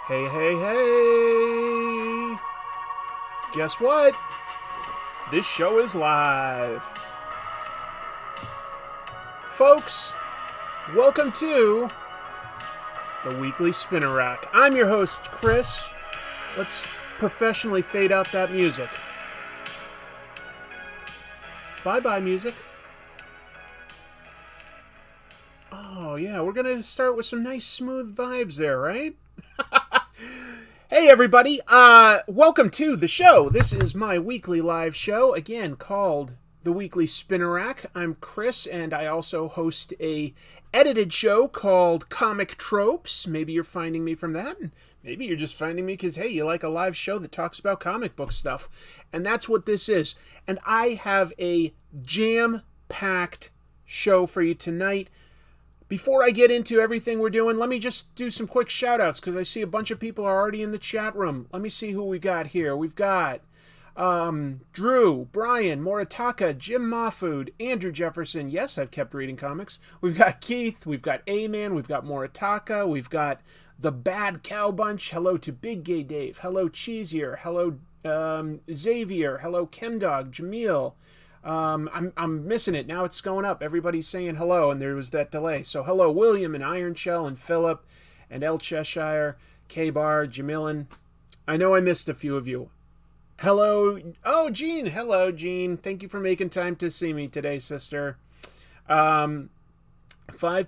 Hey, hey, hey! Guess what? This show is live. Folks, welcome to the Weekly Spinner Rack. I'm your host, Chris. Let's professionally fade out that music. Bye-bye, music. Oh, yeah, we're going to start with some nice smooth vibes there, right? Hey everybody, welcome to the show. This is my weekly live show, again called The Weekly Spinner Rack. I'm Chris, and I also host a edited show called Comic Tropes. Maybe you're finding me from that, and maybe you're just finding me because, hey, you like a live show that talks about comic book stuff. And that's what this is. And I have a jam-packed show for you tonight. Before I get into everything we're doing, let me just do some quick shout-outs because I see a bunch of people are already in the chat room. Let me see who we got here. We've got Drew, Brian, Moritaka, Jim Mahfood, Andrew Jefferson. Yes, I've kept reading comics. We've got Keith. We've got A-Man. We've got Moritaka. We've got the Bad Cow Bunch. Hello to Big Gay Dave. Hello, Cheesier. Hello, Xavier. Hello, Chemdog, Jamil. I'm missing it. Now it's going up. Everybody's saying hello, and there was that delay. So hello, William and Iron Shell and Philip and El Cheshire, K-Bar, Jamilin. I know I missed a few of you. Hello. Oh, Jean. Hello, Jean. Thank you for making time to see me today, sister. 5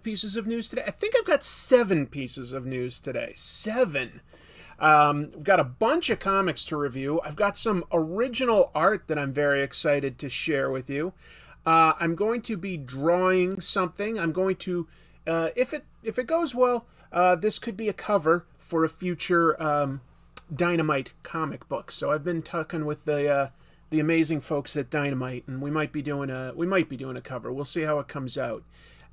pieces of news today. I think I've got 7 pieces of news today. 7. We've got a bunch of comics to review. I've got some original art that I'm very excited to share with you. I'm going to be drawing something. I'm going to, if it goes well, this could be a cover for a future Dynamite comic book. So I've been talking with the amazing folks at Dynamite, and we might be doing a cover. We'll see how it comes out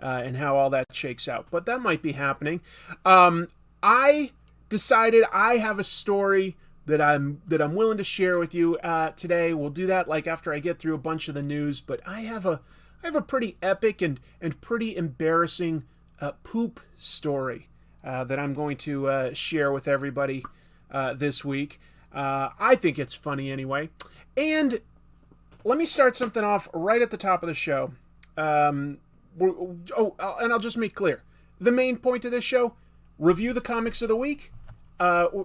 and how all that shakes out. But that might be happening. I decided I have a story that I'm willing to share with you today. We'll do that like after I get through a bunch of the news, but I have a pretty epic and pretty embarrassing poop story that I'm going to share with everybody this week. I think it's funny anyway. And let me start something off right at the top of the show. And I'll just make clear. The main point of this show, review the comics of the week,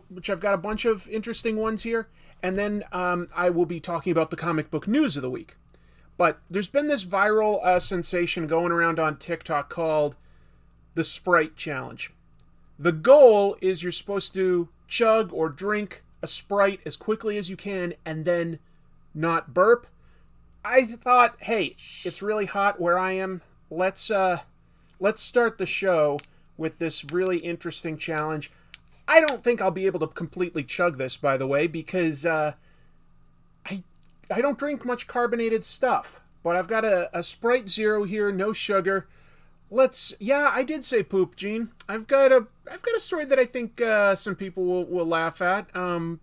which I've got a bunch of interesting ones here, and then I will be talking about the comic book news of the week. But there's been this viral sensation going around on TikTok called the Sprite Challenge. The goal is you're supposed to chug or drink a Sprite as quickly as you can and then not burp. I thought, hey, it's really hot where I am. Let's start the show with this really interesting challenge. I don't think I'll be able to completely chug this, by the way, because I don't drink much carbonated stuff. But I've got a Sprite Zero here, no sugar. I did say poop, Gene. I've got a story that I think some people will laugh at.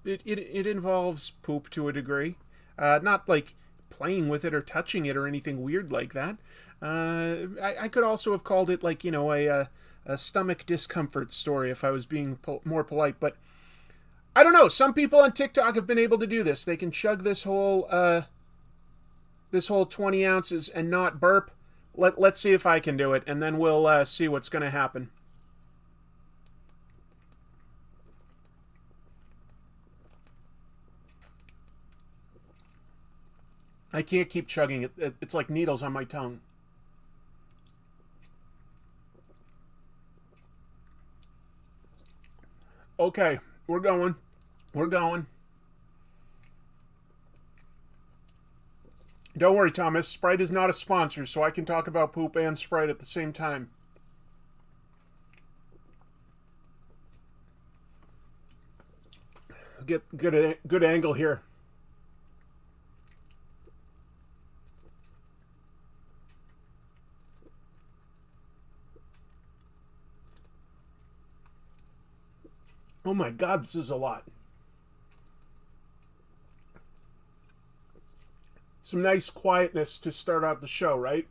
It involves poop to a degree. Not like playing with it or touching it or anything weird like that. I could also have called it like, a stomach discomfort story if I was being more polite, but I don't know. Some people on TikTok have been able to do this. They can chug this whole 20 ounces and not burp. Let's see if I can do it, and then we'll see what's going to happen. I can't keep chugging it. It's like needles on my tongue. Okay, we're going. Don't worry, Thomas. Sprite is not a sponsor, so I can talk about poop and Sprite at the same time. Get a good angle here. Oh my God, this is a lot. Some nice quietness to start out the show, right?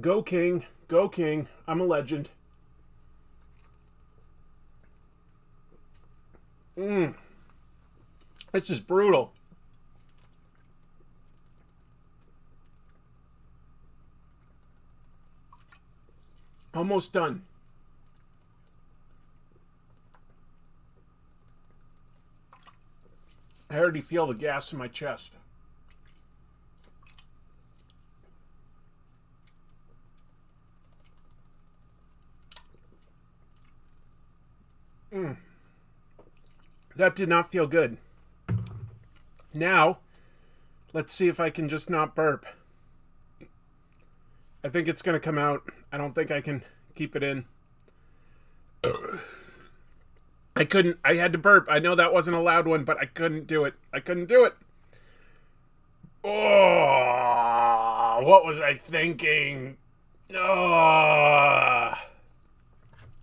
Go King. Go King. I'm a legend. This is brutal. Almost done. I already feel the gas in my chest. That did not feel good. Now, let's see if I can just not burp. I think it's going to come out. I don't think I can keep it in. I couldn't. I had to burp. I know that wasn't a loud one, but I couldn't do it. I couldn't do it. Oh, what was I thinking? Oh,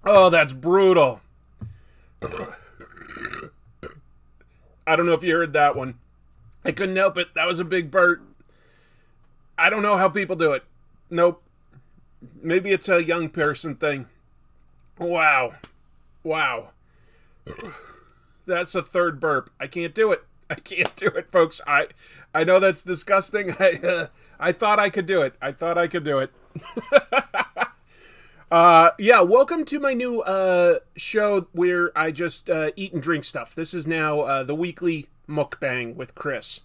that's brutal. I don't know if you heard that one. I couldn't help it. That was a big burp. I don't know how people do it. Nope. Maybe it's a young person thing. Wow. Wow. That's a third burp. I can't do it. I can't do it, folks. I know that's disgusting. I thought I could do it. I thought I could do it. Yeah, welcome to my new show where I just eat and drink stuff. This is now the weekly mukbang with Chris.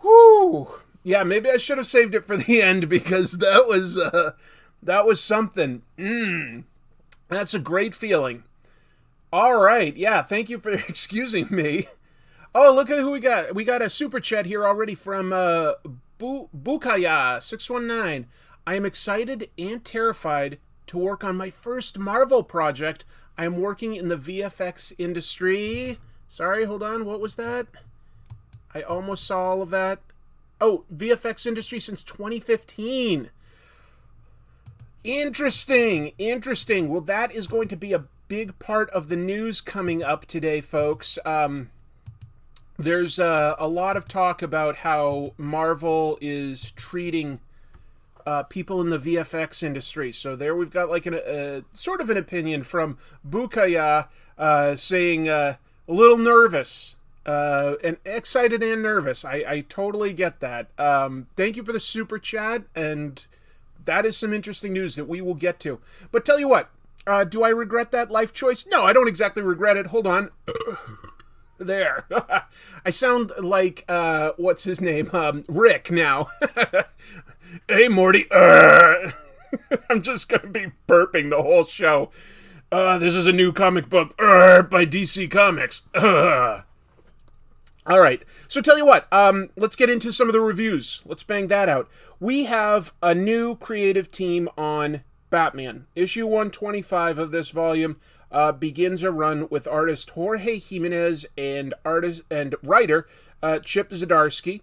Whoo! Yeah, maybe I should have saved it for the end because that was something. That's a great feeling. All right, yeah, thank you for excusing me. Oh, look at who we got. We got a super chat here already from Bukaya619. I am excited and terrified to work on my first Marvel project. I am working in the VFX industry. Sorry, hold on. What was that? I almost saw all of that. Oh, VFX industry since 2015. Interesting. Interesting. Well, that is going to be a big part of the news coming up today, folks. There's a lot of talk about how Marvel is treating people in the VFX industry. So there we've got like a sort of an opinion from Bukaya saying a little nervous. And excited and nervous. I totally get that. Thank you for the super chat, and that is some interesting news that we will get to. But tell you what, do I regret that life choice? No, I don't exactly regret it. Hold on. There. I sound like, what's his name? Rick now. Hey, Morty. I'm just going to be burping the whole show. This is a new comic book by DC Comics. All right, so tell you what, let's get into some of the reviews. Let's bang that out. We have a new creative team on Batman. Issue 125 of this volume begins a run with artist Jorge Jimenez and writer Chip Zdarsky.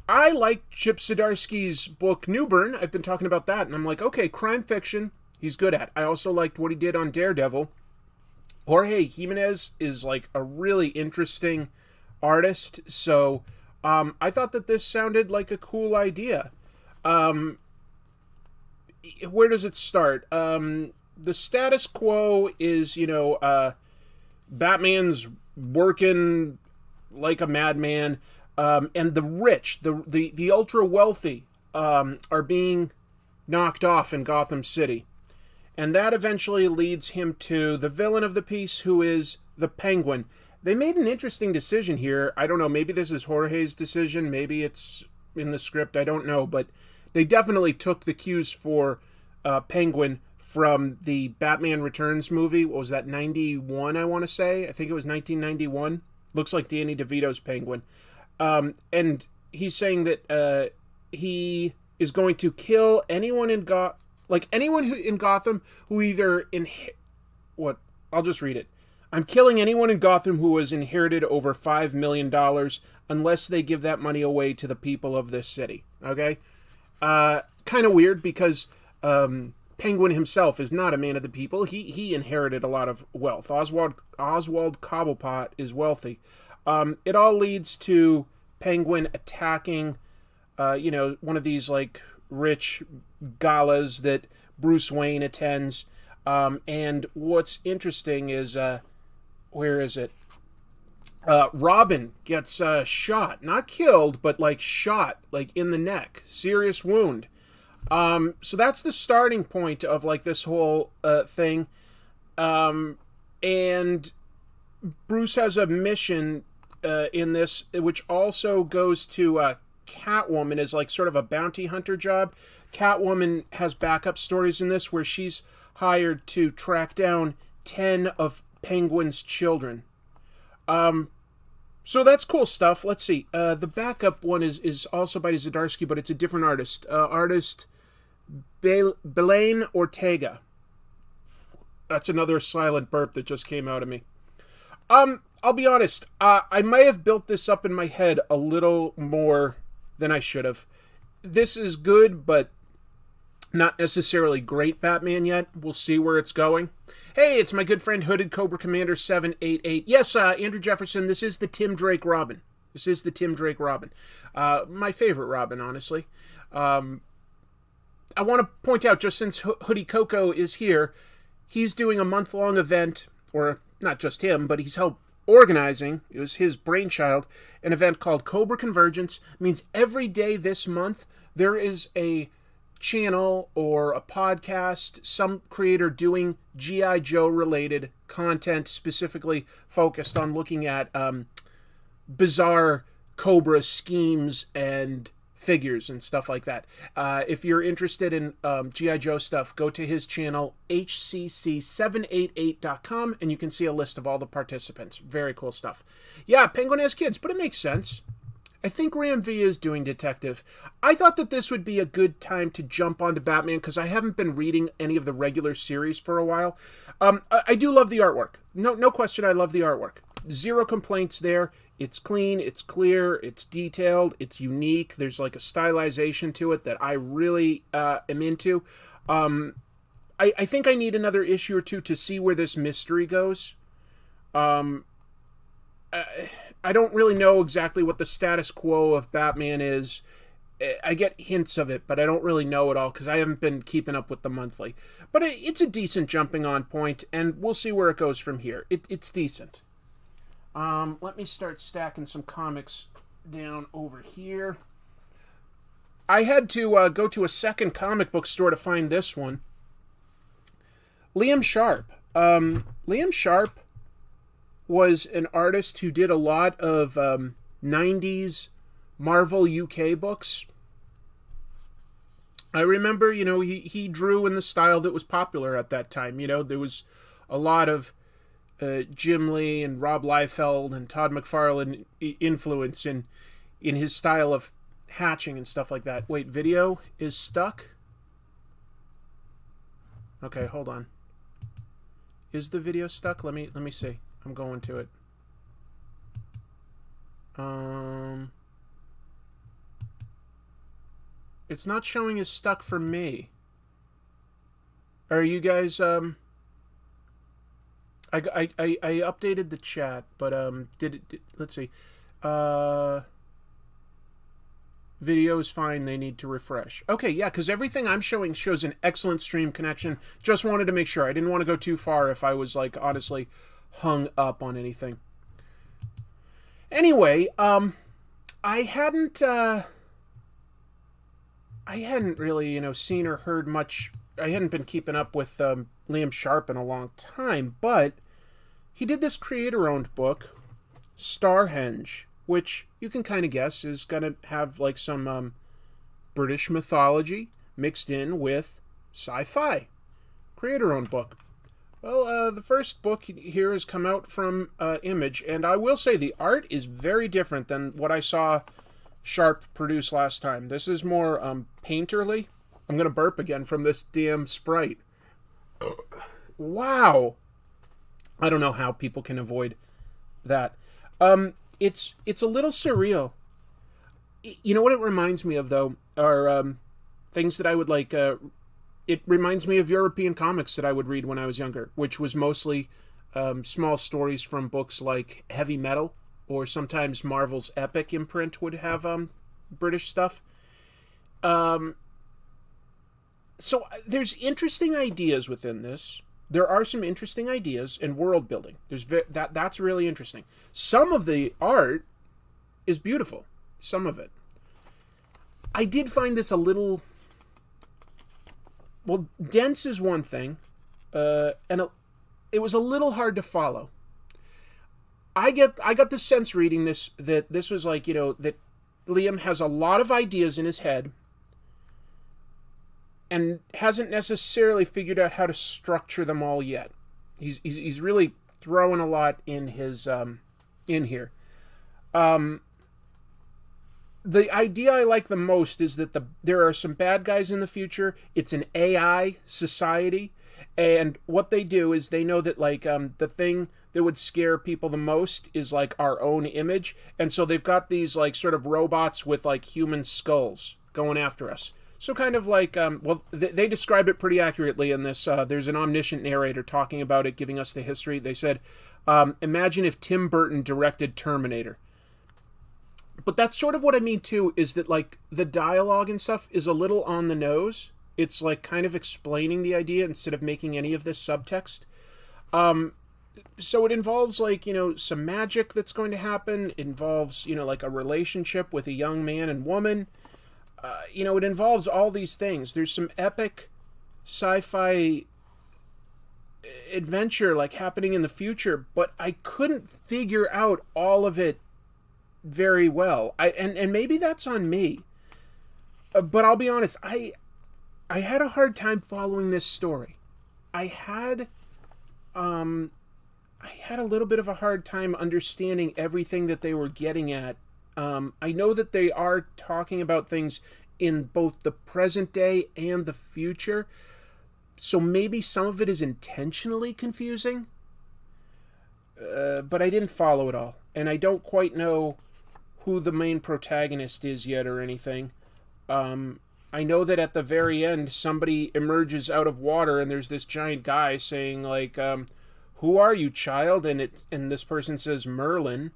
I like Chip Zdarsky's book Newburn. I've been talking about that, and I'm like, okay, crime fiction, he's good at. I also liked what he did on Daredevil. Jorge Jimenez is like a really interesting artist, so I thought that this sounded like a cool idea. Where does it start? The status quo is, Batman's working like a madman, and the rich, the ultra wealthy, are being knocked off in Gotham City. And that eventually leads him to the villain of the piece, who is the Penguin. They made an interesting decision here. I don't know, maybe this is Jorge's decision, maybe it's in the script, I don't know, but they definitely took the cues for Penguin from the Batman Returns movie. What was that, 91, I want to say? I think it was 1991. Looks like Danny DeVito's Penguin. And he's saying that he is going to kill anyone in anyone in Gotham who either I'll just read it. I'm killing anyone in Gotham who has inherited over $5 million unless they give that money away to the people of this city. Okay? Kind of weird because Penguin himself is not a man of the people. He inherited a lot of wealth. Oswald Cobblepot is wealthy. It all leads to Penguin attacking, one of these like rich galas that Bruce Wayne attends. And what's interesting is, where is it? Robin gets shot, not killed, but like shot, like in the neck, serious wound. So that's the starting point of like this whole thing. And Bruce has a mission in this, which also goes to Catwoman as like sort of a bounty hunter job. Catwoman has backup stories in this where she's hired to track down 10 of Penguin's children. So that's cool stuff. Let's see. The backup one is also by Zdarsky, but it's a different artist. Artist Belaine Ortega. That's another silent burp that just came out of me. I'll be honest. I may have built this up in my head a little more than I should have. This is good, but not necessarily great Batman yet. We'll see where it's going. Hey, it's my good friend Hooded Cobra Commander 788. Yes, Andrew Jefferson, this is the Tim Drake Robin. This is the Tim Drake Robin. My favorite Robin, honestly. I want to point out, just since Hoodie Coco is here, he's doing a month-long event, or not just him, but he's helped organizing, it was his brainchild, an event called Cobra Convergence. It means every day this month there is a channel or a podcast, some creator doing G.I. Joe related content specifically focused on looking at bizarre Cobra schemes and figures and stuff like that. If you're interested in G.I. Joe stuff, go to his channel, hcc788.com, and you can see a list of all the participants. Very cool stuff. Yeah, Penguin has kids, but it makes sense. I think Ram V is doing detective. I thought that this would be a good time to jump onto Batman because I haven't been reading any of the regular series for a while. I do love the artwork. No question, I love the artwork. Zero complaints there. It's clean, it's clear, it's detailed, it's unique. There's like a stylization to it that I really am into. I think I need another issue or two to see where this mystery goes. I don't really know exactly what the status quo of Batman is. I get hints of it, but I don't really know it all because I haven't been keeping up with the monthly. But it's a decent jumping on point, and we'll see where it goes from here. It's decent. Let me start stacking some comics down over here. I had to go to a second comic book store to find this one. Liam Sharpe. Liam Sharpe was an artist who did a lot of 90s Marvel UK books. I remember, he drew in the style that was popular at that time. There was a lot of Jim Lee and Rob Liefeld and Todd McFarlane influence in his style of hatching and stuff like that. Wait, video is stuck? Okay, hold on. Is the video stuck? Let me see. I'm going to it. It's not showing as stuck for me. Are you guys I updated the chat, but let's see. Video is fine. They need to refresh. Okay, yeah, because everything I'm showing shows an excellent stream connection. Just wanted to make sure. I didn't want to go too far if I was, like, honestly hung up on anything. Anyway, I hadn't really, seen or heard much. I hadn't been keeping up with Liam Sharpe in a long time, but he did this creator-owned book, Starhenge, which you can kind of guess is going to have like some British mythology mixed in with sci-fi. Creator-owned book. Well, the first book here has come out from Image, and I will say the art is very different than what I saw Sharpe produce last time. This is more painterly. I'm going to burp again from this damn Sprite. Wow. I don't know how people can avoid that. It's a little surreal. You know what it reminds me of, though, are things that I would like... it reminds me of European comics that I would read when I was younger, which was mostly small stories from books like Heavy Metal, or sometimes Marvel's Epic imprint would have British stuff. So there's interesting ideas within this. There are some interesting ideas in world building. That's really interesting. Some of the art is beautiful. Some of it. I did find this a little... Well, dense is one thing, and it was a little hard to follow. I got the sense reading this that this was like, that Liam has a lot of ideas in his head and hasn't necessarily figured out how to structure them all yet. He's really throwing a lot in his in here. The idea I like the most is that there are some bad guys in the future. It's an AI society, and what they do is they know that like the thing that would scare people the most is like our own image, and so they've got these like sort of robots with like human skulls going after us. So kind of like, they describe it pretty accurately in this. There's an omniscient narrator talking about it, giving us the history. They said, imagine if Tim Burton directed Terminator. But that's sort of what I mean, too, is that, like, the dialogue and stuff is a little on the nose. It's, like, kind of explaining the idea instead of making any of this subtext. So it involves, like, some magic that's going to happen. It involves, like, a relationship with a young man and woman. It involves all these things. There's some epic sci-fi adventure, like, happening in the future, but I couldn't figure out all of it very well. And maybe that's on me. But I'll be honest, I had a hard time following this story. I had a little bit of a hard time understanding everything that they were getting at. I know that they are talking about things in both the present day and the future, so maybe some of it is intentionally confusing, but I didn't follow it all, and I don't quite know who the main protagonist is yet or anything. I know that at the very end, somebody emerges out of water, and there's this giant guy saying, like, who are you, child? And this person says Merlin.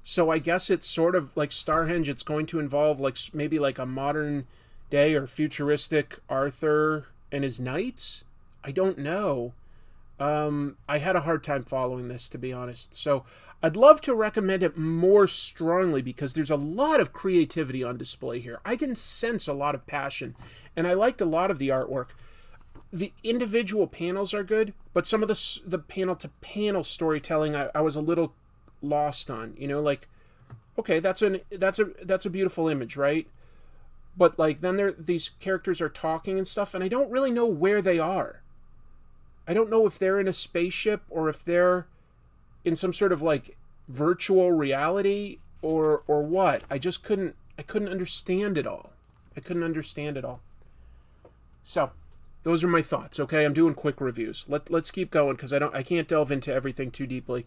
So I guess it's sort of like Starhenge. It's going to involve like maybe like a modern day or futuristic Arthur and his knights. I don't know. I had a hard time following this, to be honest. So I'd love to recommend it more strongly because there's a lot of creativity on display here. I can sense a lot of passion, and I liked a lot of the artwork. The individual panels are good, but some of the panel-to-panel storytelling I was a little lost on. Like, okay, that's a beautiful image, right? But like then these characters are talking and stuff, and I don't really know where they are. I don't know if they're in a spaceship or if they're in some sort of like virtual reality or what. I couldn't understand it all. So those are my thoughts, okay? I'm doing quick reviews. Let's keep going because I can't delve into everything too deeply.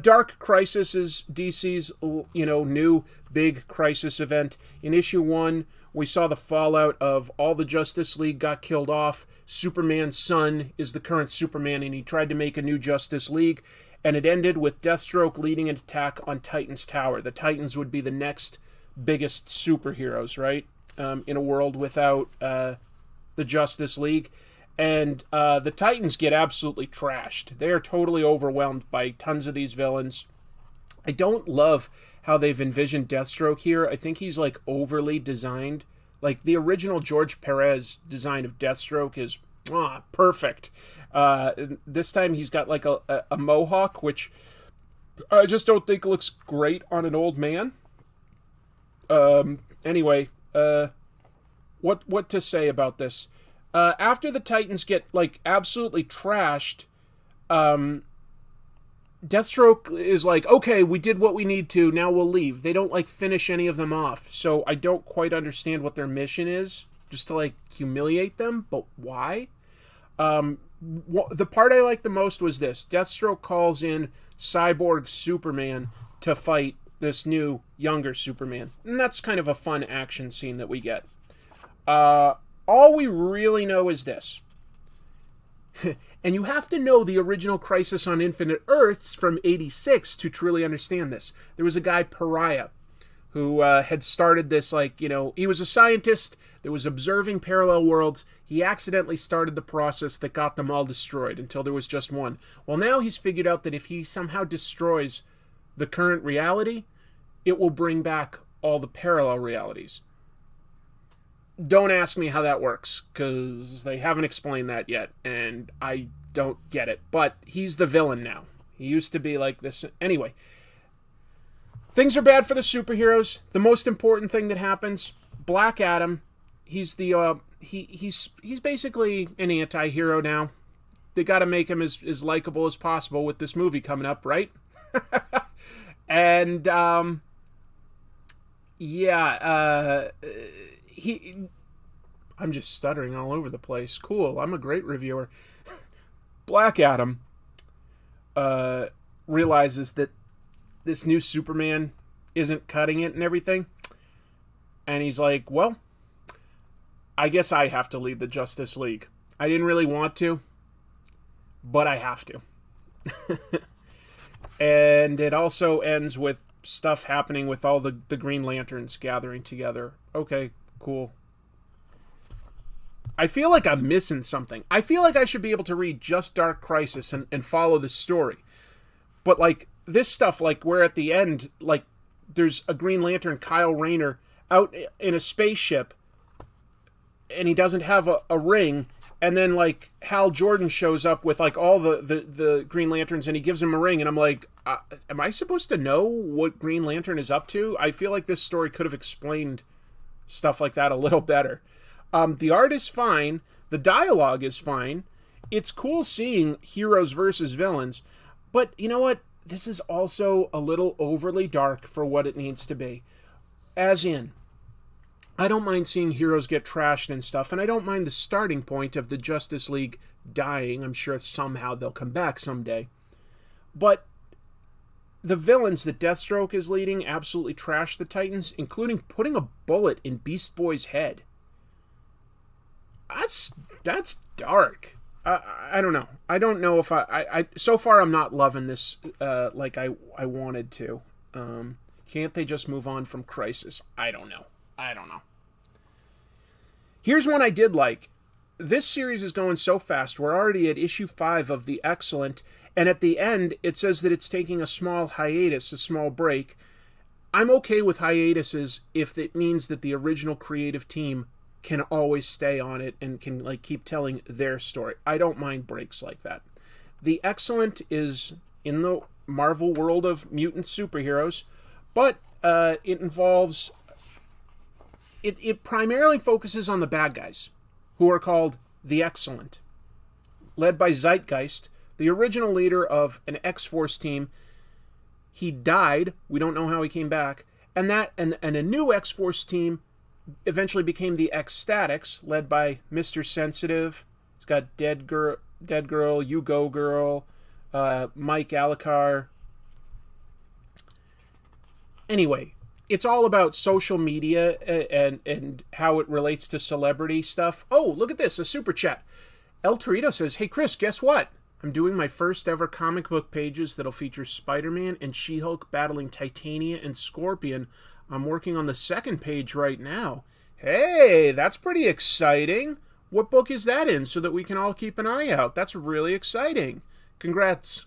Dark Crisis is DC's new big crisis event. In issue 1, we saw the fallout of all the Justice League got killed off. Superman's son is the current Superman, and he tried to make a new Justice League, and it ended with Deathstroke leading an attack on Titan's Tower. The Titans would be the next biggest superheroes, right? In a world without the Justice League. And the Titans get absolutely trashed. They are totally overwhelmed by tons of these villains. I don't love how they've envisioned Deathstroke here. I think he's like overly designed. Like the original George Perez design of Deathstroke is perfect. This time he's got like a mohawk, which I just don't think looks great on an old man. Anyway, what to say about this? After the Titans get like absolutely trashed, Deathstroke is like, okay, we did what we need to, now we'll leave. They don't like finish any of them off, so I don't quite understand what their mission is, just to like humiliate them, but why? The part I liked the most was this. Deathstroke calls in Cyborg Superman to fight this new, younger Superman. And that's kind of a fun action scene that we get. All we really know is this. And you have to know the original Crisis on Infinite Earths from '86 to truly understand this. There was a guy, Pariah, who had started this, like, you know, he was a scientist that was observing parallel worlds. He accidentally started the process that got them all destroyed until there was just one. Well, now he's figured out that if he somehow destroys the current reality, it will bring back all the parallel realities. Don't ask me how that works, because they haven't explained that yet, and I don't get it. But he's the villain now. He used to be like this. Anyway, things are bad for the superheroes. The most important thing that happens, Black Adam, he's the he's basically an anti-hero now. They got to make him as likable as possible with this movie coming up, right? And I'm just stuttering all over the place. Cool, I'm a great reviewer. Black Adam realizes that this new Superman isn't cutting it and everything. And he's like, well, I guess I have to lead the Justice League. I didn't really want to, but I have to. And it also ends with stuff happening with all the Green Lanterns gathering together. Okay, cool. I feel like I'm missing something. I feel like I should be able to read just Dark Crisis and follow the story. But, like, this stuff, like, where at the end, like, there's a Green Lantern, Kyle Rayner, out in a spaceship, and he doesn't have a ring, and then, like, Hal Jordan shows up with, like, all the Green Lanterns, and he gives him a ring, and I'm like, am I supposed to know what Green Lantern is up to? I feel like this story could have explained stuff like that a little better. The art is fine. The dialogue is fine. It's cool seeing heroes versus villains. But you know what? This is also a little overly dark for what it needs to be. As in, I don't mind seeing heroes get trashed and stuff, and I don't mind the starting point of the Justice League dying. I'm sure somehow they'll come back someday. But the villains that Deathstroke is leading absolutely trash the Titans, including putting a bullet in Beast Boy's head. That's dark. I don't know. I don't know if I so far I'm not loving this like I wanted to. Can't they just move on from Crisis? I don't know. Here's one I did like. This series is going so fast. We're already at issue 5 of the X-Cellent, and at the end it says that it's taking a small hiatus, a small break. I'm okay with hiatuses if it means that the original creative team can always stay on it and can, like, keep telling their story. I don't mind breaks like that. The X-Cellent is in the Marvel world of mutant superheroes, but it involves... It primarily focuses on the bad guys, who are called the X-Cellent. Led by Zeitgeist, the original leader of an X-Force team. He died. We don't know how he came back. And a new X-Force team eventually became the X-Statics, led by Mr. Sensitive. It's got Dead Girl, You Go Girl, Mike Alucard. Anyway, it's all about social media and how it relates to celebrity stuff. Oh, look at this, a super chat. El Torito says, hey Chris, guess what? I'm doing my first ever comic book pages that'll feature Spider-Man and She-Hulk battling Titania and Scorpion. I'm working on the second page right now. Hey, that's pretty exciting. What book is that in so that we can all keep an eye out? That's really exciting. Congrats.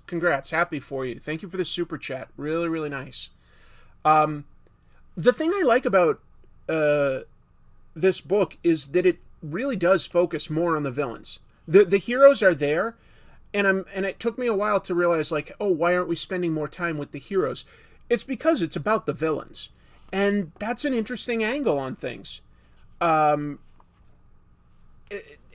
Happy for you. Thank you for the super chat. Really, really nice. The thing I like about this book is that it really does focus more on the villains. The heroes are there, and it took me a while to realize, like, oh, why aren't we spending more time with the heroes? It's because it's about the villains. And that's an interesting angle on things. And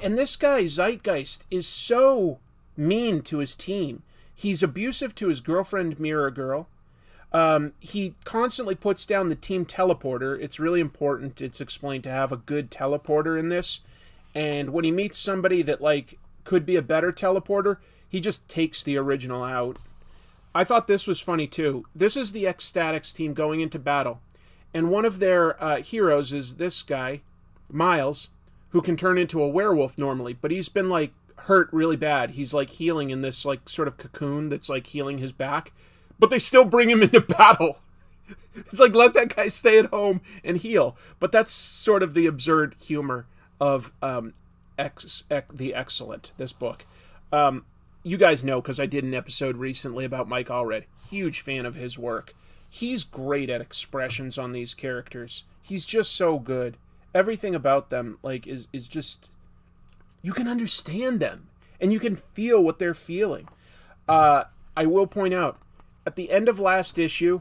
this guy, Zeitgeist, is so mean to his team. He's abusive to his girlfriend, Mirror Girl. He constantly puts down the team teleporter. It's really important, it's explained, to have a good teleporter in this. And when he meets somebody that, like, could be a better teleporter, he just takes the original out. I thought this was funny, too. This is the X-Statics team going into battle. And one of their heroes is this guy, Miles, who can turn into a werewolf normally. But he's been, like, hurt really bad. He's, like, healing in this, like, sort of cocoon that's, like, healing his back. But they still bring him into battle. It's like, let that guy stay at home and heal. But that's sort of the absurd humor of the X-Cellent, this book. You guys know, because I did an episode recently about Mike Allred. Huge fan of his work. He's great at expressions on these characters. He's just so good. Everything about them, like, is just... You can understand them. And you can feel what they're feeling. I will point out, at the end of last issue,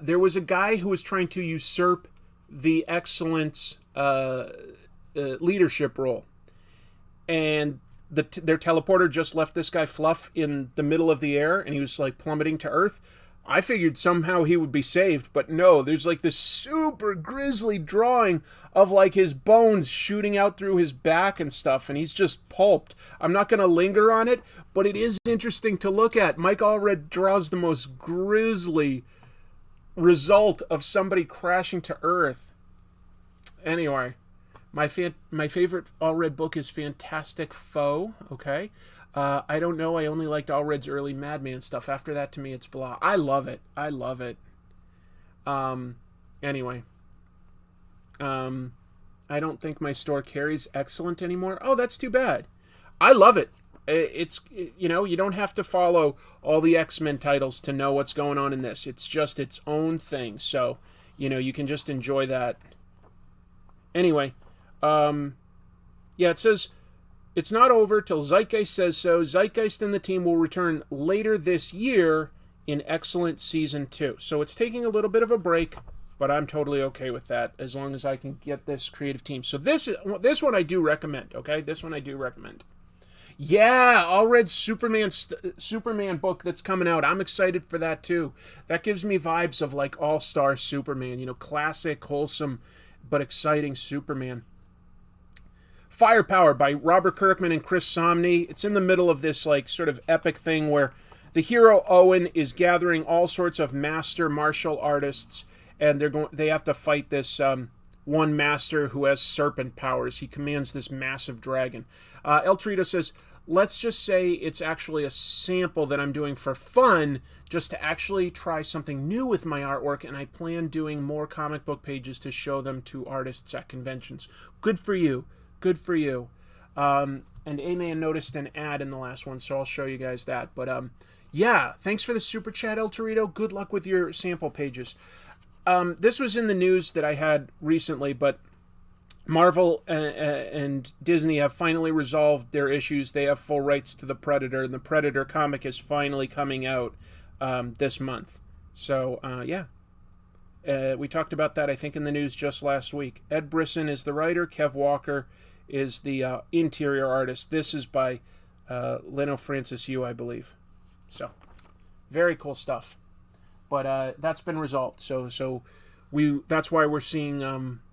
there was a guy who was trying to usurp the X-Cellent's leadership role. And their teleporter just left this guy Fluff in the middle of the air, and he was like plummeting to Earth. I figured somehow he would be saved, but no, there's like this super grisly drawing of like his bones shooting out through his back and stuff, and he's just pulped. I'm not going to linger on it, but it is interesting to look at. Mike Allred draws the most grisly result of somebody crashing to Earth. Anyway, my favorite Allred book is Fantastic Foe, okay? I don't know, I only liked Allred's early Madman stuff. After that, to me, it's blah. I love it. I love it. Anyway. I don't think my store carries X-Cellent anymore. Oh, that's too bad. I love it. It's, you know, you don't have to follow all the X-Men titles to know what's going on in this. It's just its own thing. So, you know, you can just enjoy that. Anyway, yeah, it says... It's not over till Zeitgeist says so. Zeitgeist and the team will return later this year in X-Cellent Season 2. So it's taking a little bit of a break, but I'm totally okay with that as long as I can get this creative team. So this one I do recommend, okay? This one I do recommend. Yeah, Allred's Superman book that's coming out. I'm excited for that too. That gives me vibes of like All-Star Superman, you know, classic, wholesome, but exciting Superman. Firepower by Robert Kirkman and Chris Samnee. It's in the middle of this like sort of epic thing where the hero Owen is gathering all sorts of master martial artists, and they have to fight this one master who has serpent powers. He commands this massive dragon. El Torito says, let's just say it's actually a sample that I'm doing for fun, just to actually try something new with my artwork, and I plan doing more comic book pages to show them to artists at conventions. Good for you. Good for you. And A-Man noticed an ad in the last one, so I'll show you guys that. But, yeah, thanks for the super chat, El Torito. Good luck with your sample pages. This was in the news that I had recently, but Marvel and Disney have finally resolved their issues. They have full rights to the Predator, and the Predator comic is finally coming out this month. So, yeah. We talked about that, I think, in the news just last week. Ed Brisson is the writer. Kev Walker is the interior artist. This is by Leno Francis Yu, I believe. So, very cool stuff. But that's been resolved. So that's why we're seeing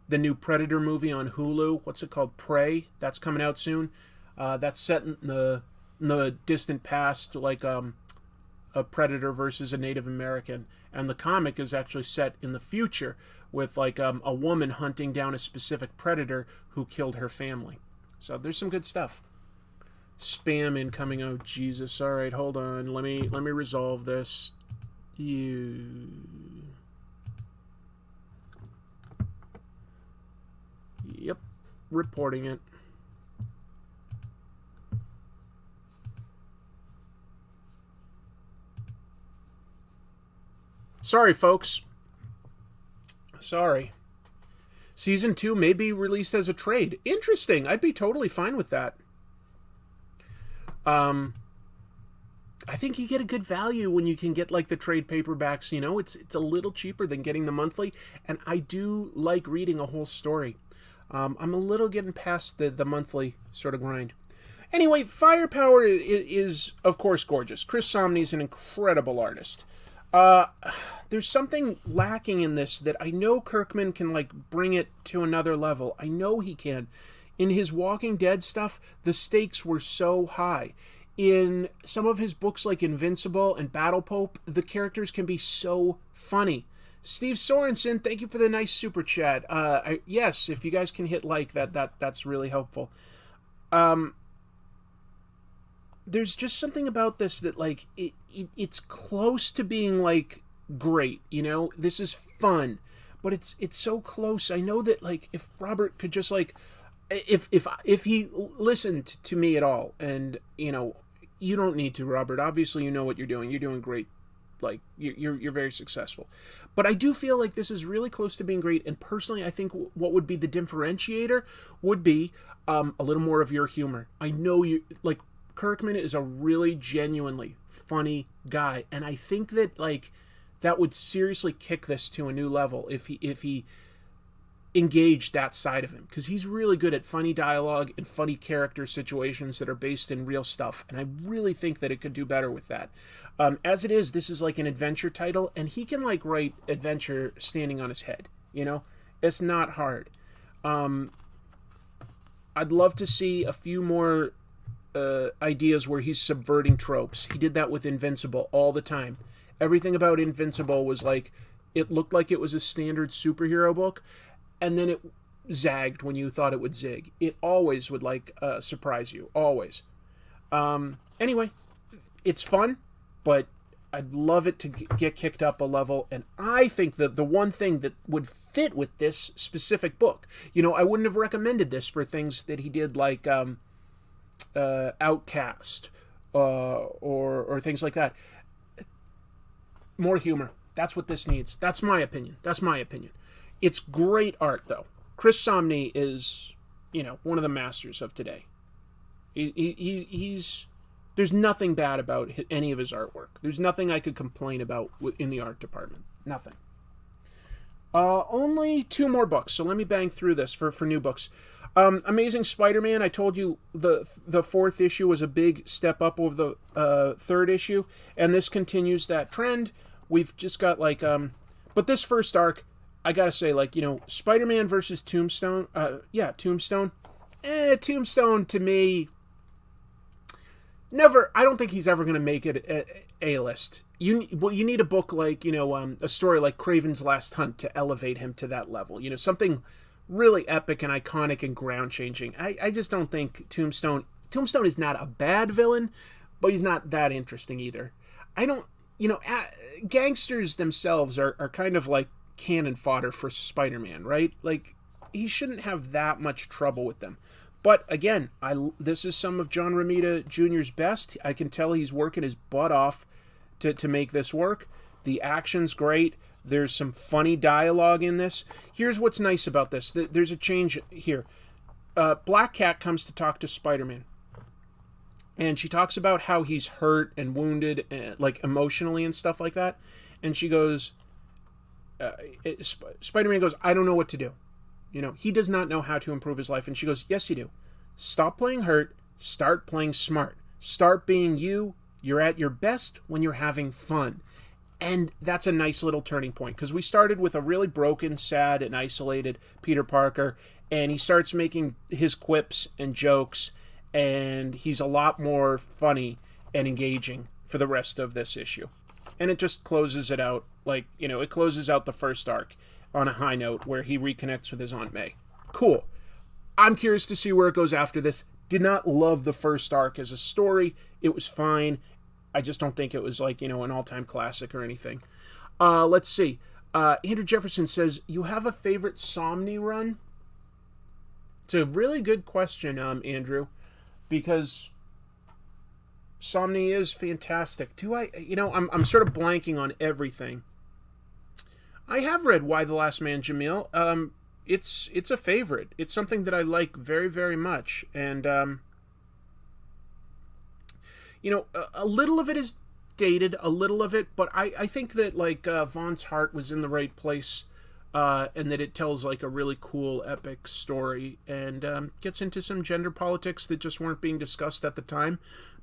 the new Predator movie on Hulu. What's it called? Prey. That's coming out soon. That's set in the distant past, like a Predator versus a Native American. And the comic is actually set in the future with like a woman hunting down a specific predator who killed her family. So there's some good stuff. Spam incoming. Oh Jesus! All right, hold on. Let me resolve this. Yep, reporting it. Sorry, folks. Sorry. Season 2 may be released as a trade. Interesting. I'd be totally fine with that. I think you get a good value when you can get like the trade paperbacks, you know. It's a little cheaper than getting the monthly, and I do like reading a whole story. I'm a little getting past the monthly sort of grind. Anyway, Firepower is of course gorgeous. Chris Samnee's an incredible artist. There's something lacking in this that I know Kirkman can like bring it to another level. I know he can. In his Walking Dead stuff, the stakes were so high. In some of his books like Invincible and Battle Pope, the characters can be so funny. Steve Sorensen, thank you for the nice super chat. Yes, if you guys can hit like, that's really helpful. There's just something about this that like it's close to being like great. You know, this is fun, but it's so close. I know that, like, if Robert could just, like, if he listened to me at all, and, you know, you don't need to, Robert. Obviously, you know what you're doing. You're doing great. Like, you're very successful. But I do feel like this is really close to being great. And personally, I think what would be the differentiator would be a little more of your humor. I know you, like, Kirkman is a really genuinely funny guy. And I think that, like, that would seriously kick this to a new level if he engaged that side of him, because he's really good at funny dialogue and funny character situations that are based in real stuff, and I really think that it could do better with that. As it is, this is like an adventure title, and he can, like, write adventure standing on his head, you know? It's not hard. I'd love to see a few more ideas where he's subverting tropes. He did that with Invincible all the time. Everything about Invincible was like, it looked like it was a standard superhero book, and then it zagged when you thought it would zig. It always would, like, surprise you. Always. Anyway, it's fun, but I'd love it to get kicked up a level. And I think that the one thing that would fit with this specific book, you know, I wouldn't have recommended this for things that he did, like Outcast or things like that. More humor. That's what this needs. That's my opinion. It's great art, though. Chris Samnee is, you know, one of the masters of today. He's there's nothing bad about any of his artwork. There's nothing I could complain about in the art department. Nothing. Only 2 more books, so let me bang through this for new books. Amazing Spider-Man, I told you the 4th issue was a big step up over the 3rd issue, and this continues that trend. We've just got, like, but this first arc, I gotta say, like, you know, Spider-Man versus Tombstone, Tombstone. Tombstone, to me, never, I don't think he's ever gonna make it A-list. You need a book like, you know, a story like Kraven's Last Hunt to elevate him to that level. You know, something really epic and iconic and ground-changing. I just don't think Tombstone is not a bad villain, but he's not that interesting either. I don't, you know, gangsters themselves are kind of like cannon fodder for Spider-Man, right? Like, he shouldn't have that much trouble with them. But again, this is some of John Romita Jr.'s best. I can tell he's working his butt off to make this work. The action's great. There's some funny dialogue in this. Here's what's nice about this. There's a change here. Black Cat comes to talk to Spider-Man. And she talks about how he's hurt and wounded, like, emotionally and stuff like that. And she goes, Spider-Man goes, I don't know what to do. You know, he does not know how to improve his life. And she goes, yes, you do. Stop playing hurt. Start playing smart. Start being you. You're at your best when you're having fun. And that's a nice little turning point, because we started with a really broken, sad, and isolated Peter Parker, and he starts making his quips and jokes, and he's a lot more funny and engaging for the rest of this issue. And it just closes it out, like, you know, it closes out the first arc on a high note where he reconnects with his Aunt May. Cool. I'm curious to see where it goes after this. Did not love the first arc as a story. It was fine. I just don't think it was, like, you know, an all-time classic or anything. Let's see. Andrew Jefferson says, you have a favorite Samnee run? It's a really good question, Andrew, because Samnee is fantastic. Do I, you know, I'm sort of blanking on everything. I have read Why the Last Man, Jamil. It's a favorite. It's something that I like very, very much. And, you know, a little of it is dated, a little of it, but I think that, like, Vaughan's heart was in the right place, and that it tells, like, a really cool, epic story, and gets into some gender politics that just weren't being discussed at the time.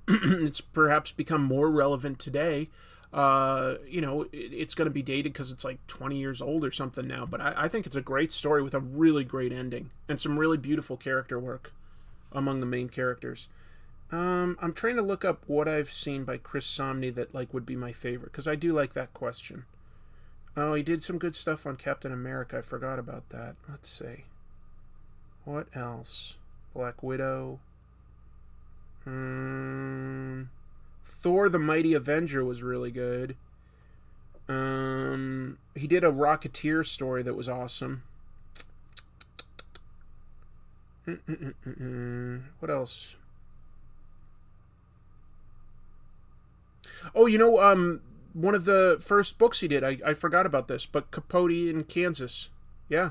It's perhaps become more relevant today. You know, it's going to be dated because it's like 20 years old or something now, but I think it's a great story with a really great ending and some really beautiful character work among the main characters. I'm trying to look up what I've seen by Chris Samnee that, like, would be my favorite, because I do like that question. Oh, he did some good stuff on Captain America. I forgot about that. Let's see. What else? Black Widow. Thor the Mighty Avenger was really good. He did a Rocketeer story that was awesome. What else? Oh, one of the first books he did, I forgot about this, but Capote in Kansas. Yeah.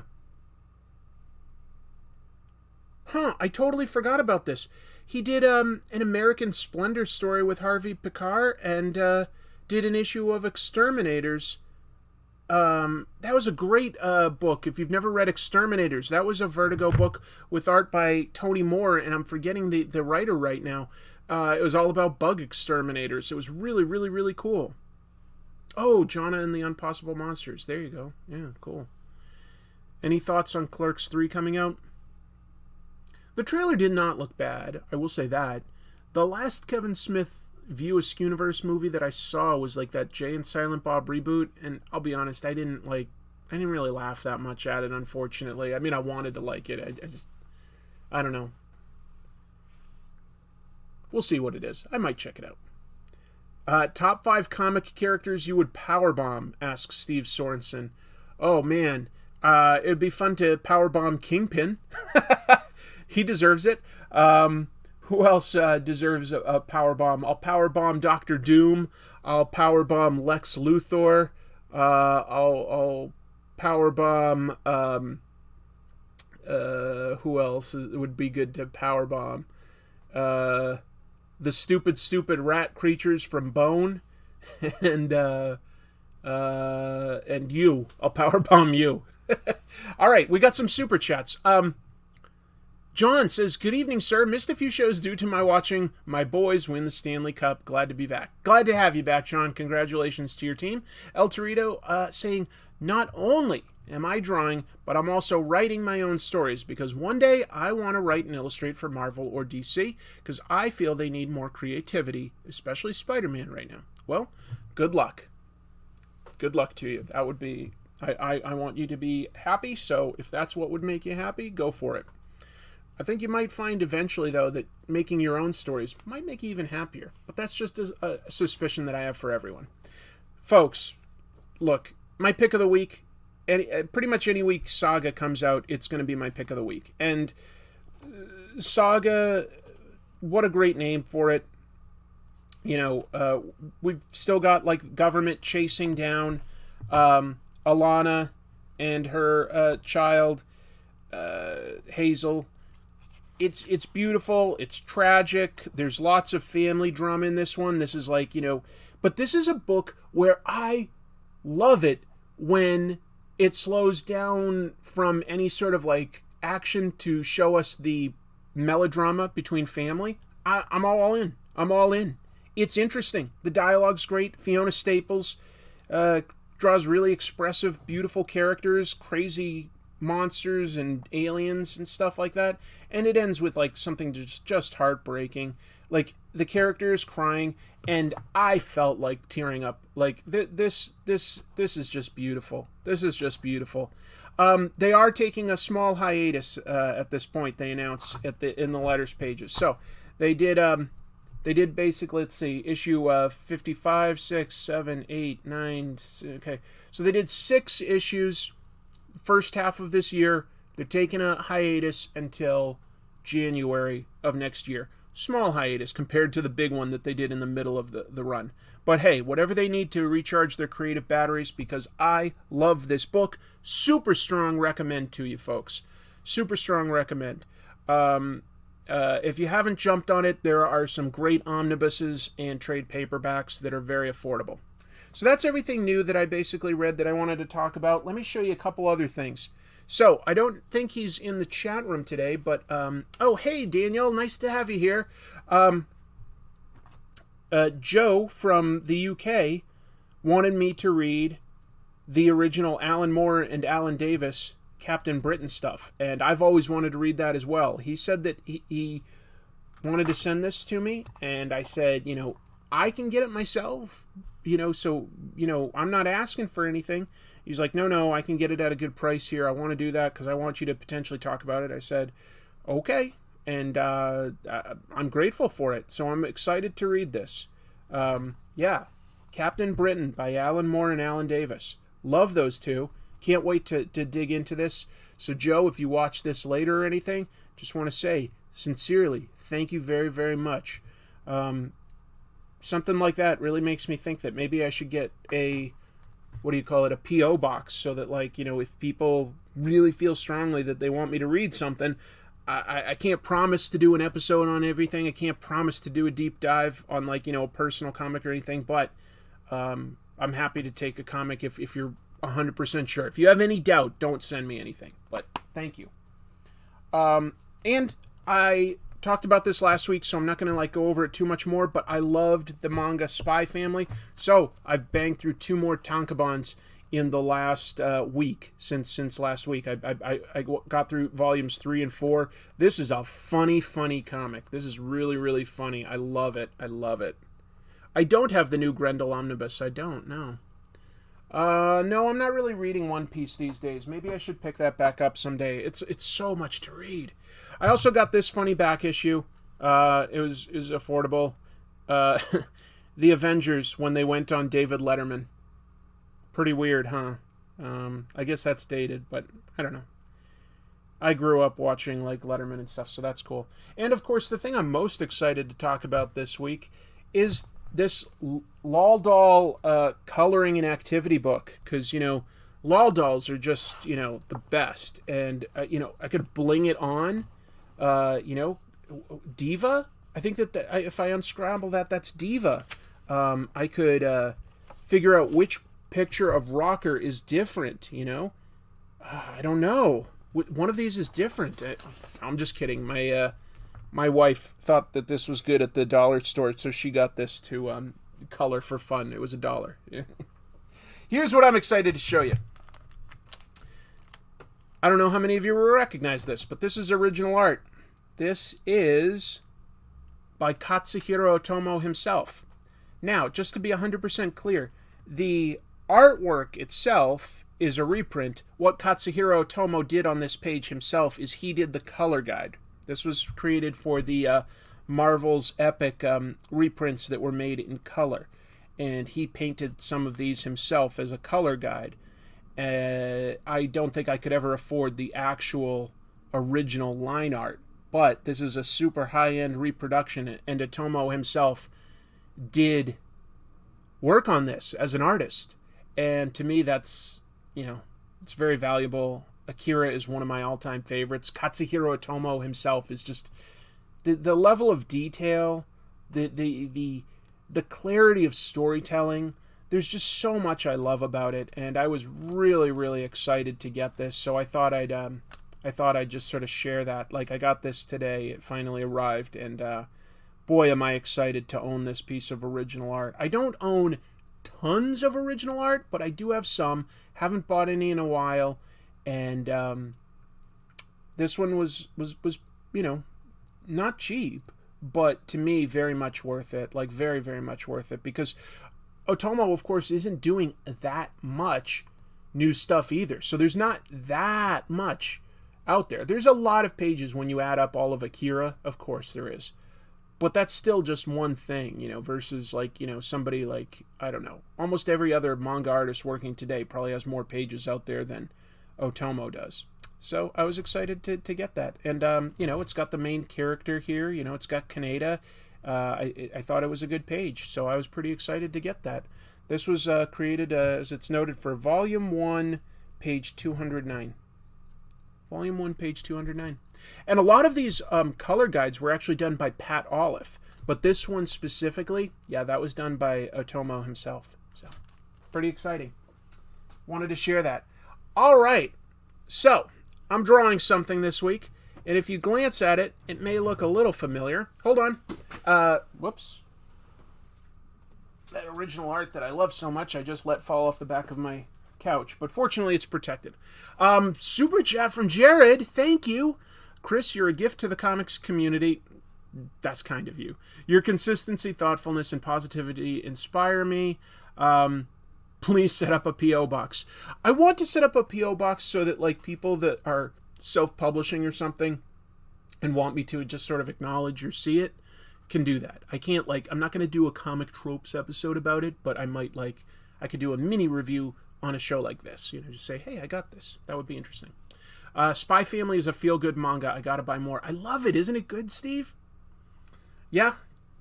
Huh, I totally forgot about this. He did an American Splendor story with Harvey Pekar and did an issue of Exterminators. That was a great book. If you've never read Exterminators, that was a Vertigo book with art by Tony Moore, and I'm forgetting the writer right now. It was all about bug exterminators. It was really, really, really cool. Oh, Jonna and the Impossible Monsters. There you go. Yeah, cool. Any thoughts on Clerks 3 coming out? The trailer did not look bad, I will say that. The last Kevin Smith View Askew-Universe movie that I saw was like that Jay and Silent Bob reboot, and I'll be honest, I didn't really laugh that much at it, unfortunately. I mean, I wanted to like it. I don't know. We'll see what it is. I might check it out. Top 5 comic characters you would powerbomb, asks Steve Sorensen. Oh, man. It'd be fun to powerbomb Kingpin. He deserves it. Who else deserves a powerbomb? I'll powerbomb Dr. Doom. I'll powerbomb Lex Luthor. I'll powerbomb... who else would be good to powerbomb? The stupid rat creatures from Bone, and you. I'll powerbomb you. All right, we got some super chats. John says, "Good evening, sir. Missed a few shows due to my watching my boys win the Stanley Cup. Glad to be back." Glad to have you back, John. Congratulations to your team. El Torito saying, "Not only am I drawing, but I'm also writing my own stories because one day I want to write and illustrate for Marvel or DC because I feel they need more creativity, especially Spider-Man right now." Well, good luck. Good luck to you. That would be... I want you to be happy, so if that's what would make you happy, go for it. I think you might find eventually, though, that making your own stories might make you even happier. But that's just a suspicion that I have for everyone. Folks, look, my pick of the week... pretty much any week Saga comes out, it's going to be my pick of the week. And Saga, what a great name for it. We've still got like government chasing down Alana and her child, Hazel. It's beautiful. It's tragic. There's lots of family drama in this one. This is like, but this is a book where I love it when it slows down from any sort of like action to show us the melodrama between family. I'm all in. I'm all in. It's interesting. The dialogue's great. Fiona Staples draws really expressive, beautiful characters, crazy monsters and aliens and stuff like that. And it ends with like something just heartbreaking. Like the character is crying, and I felt like tearing up. Like this is just beautiful. This is just beautiful. They are taking a small hiatus at this point. They announce in the letters pages. So they did basically, let's see, issue 55, 6, 7, 8, 9. Okay, so they did 6 issues. First half of this year. They're taking a hiatus until January of next year. Small hiatus compared to the big one that they did in the middle of the run. But hey, whatever they need to recharge their creative batteries, because I love this book. Super strong recommend to you folks. Super strong recommend. If you haven't jumped on it, there are some great omnibuses and trade paperbacks that are very affordable. So that's everything new that I basically read that I wanted to talk about. Let me show you a couple other things. So, I don't think he's in the chat room today, but, oh, hey, Daniel, nice to have you here. Joe from the UK wanted me to read the original Alan Moore and Alan Davis Captain Britain stuff, and I've always wanted to read that as well. He said that he wanted to send this to me, and I said, I can get it myself, so, I'm not asking for anything. He's like, no, I can get it at a good price here. I want to do that because I want you to potentially talk about it. I said, okay, and I'm grateful for it. So I'm excited to read this. Yeah, Captain Britain by Alan Moore and Alan Davis. Love those two. Can't wait to dig into this. So, Joe, if you watch this later or anything, just want to say, sincerely, thank you very, very much. Something like that really makes me think that maybe I should get a P.O. box, so that, like, you know, if people really feel strongly that they want me to read something, I can't promise to do an episode on everything. I can't promise to do a deep dive on, like, you know, a personal comic or anything, but I'm happy to take a comic if you're 100% sure. If you have any doubt, don't send me anything, but thank you. And I talked about this last week, so I'm not going to go over it too much more, but I loved the manga Spy Family, so I've banged through 2 more tankobons in the last week, since last week. I got through volumes 3 and 4. This is a funny comic. This is really, really funny. I love it. I don't have the new Grendel Omnibus. I don't, no. No, I'm not really reading One Piece these days. Maybe I should pick that back up someday. It's so much to read. I also got this funny back issue. It was affordable. The Avengers, when they went on David Letterman. Pretty weird, huh? I guess that's dated, but I don't know. I grew up watching, like, Letterman and stuff, so that's cool. And, of course, the thing I'm most excited to talk about this week is this Lol Doll coloring and activity book, because, you know, Lol Dolls are just, you know, the best. And, you know, I could bling it on, you know, Diva. I think that if I unscramble that, that's Diva. I could figure out which picture of Rocker is different, you know. I don't know. One of these is different. I'm just kidding. My wife thought that this was good at the dollar store, so she got this to color for fun. It was $1. Here's what I'm excited to show you. I don't know how many of you will recognize this, but this is original art. This is by Katsuhiro Otomo himself. Now, just to be 100% clear, the artwork itself is a reprint. What Katsuhiro Otomo did on this page himself is he did the color guide. This was created for the Marvel's Epic reprints that were made in color. And he painted some of these himself as a color guide. I don't think I could ever afford the actual original line art. But this is a super high-end reproduction, and Otomo himself did work on this as an artist. And to me, that's, you know, it's very valuable. Akira is one of my all-time favorites. Katsuhiro Otomo himself is just the level of detail, the clarity of storytelling. There's just so much I love about it, and I was really, really excited to get this. So I thought I'd just sort of share that. Like, I got this today. It finally arrived, and boy, am I excited to own this piece of original art. I don't own tons of original art, but I do have some. Haven't bought any in a while, and this one was you know, not cheap, but to me very much worth it. Like, very, very much worth it, because Otomo, of course, isn't doing that much new stuff either. So there's not that much out there. There's a lot of pages when you add up all of Akira, of course there is. But that's still just one thing, you know, versus, like, you know, somebody like, I don't know, almost every other manga artist working today probably has more pages out there than Otomo does. So I was excited to get that. And, you know, it's got the main character here, you know, it's got Kaneda. I thought it was a good page, so I was pretty excited to get that. This was created, as it's noted, for Volume 1, page 209. Volume 1, page 209. And a lot of these color guides were actually done by Pat Olive. But this one specifically, yeah, that was done by Otomo himself. So, pretty exciting. Wanted to share that. All right. So, I'm drawing something this week. And if you glance at it, it may look a little familiar. Hold on. Whoops. That original art that I love so much, I just let fall off the back of my couch. But fortunately, it's protected. Super chat from Jared. Thank you. Chris, you're a gift to the comics community. That's kind of you. Your consistency, thoughtfulness, and positivity inspire me. Please set up a P.O. box. I want to set up a P.O. box so that, like, people that are self-publishing or something and want me to just sort of acknowledge or see it can do that. I can't, like, I'm not going to do a comic tropes episode about it, but I might, like, I could do a mini review on a show like this. You know, just say, hey, I got this. That would be interesting. Spy Family is a feel-good manga. I gotta buy more. I love it. Isn't it good, Steve? Yeah,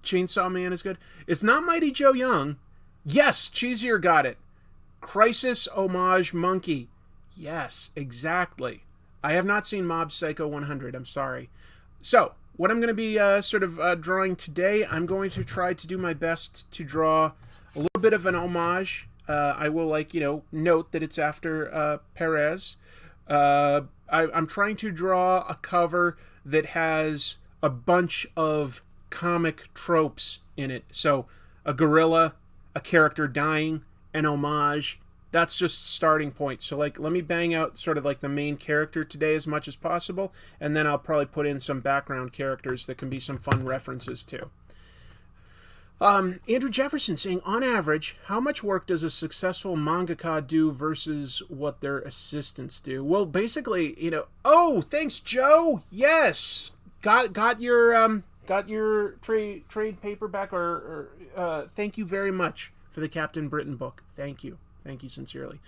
Chainsaw Man is good. It's not Mighty Joe Young. Yes, Cheesier got it. Crisis Homage Monkey. Yes, exactly. I have not seen Mob Psycho 100. I'm sorry. So, what I'm going to be drawing today, I'm going to try to do my best to draw a little bit of an homage. I will, note that it's after Perez. I'm trying to draw a cover that has a bunch of comic tropes in it. So, a gorilla, a character dying, an homage. That's just starting point. So, let me bang out sort of like the main character today as much as possible, and then I'll probably put in some background characters that can be some fun references too. Andrew Jefferson saying, on average, how much work does a successful mangaka do versus what their assistants do? Well, basically, oh, thanks, Joe. Yes, got your trade paperback, or thank you very much for the Captain Britain book. Thank you sincerely.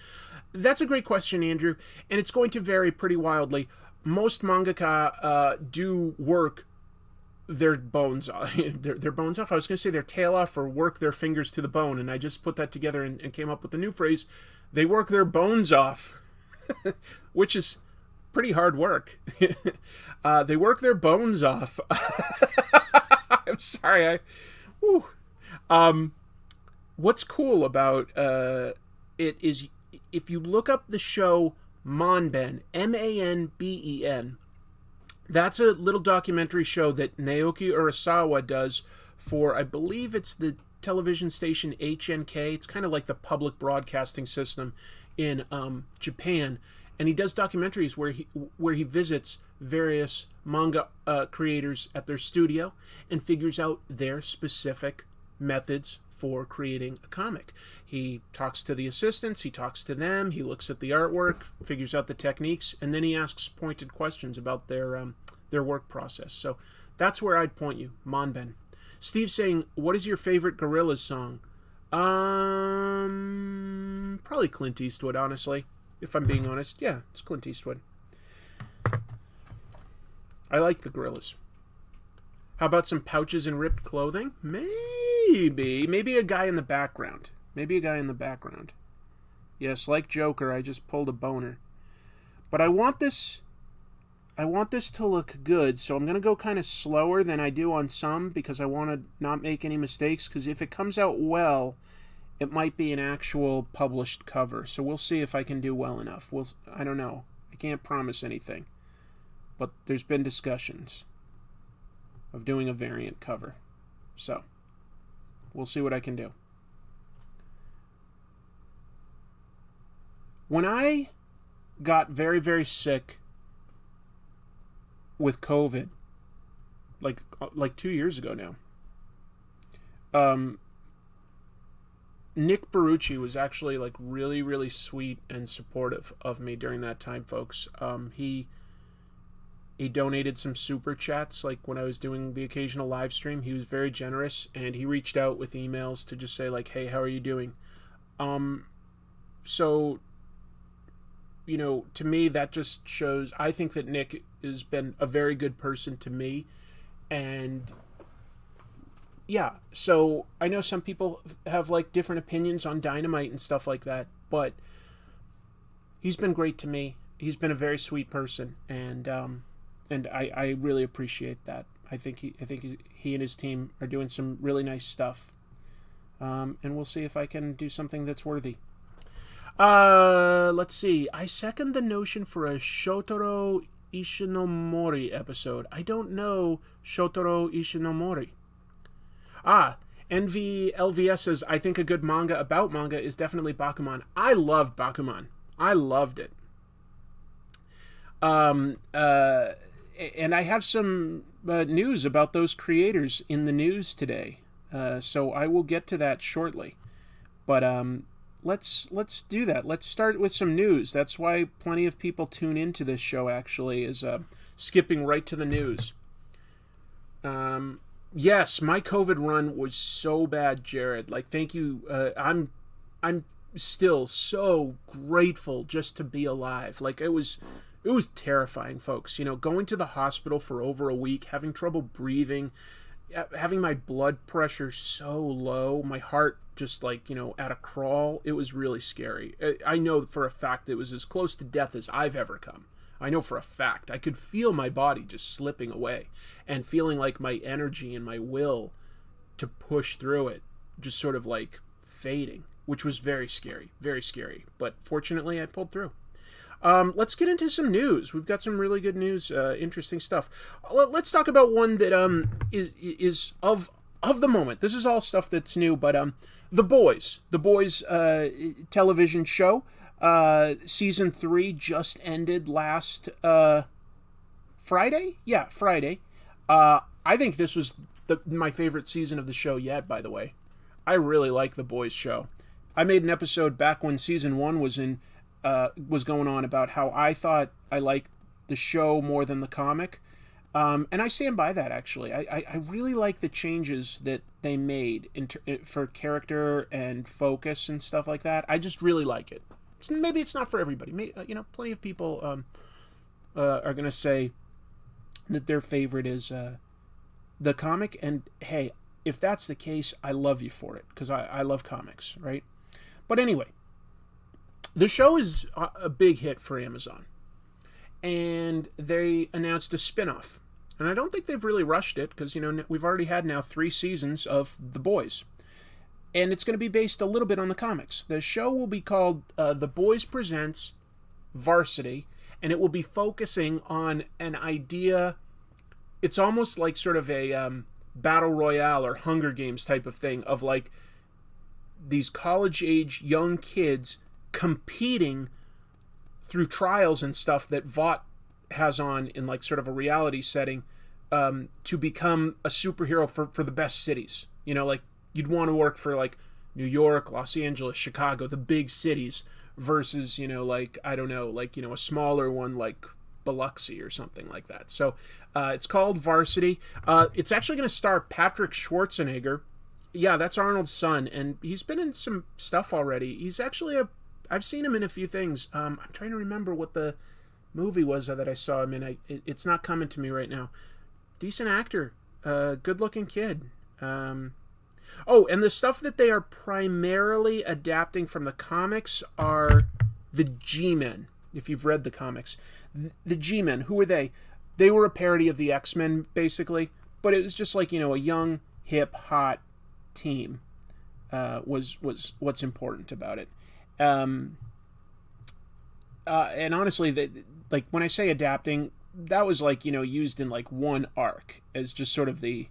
That's a great question, Andrew, and it's going to vary pretty wildly. Most mangaka do work their bones off. their bones off. I was going to say their tail off, or work their fingers to the bone, and I just put that together and came up with the new phrase, they work their bones off, which is pretty hard work. They work their bones off. I'm sorry. What's cool about it is, if you look up the show Manben, Manben, that's a little documentary show that Naoki Urasawa does for, I believe it's the television station HNK. It's kind of like the public broadcasting system in Japan. And he does documentaries where he visits various manga creators at their studio and figures out their specific methods for creating a comic. He talks to the assistants, he talks to them, he looks at the artwork, figures out the techniques, and then he asks pointed questions about their work process. So that's where I'd point you, Manben. Steve saying, what is your favorite Gorillaz song? Probably Clint Eastwood, honestly. If I'm being honest. Yeah, it's Clint Eastwood. I like the Gorillaz. How about some pouches and ripped clothing? Maybe a guy in the background. Yes, like Joker, I just pulled a boner. But I want this to look good, so I'm going to go kind of slower than I do on some, because I want to not make any mistakes, because if it comes out well, it might be an actual published cover. So we'll see if I can do well enough. I don't know. I can't promise anything. But there's been discussions of doing a variant cover. So we'll see what I can do. When I got very, very sick with COVID, like 2 years ago now, Nick Barucci was actually really, really sweet and supportive of me during that time, folks. He donated some super chats, when I was doing the occasional live stream. He was very generous, and he reached out with emails to just say hey, how are you doing? So, to me, that just shows, I think that Nick has been a very good person to me. And yeah, so I know some people have different opinions on Dynamite and stuff like that, but he's been great to me. He's been a very sweet person, and I really appreciate that. I think he and his team are doing some really nice stuff, and we'll see if I can do something that's worthy. Let's see. I second the notion for a Shotaro Ishinomori episode. I don't know Shotaro Ishinomori. NVLVS says, I think a good manga about manga is definitely Bakuman. I loved Bakuman. I loved it. And I have some news about those creators in the news today. So I will get to that shortly. But let's do that. Let's start with some news. That's why plenty of people tune into this show, actually, is skipping right to the news. Yes, my COVID run was so bad, Jared. Like, thank you. I'm still so grateful just to be alive. Like, it was terrifying, folks. You know, going to the hospital for over a week, having trouble breathing, having my blood pressure so low, my heart just like, at a crawl. It was really scary. I know for a fact it was as close to death as I've ever come. I know for a fact. I could feel my body just slipping away and feeling like my energy and my will to push through it just sort of like fading, which was very scary, very scary. But fortunately, I pulled through. Let's get into some news. We've got some really good news, interesting stuff. Let's talk about one that is of the moment. This is all stuff that's new, but The Boys television show. Season 3 just ended last Friday. Yeah, Friday. I think this was my favorite season of the show yet. By the way, I really like The Boys show. I made an episode back when season 1 was going on about how I thought I liked the show more than the comic. And I stand by that, actually. I really like the changes that they made for character and focus and stuff like that. I just really like it. Maybe it's not for everybody. Plenty of people are going to say that their favorite is the comic. And, hey, if that's the case, I love you for it, because I love comics, right? But anyway, the show is a big hit for Amazon. And they announced a spinoff. And I don't think they've really rushed it, because, we've already had now 3 seasons of The Boys. And it's going to be based a little bit on the comics. The show will be called The Boys Presents Varsity, and it will be focusing on an idea. It's almost like sort of a battle royale or Hunger Games type of thing, of like these college-age young kids competing through trials and stuff that Vought has on in like sort of a reality setting, to become a superhero for the best cities. Like, you'd want to work for like New York, Los Angeles, Chicago, the big cities, versus, like, I don't know, like, a smaller one like Biloxi or something like that. So it's called Varsity. It's actually going to star Patrick Schwarzenegger. Yeah, that's Arnold's son, and he's been in some stuff already. He's actually I've seen him in a few things. I'm trying to remember what the movie was that I saw him in. It's not coming to me right now. Decent actor. Good-looking kid. Oh, and the stuff that they are primarily adapting from the comics are the G-Men, if you've read the comics. The G-Men, who were they? They were a parody of the X-Men, basically, but it was just like, a young, hip, hot team was what's important about it. And honestly, like, when I say adapting, that was like, used in like one arc as just sort of the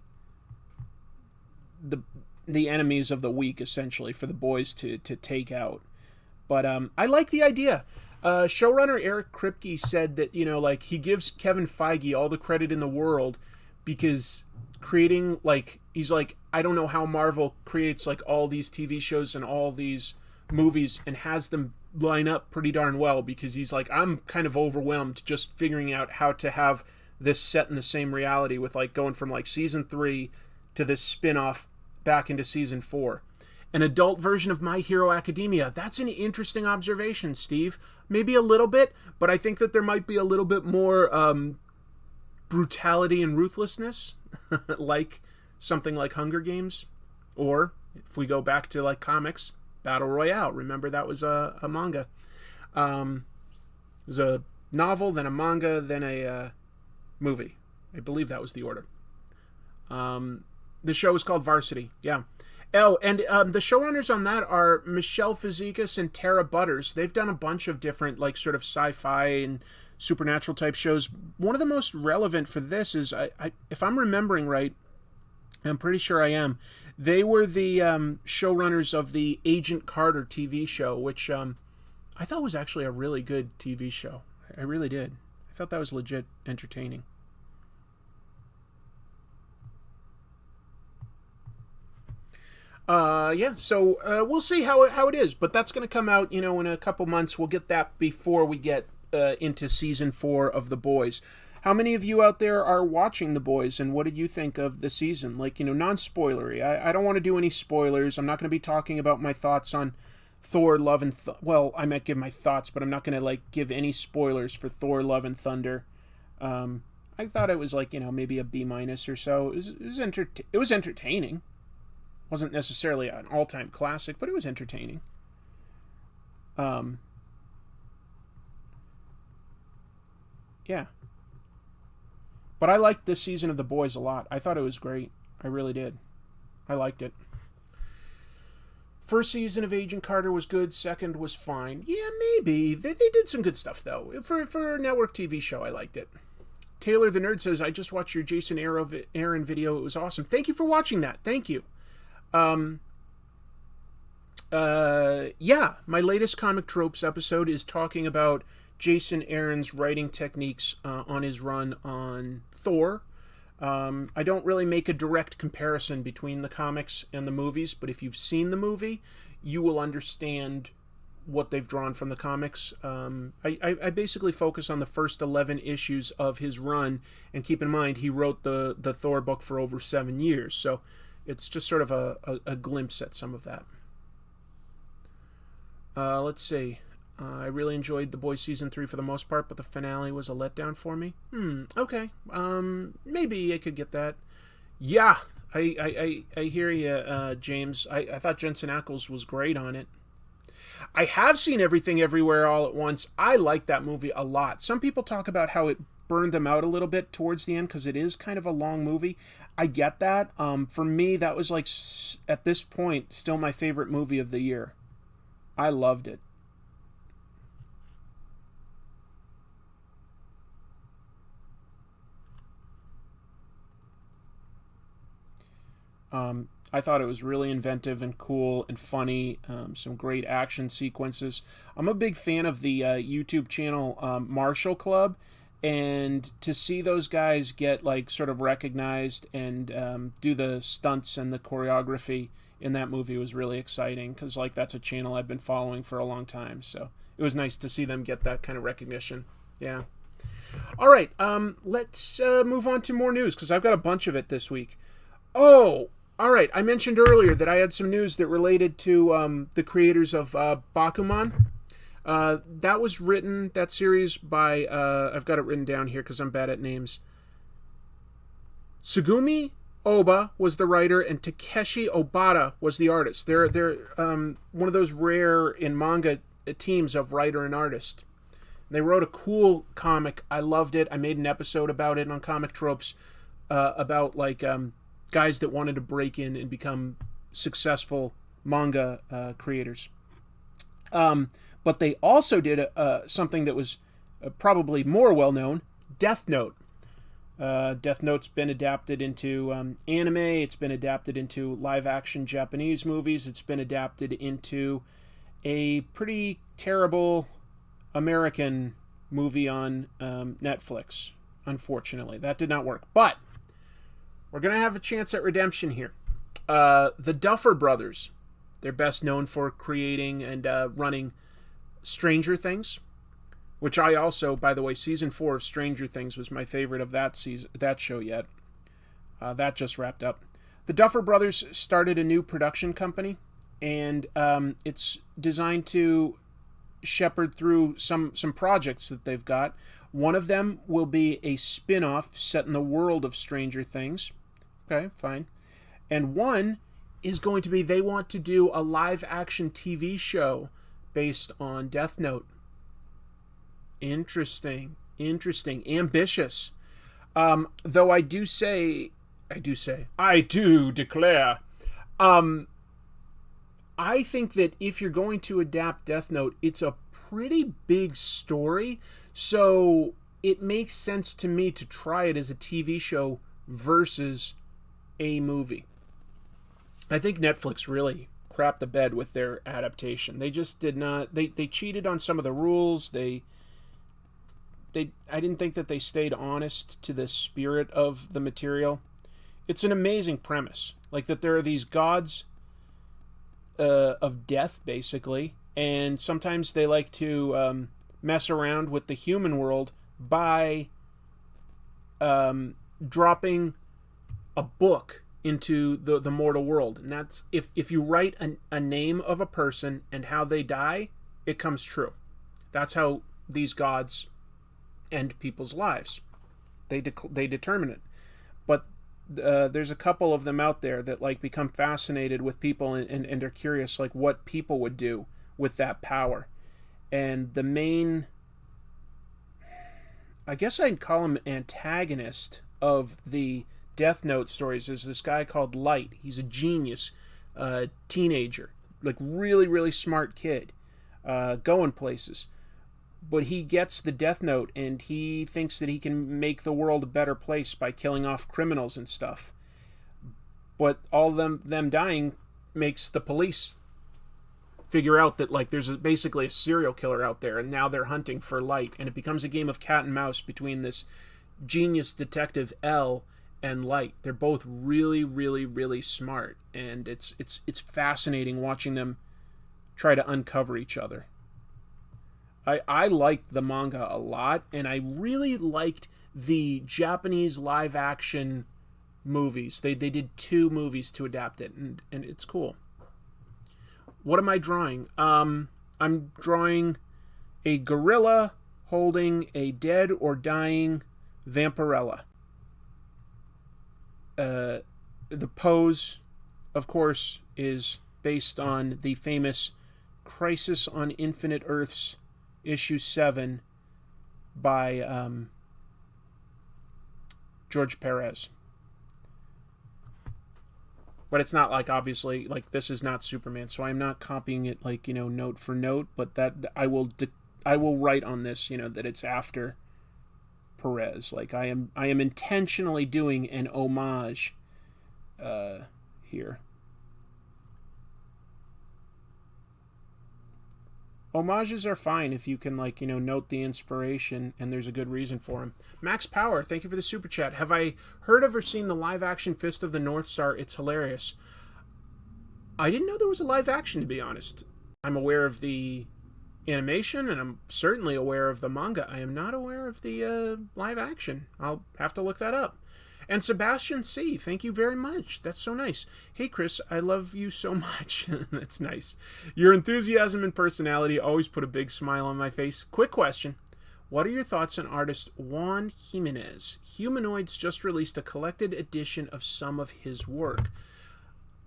enemies of the week, essentially, for the boys to take out. But I like the idea. Showrunner Eric Kripke said that, like, he gives Kevin Feige all the credit in the world, because creating, like, he's like, I don't know how Marvel creates like all these TV shows and all these movies and has them line up pretty darn well, because he's like, I'm kind of overwhelmed just figuring out how to have this set in the same reality, with like going from like season 3 to this spin-off back into season 4. An adult version of My Hero Academia. That's an interesting observation, Steve. Maybe a little bit, but I think that there might be a little bit more brutality and ruthlessness, like something like Hunger Games, or if we go back to like comics, Battle Royale. Remember, that was a manga. It was a novel, then a manga, then a movie. I believe that was the order. The show is called Varsity. Yeah. Oh, and the showrunners on that are Michelle Fazekas and Tara Butters. They've done a bunch of different, like, sort of sci-fi and supernatural type shows. One of the most relevant for this is, if I'm remembering right, I'm pretty sure I am, they were the showrunners of the Agent Carter TV show, which I thought was actually a really good TV show. I really did. I thought that was legit entertaining. So we'll see how it is, but that's going to come out, in a couple months. We'll get that before we get into season 4 of The Boys. How many of you out there are watching The Boys, and what did you think of the season? Like, non-spoilery. I don't want to do any spoilers. I'm not going to be talking about my thoughts on Thor, Love, and... well, I might give my thoughts, but I'm not going to, give any spoilers for Thor, Love, and Thunder. I thought it was, maybe a B- or so. It was entertaining. Wasn't necessarily an all-time classic, but it was entertaining. Yeah. But I liked this season of The Boys a lot. I thought it was great. I really did. I liked it. First season of Agent Carter was good. Second was fine. Yeah, maybe. They did some good stuff, though. For a network TV show, I liked it. Taylor the Nerd says, I just watched your Jason Aaron video. It was awesome. Thank you for watching that. Thank you. Yeah, my latest Comic Tropes episode is talking about Jason Aaron's writing techniques on his run on Thor. I don't really make a direct comparison between the comics and the movies, but if you've seen the movie, you will understand what they've drawn from the comics. I basically focus on the first 11 issues of his run, and keep in mind, he wrote the Thor book for over 7 years, so it's just sort of a glimpse at some of that. Let's see. I really enjoyed The Boys Season 3 for the most part, but the finale was a letdown for me. Okay. Maybe I could get that. Yeah, I hear you, James. I thought Jensen Ackles was great on it. I have seen Everything Everywhere All at Once. I like that movie a lot. Some people talk about how it burned them out a little bit towards the end because it is kind of a long movie. I get that. For me, that was at this point, still my favorite movie of the year. I loved it. I thought it was really inventive and cool and funny. Some great action sequences. I'm a big fan of the YouTube channel Marshall Club, and to see those guys get sort of recognized and do the stunts and the choreography in that movie was really exciting, because that's a channel I've been following for a long time. So it was nice to see them get that kind of recognition. Yeah. All right. Let's move on to more news, because I've got a bunch of it this week. Oh, all right. I mentioned earlier that I had some news that related to the creators of Bakuman. That series by, I've got it written down here because I'm bad at names. Tsugumi Oba was the writer, and Takeshi Obata was the artist. They're one of those rare in manga teams of writer and artist. They wrote a cool comic. I loved it. I made an episode about it on Comic Tropes about guys that wanted to break in and become successful manga creators. But they also did something that was probably more well-known, Death Note. Death Note's been adapted into anime. It's been adapted into live-action Japanese movies. It's been adapted into a pretty terrible American movie on Netflix, unfortunately. That did not work. But we're going to have a chance at redemption here. The Duffer Brothers, they're best known for creating and running Stranger Things, which I also, by the way, season 4 of Stranger Things was my favorite of that show yet. That just wrapped up. The Duffer Brothers started a new production company, and it's designed to shepherd through some projects that they've got. One of them will be a spin-off set in the world of Stranger Things. Okay, fine. And one is going to be, they want to do a live-action TV show based on Death Note. Interesting. Ambitious. Though I do declare, I think that if you're going to adapt Death Note, it's a pretty big story, so it makes sense to me to try it as a TV show versus a movie. I think Netflix really crapped the bed with their adaptation. They just did not. They cheated on some of the rules. I didn't think that they stayed honest to the spirit of the material. It's an amazing premise, that there are these gods of death, basically, and sometimes they like to mess around with the human world by dropping a book into the mortal world. And that's if you write a name of a person and how they die, it comes true. That's how these gods end people's lives. They determine it. But there's a couple of them out there that like become fascinated with people and are curious like what people would do with that power. And the main, I guess I'd call him antagonist of the Death Note stories, is this guy called Light. He's a genius teenager, like really, really smart kid, going places. But he gets the Death Note and he thinks that he can make the world a better place by killing off criminals and stuff. But all them dying makes the police figure out that like there's basically a serial killer out there, and now they're hunting for Light, and it becomes a game of cat and mouse between this genius detective L and Light. They're both really, really, really smart, and it's fascinating watching them try to uncover each other. I liked the manga a lot, and I really liked the Japanese live-action movies. They did 2 movies to adapt it, and it's cool. What am I drawing? I'm drawing a gorilla holding a dead or dying Vampirella. The pose, of course, is based on the famous Crisis on Infinite Earths issue 7 by George Perez. But it's not like, obviously, like this is not Superman, so I'm not copying it like, note for note, but that I will write on this, that it's after Perez. Like I am intentionally doing an homage here. Homages are fine if you can, note the inspiration and there's a good reason for them. Max Power, thank you for the super chat. Have I heard of or seen the live-action Fist of the North Star? It's hilarious. I didn't know there was a live-action, to be honest. I'm aware of the animation, and I'm certainly aware of the manga. I am not aware of the live-action. I'll have to look that up. And Sebastian C., thank you very much. That's so nice. Hey, Chris, I love you so much. That's nice. Your enthusiasm and personality always put a big smile on my face. Quick question. What are your thoughts on artist Juan Jimenez? Humanoids just released a collected edition of some of his work.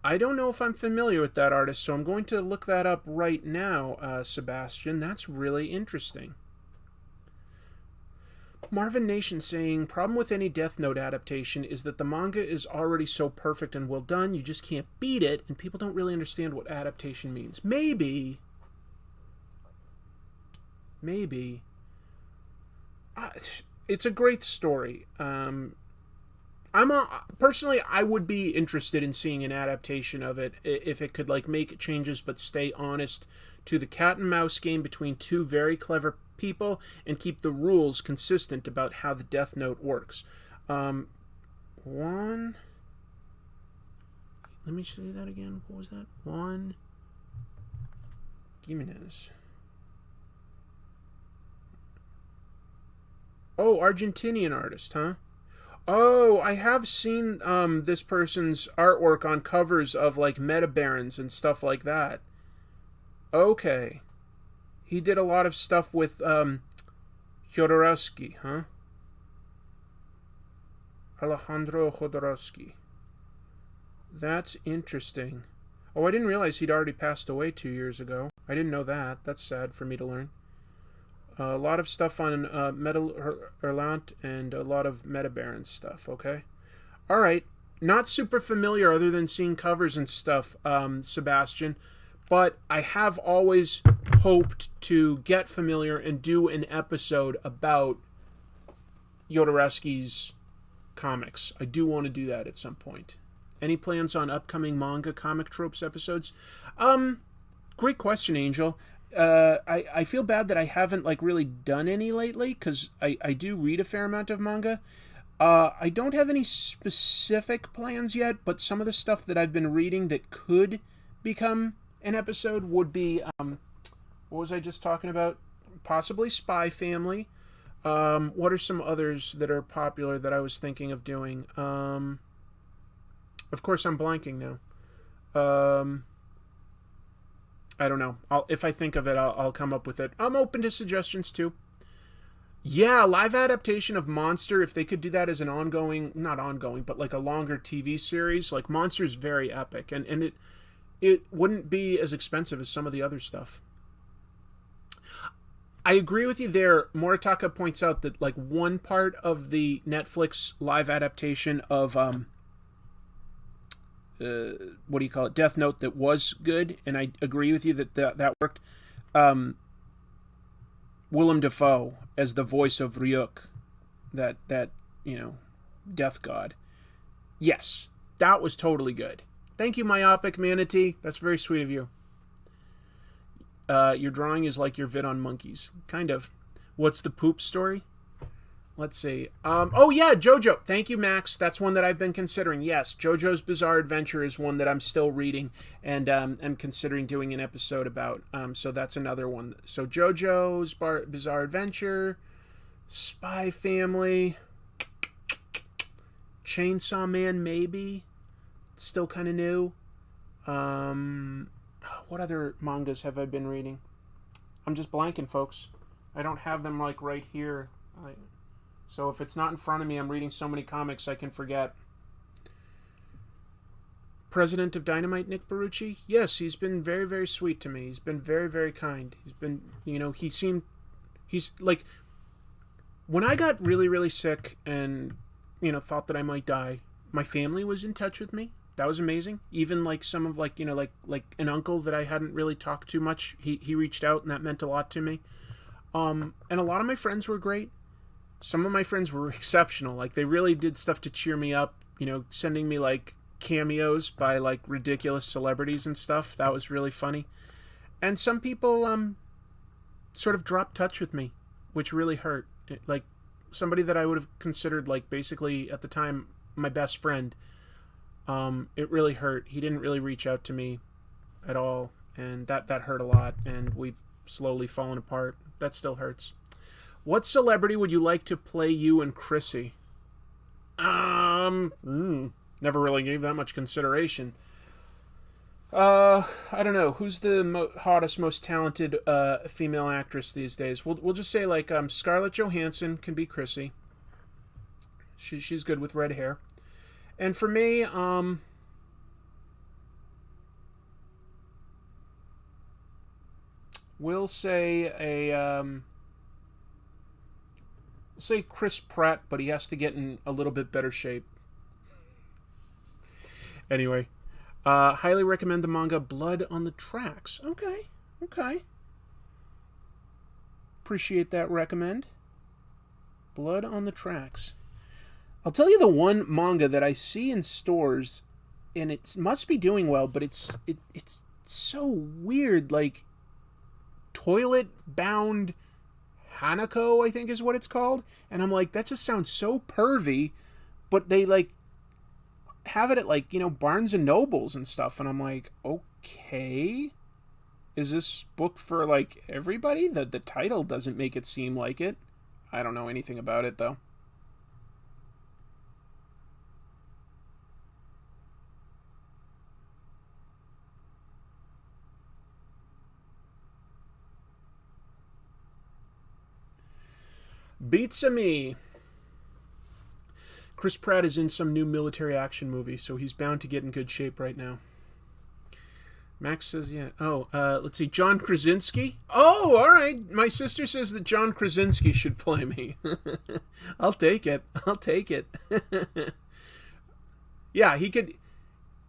I don't know if I'm familiar with that artist, so I'm going to look that up right now, Sebastian. That's really interesting. Marvin Nation saying, problem with any Death Note adaptation is that the manga is already so perfect and well done, you just can't beat it, and people don't really understand what adaptation means. Maybe. It's a great story. Personally, I would be interested in seeing an adaptation of it if it could make changes but stay honest to the cat and mouse game between 2 very clever people and keep the rules consistent about how the Death Note works. Let me say that again. What was that? Juan Jimenez. Oh, Argentinian artist, huh? Oh, I have seen this person's artwork on covers of Meta Barons and stuff like that. Okay. He did a lot of stuff with Jodorowsky, huh? Alejandro Jodorowsky. That's interesting. Oh, I didn't realize he'd already passed away 2 years ago. I didn't know that. That's sad for me to learn. A lot of stuff on Metal Erlant and a lot of Meta Baron stuff, okay? Alright. Not super familiar other than seeing covers and stuff, Sebastian. But I have always hoped to get familiar and do an episode about Jodorowsky's comics. I do want to do that at some point. Any plans on upcoming manga comic tropes episodes? Great question, Angel. I feel bad that I haven't really done any lately, because I do read a fair amount of manga. I don't have any specific plans yet, but some of the stuff that I've been reading that could become an episode would be, what was I just talking about? Possibly Spy Family. What are some others that are popular that I was thinking of doing? Of course, I'm blanking now. I don't know. If I think of it, I'll come up with it. I'm open to suggestions too. Yeah, live adaptation of Monster. If they could do that as an not ongoing, but like a longer TV series, like Monster's very epic, and it wouldn't be as expensive as some of the other stuff. I agree with you there. Moritaka points out that like one part of the Netflix live adaptation of what do you call it, Death Note, that was good, and I agree with you that worked. Willem Dafoe as the voice of Ryuk, that death god. Yes, that was totally good. Thank you, Myopic Manatee. That's very sweet of you. Your drawing is like your vid on monkeys. Kind of. What's the poop story? Let's see. Oh, yeah, JoJo. Thank you, Max. That's one that I've been considering. Yes, JoJo's Bizarre Adventure is one that I'm still reading and am considering doing an episode about. So that's another one. So JoJo's Bizarre Adventure, Spy Family, Chainsaw Man, maybe. Still kind of new. What other mangas have I been reading? I'm just blanking, folks. I don't have them like right here. So if it's not in front of me, I'm reading so many comics I can forget. President of Dynamite, Nick Barucci? Yes, he's been very, very sweet to me. He's been very, very kind. He's been, he's like, when I got really, really sick and, thought that I might die, my family was in touch with me. That was amazing. Even like some of like an uncle that I hadn't really talked to much, he reached out, and that meant a lot to me. And a lot of my friends were great. Some of my friends were exceptional. Like, they really did stuff to cheer me up, sending me like cameos by like ridiculous celebrities and stuff. That was really funny. And some people sort of dropped touch with me, which really hurt. Like, somebody that I would have considered like basically at the time my best friend, it really hurt. He didn't really reach out to me at all, and that hurt a lot, and we've slowly fallen apart. That still hurts. What celebrity would you like to play you and Chrissy? Never really gave that much consideration. I don't know. Who's the hottest, most talented female actress these days? We'll just say like Scarlett Johansson can be Chrissy. She's good with red hair. And for me, we'll say say Chris Pratt, but he has to get in a little bit better shape. Anyway, highly recommend the manga Blood on the Tracks. Okay. Appreciate that recommend. Blood on the Tracks. I'll tell you the one manga that I see in stores, and it must be doing well, but it's so weird, like Toilet Bound Hanako, I think is what it's called. And I'm like, that just sounds so pervy, but they like have it at like, Barnes and Nobles and stuff. And I'm like, okay, is this book for like everybody? The title doesn't make it seem like it. I don't know anything about it though. Beats a me. Chris Pratt is in some new military action movie, so he's bound to get in good shape right now. Max says, yeah. Oh, let's see. John Krasinski? Oh, all right. My sister says that John Krasinski should play me. I'll take it. Yeah, he could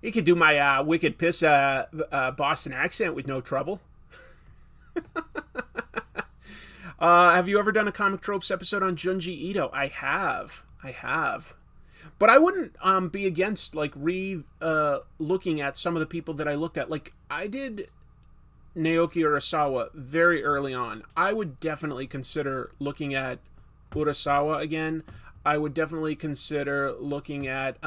do my wicked piss Boston accent with no trouble. Have you ever done a Comic Tropes episode on Junji Ito? I have. But I wouldn't be against like looking at some of the people that I looked at. Like, I did Naoki Urasawa very early on. I would definitely consider looking at Urasawa again. I would definitely consider looking at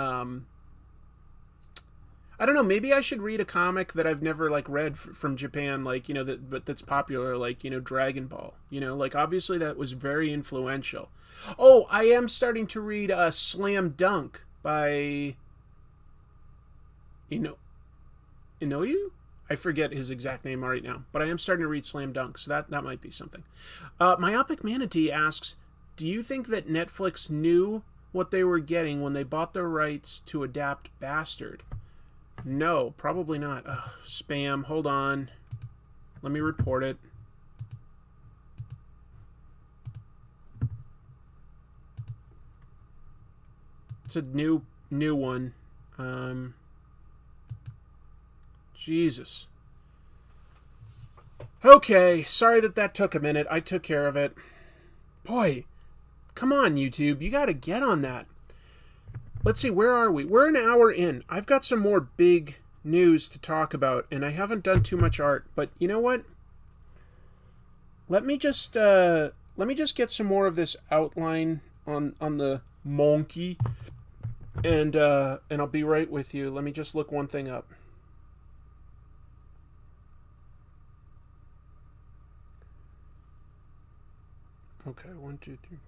I don't know, maybe I should read a comic that I've never, like, read from Japan, like, that's popular, like, Dragon Ball. Like, obviously that was very influential. Oh, I am starting to read Slam Dunk by Inoue? I forget his exact name right now, but I am starting to read Slam Dunk, so that might be something. Myopic Manatee asks, do you think that Netflix knew what they were getting when they bought the rights to adapt Bastard? No, probably not. Ugh, spam. Hold on. Let me report it. It's a new one. Jesus. Okay, sorry that took a minute. I took care of it. Boy, come on, YouTube. You gotta get on that. Let's see, where are we? We're an hour in. I've got some more big news to talk about, and I haven't done too much art. But you know what? Let me just get some more of this outline on the monkey, and I'll be right with you. Let me just look one thing up. Okay, 1, 2, 3, 4.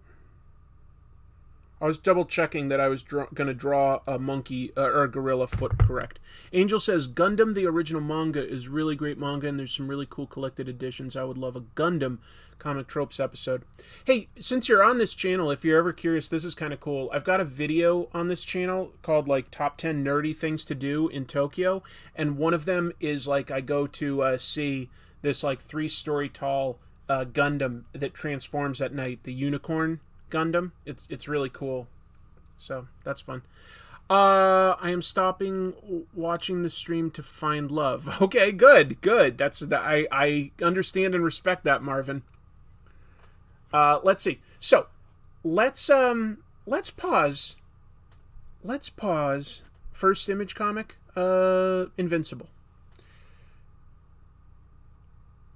I was double checking that I was going to draw a monkey or a gorilla foot correct. Angel says Gundam the original manga is really great manga, and there's some really cool collected editions. I would love a Gundam Comic Tropes episode. Hey, since you're on this channel, if you're ever curious, this is kind of cool. I've got a video on this channel called like Top 10 Nerdy Things to Do in Tokyo, and one of them is like I go to see this like 3-story tall Gundam that transforms at night, the Unicorn Gundam. It's really cool. So that's fun. I am stopping watching the stream to find love. Okay, good. I understand and respect that, Marvin. Let's see. So let's pause. First image comic, Invincible.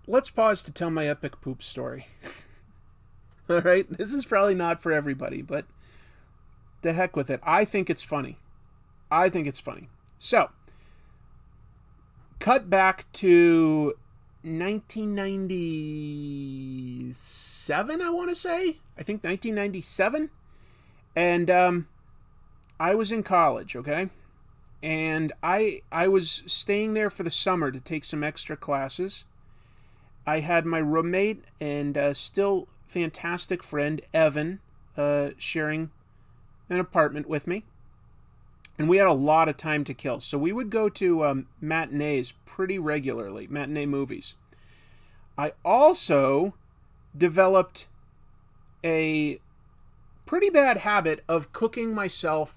Let's pause to tell my epic poop story. All right, this is probably not for everybody, but the heck with it. I think it's funny. So, cut back to 1997, I want to say. I think 1997. And I was in college, okay? And I was staying there for the summer to take some extra classes. I had my roommate and still fantastic friend, Evan, sharing an apartment with me. And we had a lot of time to kill. So we would go to matinees pretty regularly, matinee movies. I also developed a pretty bad habit of cooking myself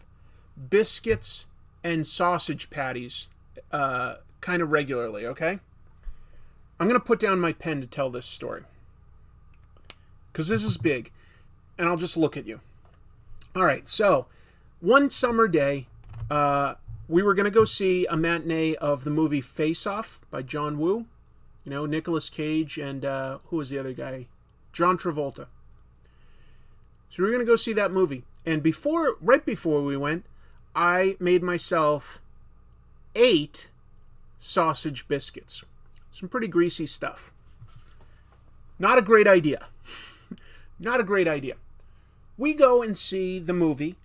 biscuits and sausage patties kind of regularly, okay? I'm going to put down my pen to tell this story, because this is big, and I'll just look at you. All right, so one summer day, we were going to go see a matinee of the movie Face Off by John Woo. You know, Nicolas Cage and who was the other guy? John Travolta. So we were going to go see that movie. And right before we went, I made myself 8 sausage biscuits. Some pretty greasy stuff. Not a great idea. Not a great idea. We go and see the movie,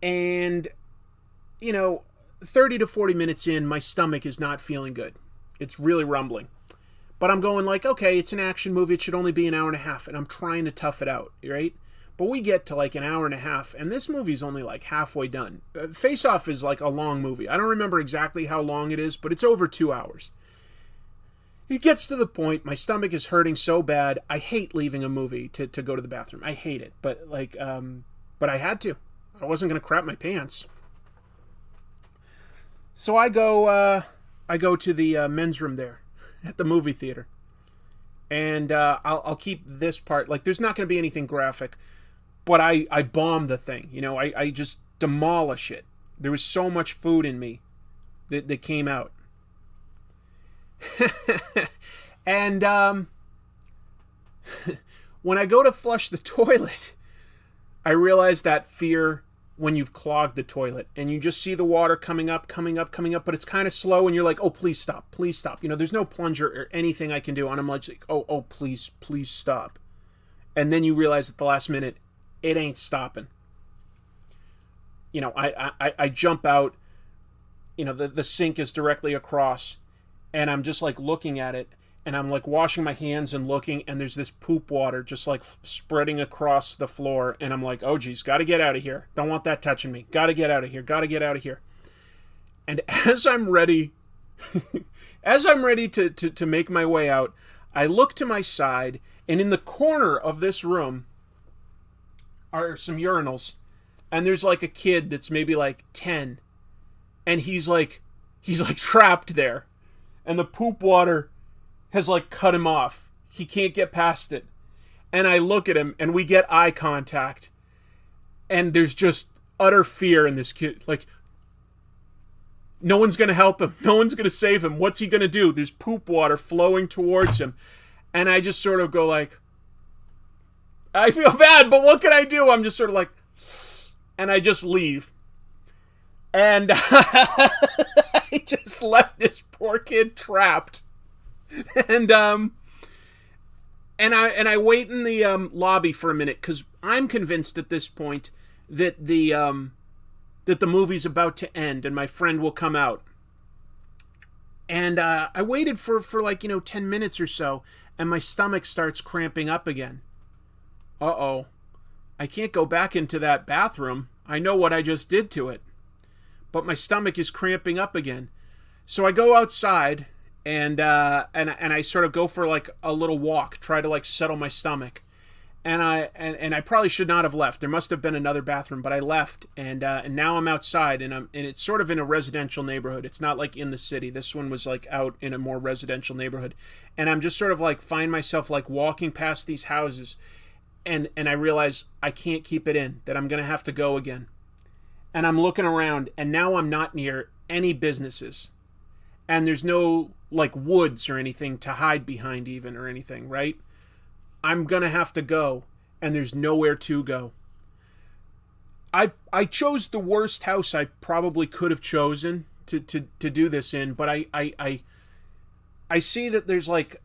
and, 30 to 40 minutes in, my stomach is not feeling good. It's really rumbling. But I'm going like, okay, it's an action movie. It should only be an hour and a half, and I'm trying to tough it out, right? But we get to like an hour and a half, and this movie's only like halfway done. Face Off is like a long movie. I don't remember exactly how long it is, but it's over 2 hours. It gets to the point, my stomach is hurting so bad, I hate leaving a movie to go to the bathroom. I hate it, but but I had to. I wasn't going to crap my pants. So I go to the men's room there at the movie theater. And I'll keep this part, like there's not going to be anything graphic, but I bomb the thing. I just demolish it. There was so much food in me that came out. And when I go to flush the toilet, I realize that fear when you've clogged the toilet and you just see the water coming up, but it's kind of slow and you're like, oh, please stop. There's no plunger or anything I can do. And I'm like, oh, please stop. And then you realize at the last minute, it ain't stopping. I jump out, the sink is directly across, and I'm just like looking at it, and I'm like washing my hands and looking, and there's this poop water just like spreading across the floor, and I'm like, oh geez, gotta get out of here. Don't want that touching me. Gotta get out of here. And as I'm ready to make my way out, I look to my side, and in the corner of this room are some urinals, and there's like a kid that's maybe like 10, and he's like trapped there, and the poop water has like cut him off. He can't get past it. And I look at him, and we get eye contact, and there's just utter fear in this kid. Like, no one's gonna help him. No one's gonna save him. What's he gonna do? There's poop water flowing towards him. And I just sort of go like, I feel bad, but what can I do? I'm just sort of like, and I just leave. And I just left this poor kid trapped. And I wait in the lobby for a minute, because I'm convinced at this point that the movie's about to end and my friend will come out. And I waited for like 10 minutes or so, and my stomach starts cramping up again. Uh-oh. I can't go back into that bathroom. I know what I just did to it. But my stomach is cramping up again. So I go outside, and I sort of go for like a little walk, try to like settle my stomach. And I probably should not have left. There must have been another bathroom, but I left, and now I'm outside, and it's sort of in a residential neighborhood. It's not like in the city. This one was like out in a more residential neighborhood, and I'm just sort of like find myself like walking past these houses, and I realize I can't keep it in, that I'm gonna have to go again. And I'm looking around, and now I'm not near any businesses, and there's no like woods or anything to hide behind even or anything, right? I'm gonna have to go, and there's nowhere to go. I chose the worst house I probably could have chosen to do this in, but I see that there's like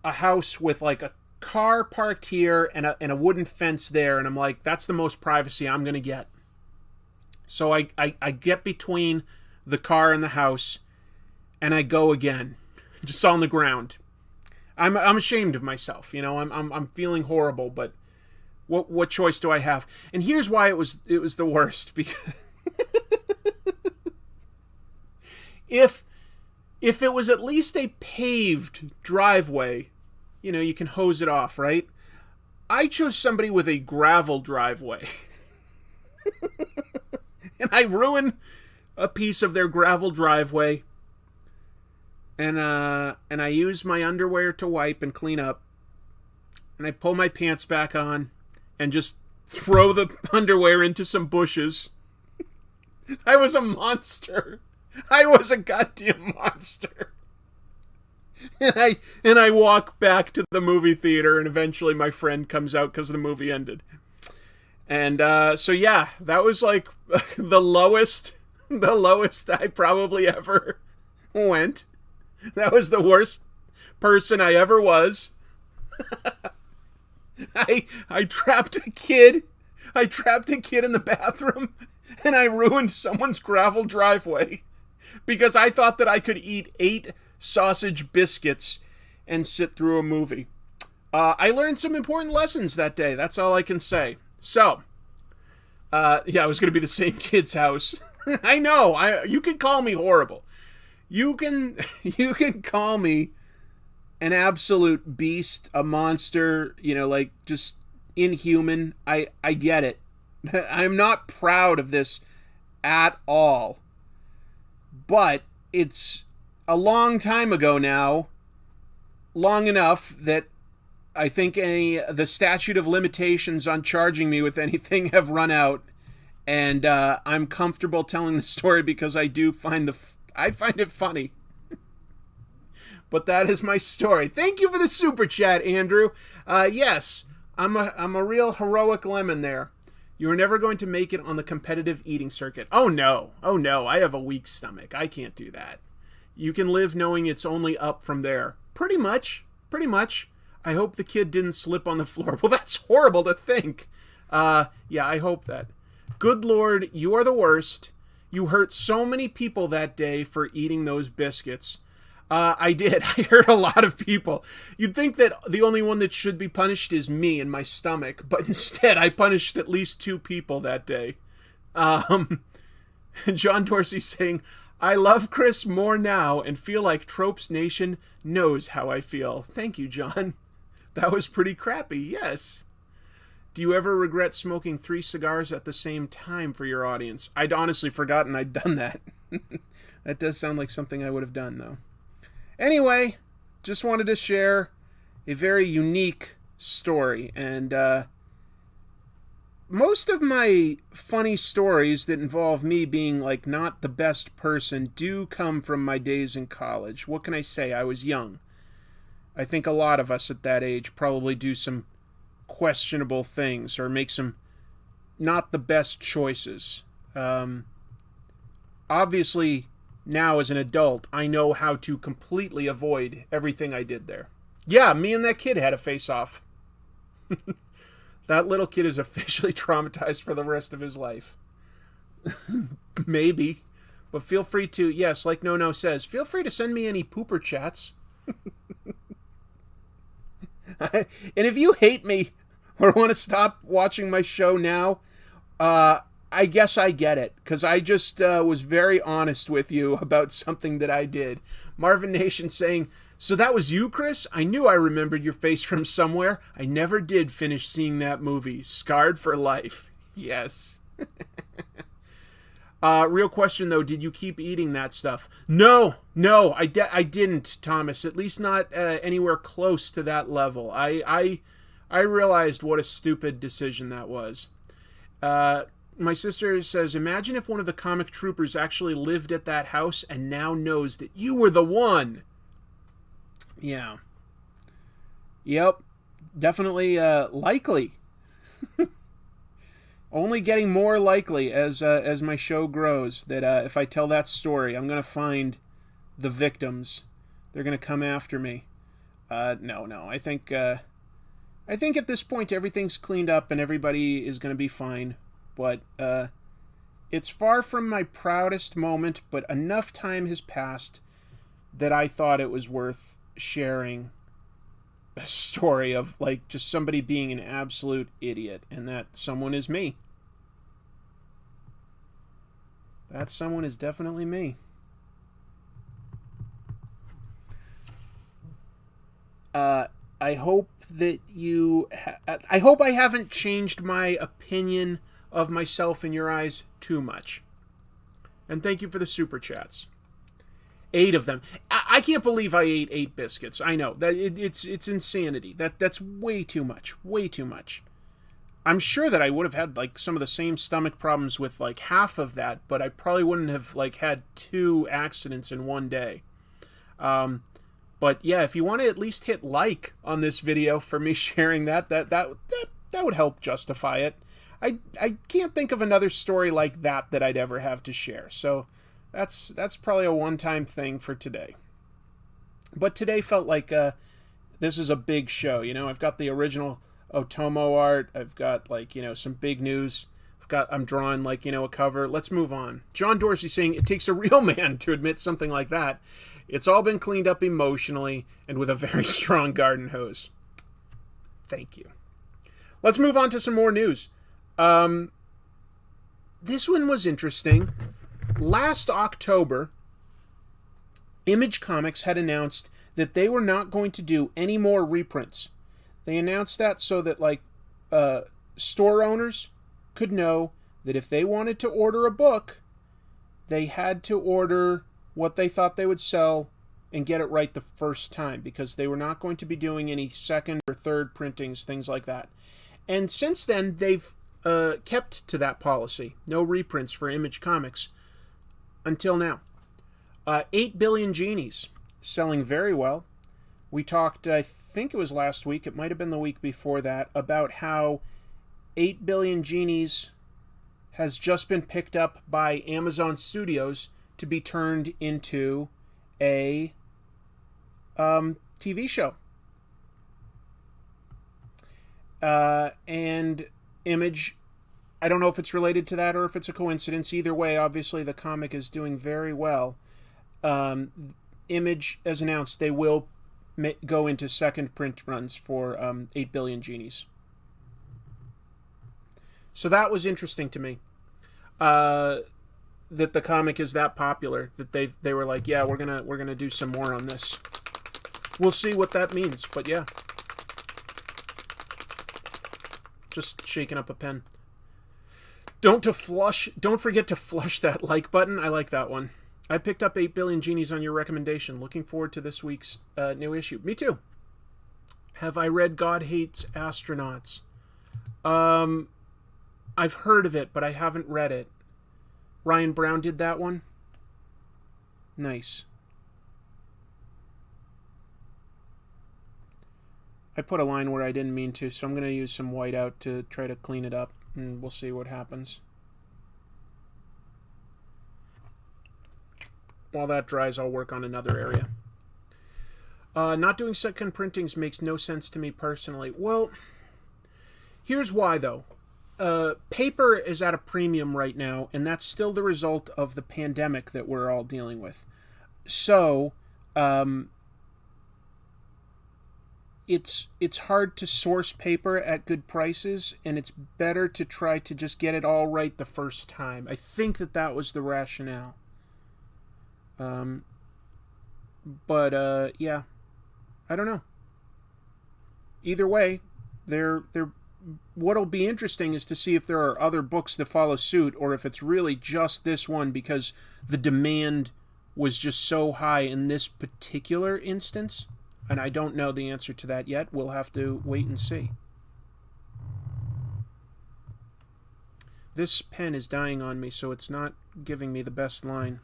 a house with like a car parked here and a wooden fence there, and I'm like, that's the most privacy I'm gonna get. So I get between the car and the house, and I go again, just on the ground. I'm ashamed of myself, I'm feeling horrible, but what choice do I have? And here's why it was the worst, because if it was at least a paved driveway, you can hose it off, right? I chose somebody with a gravel driveway. And I ruined a piece of their gravel driveway. And I use my underwear to wipe and clean up. And I pull my pants back on and just throw the underwear into some bushes. I was a monster. I was a goddamn monster. And I walk back to the movie theater, and eventually my friend comes out because the movie ended. And so yeah, that was like the lowest I probably ever went. That was the worst person I ever was. I trapped a kid. I trapped a kid in the bathroom, and I ruined someone's gravel driveway because I thought that I could eat 8 sausage biscuits and sit through a movie. I learned some important lessons that day. That's all I can say. So, yeah, it was going to be the same kid's house. I know. You can call me horrible. You can call me an absolute beast, a monster, like just inhuman. I get it. I'm not proud of this at all. But it's a long time ago now. Long enough that I think the statute of limitations on charging me with anything have run out. And I'm comfortable telling the story because I do find I find it funny. But that is my story. Thank you for the super chat, Andrew. Yes, I'm a real heroic lemon there. You are never going to make it on the competitive eating circuit. Oh no, I have a weak stomach. I can't do that. You can live knowing it's only up from there. Pretty much. I hope the kid didn't slip on the floor. Well, that's horrible to think. Yeah, I hope that. Good Lord, you are the worst. You hurt so many people that day for eating those biscuits. I did. I hurt a lot of people. You'd think that the only one that should be punished is me and my stomach, but instead I punished at least 2 people that day. John Dorsey saying, I love Chris more now and feel like Tropes Nation knows how I feel. Thank you, John. That was pretty crappy, yes. Do you ever regret smoking 3 cigars at the same time for your audience? I'd honestly forgotten I'd done that. That does sound like something I would have done, though. Anyway, just wanted to share a very unique story. And most of my funny stories that involve me being, like, not the best person do come from my days in college. What can I say? I was young. I think a lot of us at that age probably do some questionable things or make some not the best choices. Obviously, now as an adult, I know how to completely avoid everything I did there. Yeah, me and that kid had a face-off. That little kid is officially traumatized for the rest of his life. Maybe. But feel free to, yes, like No says, feel free to send me any pooper chats. And if you hate me or want to stop watching my show now, I guess I get it, because I just was very honest with you about something that I did. Marvin Nation saying, so that was you, Chris? I knew I remembered your face from somewhere. I never did finish seeing that movie. Scarred for life. Yes. Real question, though. Did you keep eating that stuff? No, I didn't, Thomas. At least not anywhere close to that level. I realized what a stupid decision that was. My sister says, imagine if one of the comic troopers actually lived at that house and now knows that you were the one. Yeah. Yep. Definitely likely. Only getting more likely as my show grows that if I tell that story, I'm going to find the victims. They're going to come after me. No. I think at this point everything's cleaned up and everybody is going to be fine. But it's far from my proudest moment, but enough time has passed that I thought it was worth sharing a story of, like, just somebody being an absolute idiot, and that someone is me. That someone is definitely me. I hope that I hope I haven't changed my opinion of myself in your eyes too much. And thank you for the super chats. 8 of them. I can't believe I ate 8 biscuits. I know that it's insanity. That's way too much. Way too much. I'm sure that I would have had, like, some of the same stomach problems with, like, half of that, but I probably wouldn't have, like, had 2 accidents in one day. But yeah, if you want to at least hit like on this video for me sharing that would help justify it. I can't think of another story like that I'd ever have to share. So that's probably a one-time thing for today. But today felt like this is a big show. You know, I've got the original Otomo art. I've got, like, you know, some big news. I'm drawing, like, you know, a cover. Let's move on. John Dorsey saying it takes a real man to admit something like that. It's all been cleaned up emotionally and with a very strong garden hose. Thank you. Let's move on to some more news. This one was interesting. Last October, Image Comics had announced that they were not going to do any more reprints. They announced that so that, like, store owners could know that if they wanted to order a book, they had to order what they thought they would sell and get it right the first time, because they were not going to be doing any second or third printings, things like that. And since then, they've kept to that policy. No reprints for Image Comics until now. 8 Billion Genies, selling very well. We talked, I think it was last week, it might have been the week before that, about how 8 Billion Genies has just been picked up by Amazon Studios to be turned into a TV show. And Image, I don't know if it's related to that or if it's a coincidence. Either way, obviously the comic is doing very well. Image, as announced, they will go into second print runs for 8 Billion Genies. So that was interesting to me. That the comic is that popular that they were like, yeah, we're gonna do some more on this. We'll see what that means, but yeah. Just shaking up a pen. Don't forget to flush that like button. I like that one. I picked up 8 Billion Genies on your recommendation. Looking forward to this week's new issue. Me too. Have I read God Hates Astronauts? I've heard of it, but I haven't read it. Ryan Brown did that one? Nice. I put a line where I didn't mean to, so I'm going to use some whiteout to try to clean it up, and we'll see what happens. While that dries, I'll work on another area. Not doing second printings makes no sense to me personally. Well, here's why, though. Paper is at a premium right now, and that's still the result of the pandemic that we're all dealing with. So, it's hard to source paper at good prices, and it's better to try to just get it all right the first time. I think that was the rationale. Yeah, I don't know. Either way, what'll be interesting is to see if there are other books that follow suit, or if it's really just this one because the demand was just so high in this particular instance. And I don't know the answer to that yet. We'll have to wait and see. This pen is dying on me, so it's not giving me the best line.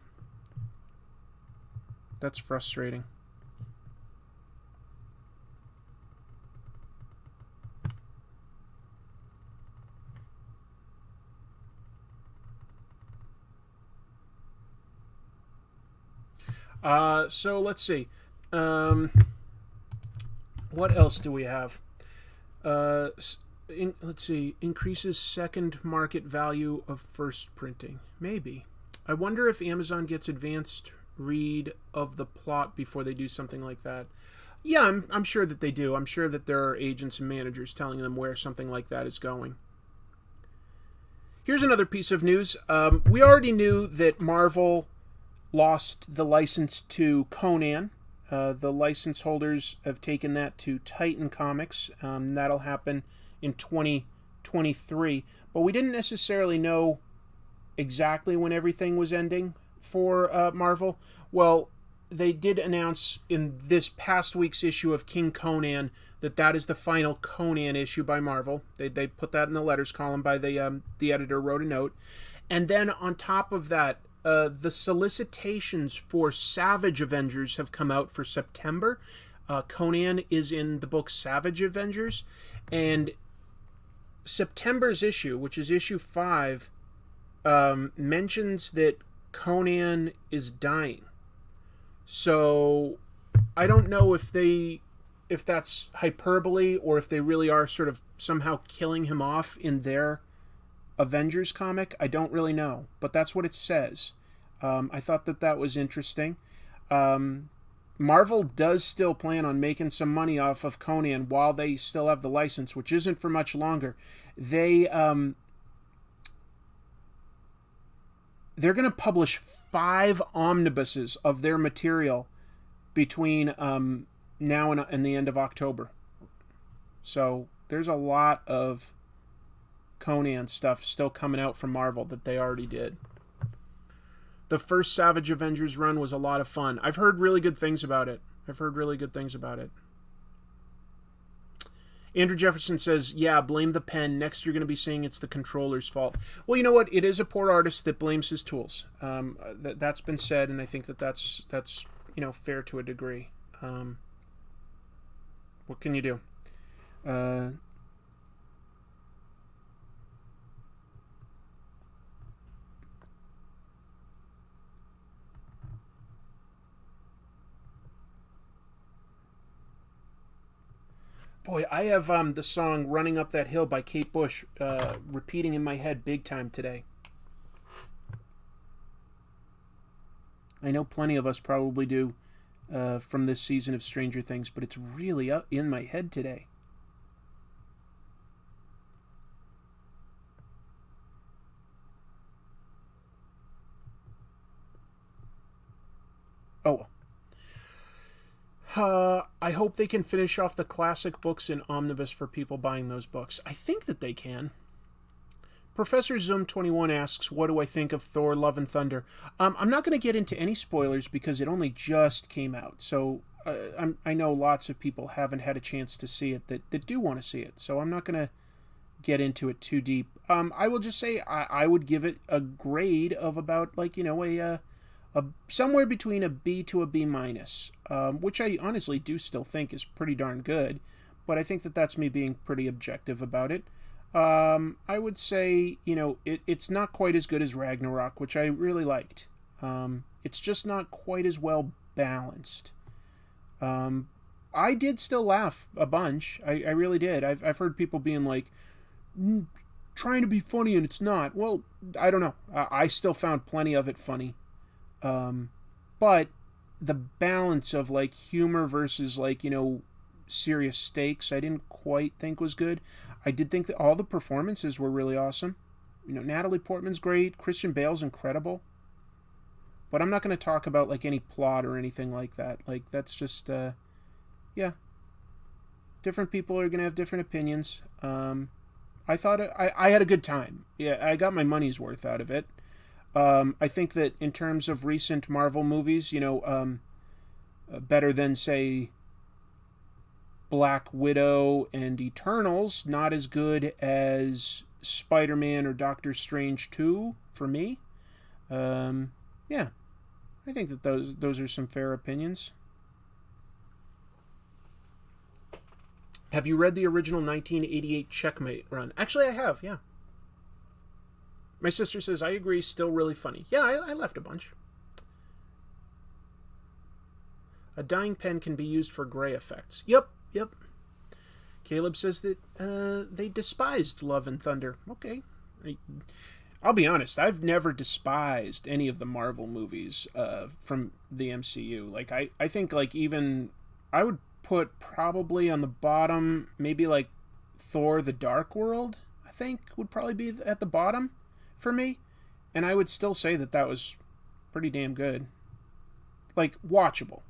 That's frustrating. So let's see. What else do we have? Let's see. Increases second market value of first printing. Maybe. I wonder if Amazon gets advanced read of the plot before they do something like that. Yeah, I'm sure that they do. I'm sure that there are agents and managers telling them where something like that is going. Here's another piece of news. We already knew that Marvel lost the license to Conan. The license holders have taken that to Titan Comics. That'll happen in 2023. But we didn't necessarily know exactly when everything was ending for Marvel. Well, they did announce in this past week's issue of King Conan that is the final Conan issue by Marvel. They put that in the letters column by the editor wrote a note. And then on top of that, the solicitations for Savage Avengers have come out for September. Conan is in the book Savage Avengers. And September's issue, which is issue 5, mentions that Conan is dying. So I don't know if that's hyperbole or if they really are sort of somehow killing him off in their Avengers comic. I don't really know, but that's what it says. I thought that was interesting. Marvel does still plan on making some money off of Conan while they still have the license, which isn't for much longer. They're going to publish 5 omnibuses of their material between now and the end of October. So there's a lot of Conan stuff still coming out from Marvel that they already did. The first Savage Avengers run was a lot of fun. I've heard really good things about it. Andrew Jefferson says, yeah, blame the pen. Next you're going to be saying it's the controller's fault. Well, you know what? It is a poor artist that blames his tools. That's been said, and I think that's fair to a degree. What can you do? Boy, I have the song "Running Up That Hill" by Kate Bush repeating in my head big time today. I know plenty of us probably do from this season of Stranger Things, but it's really up in my head today. Oh. I hope they can finish off the classic books in omnibus for people buying those books. I think that they can. Professor Zoom21 asks, what do I think of Thor Love and Thunder? I'm not going to get into any spoilers because it only just came out. So I know lots of people haven't had a chance to see it that do want to see it. So I'm not going to get into it too deep. I will just say I would give it a grade of about, like, you know, a somewhere between a B to a B minus, which I honestly do still think is pretty darn good. But I think that that's me being pretty objective about it. I would say, you know, it's not quite as good as Ragnarok, which I really liked. It's just not quite as well balanced. I did still laugh a bunch. I really did. I've heard people being like, trying to be funny and it's not. Well, I don't know. I still found plenty of it funny. But the balance of, like, humor versus, like, you know, serious stakes, I didn't quite think was good. I did think that all the performances were really awesome. You know, Natalie Portman's great. Christian Bale's incredible. But I'm not going to talk about, like, any plot or anything like that. Like, that's just, yeah. Different people are going to have different opinions. I thought I had a good time. Yeah, I got my money's worth out of it. I think that in terms of recent Marvel movies, you know, better than, say, Black Widow and Eternals, not as good as Spider-Man or Doctor Strange 2 for me. Yeah, I think that those are some fair opinions. Have you read the original 1988 Checkmate run? Actually, I have, yeah. My sister says, I agree, still really funny. Yeah, I left a bunch. A dyeing pen can be used for gray effects. Yep. Caleb says that they despised Love and Thunder. Okay. I'll be honest, I've never despised any of the Marvel movies from the MCU. Like, I think, like, even, I would put probably on the bottom, maybe, like, Thor the Dark World, I think, would probably be at the bottom for me, and I would still say that was pretty damn good. Like, watchable.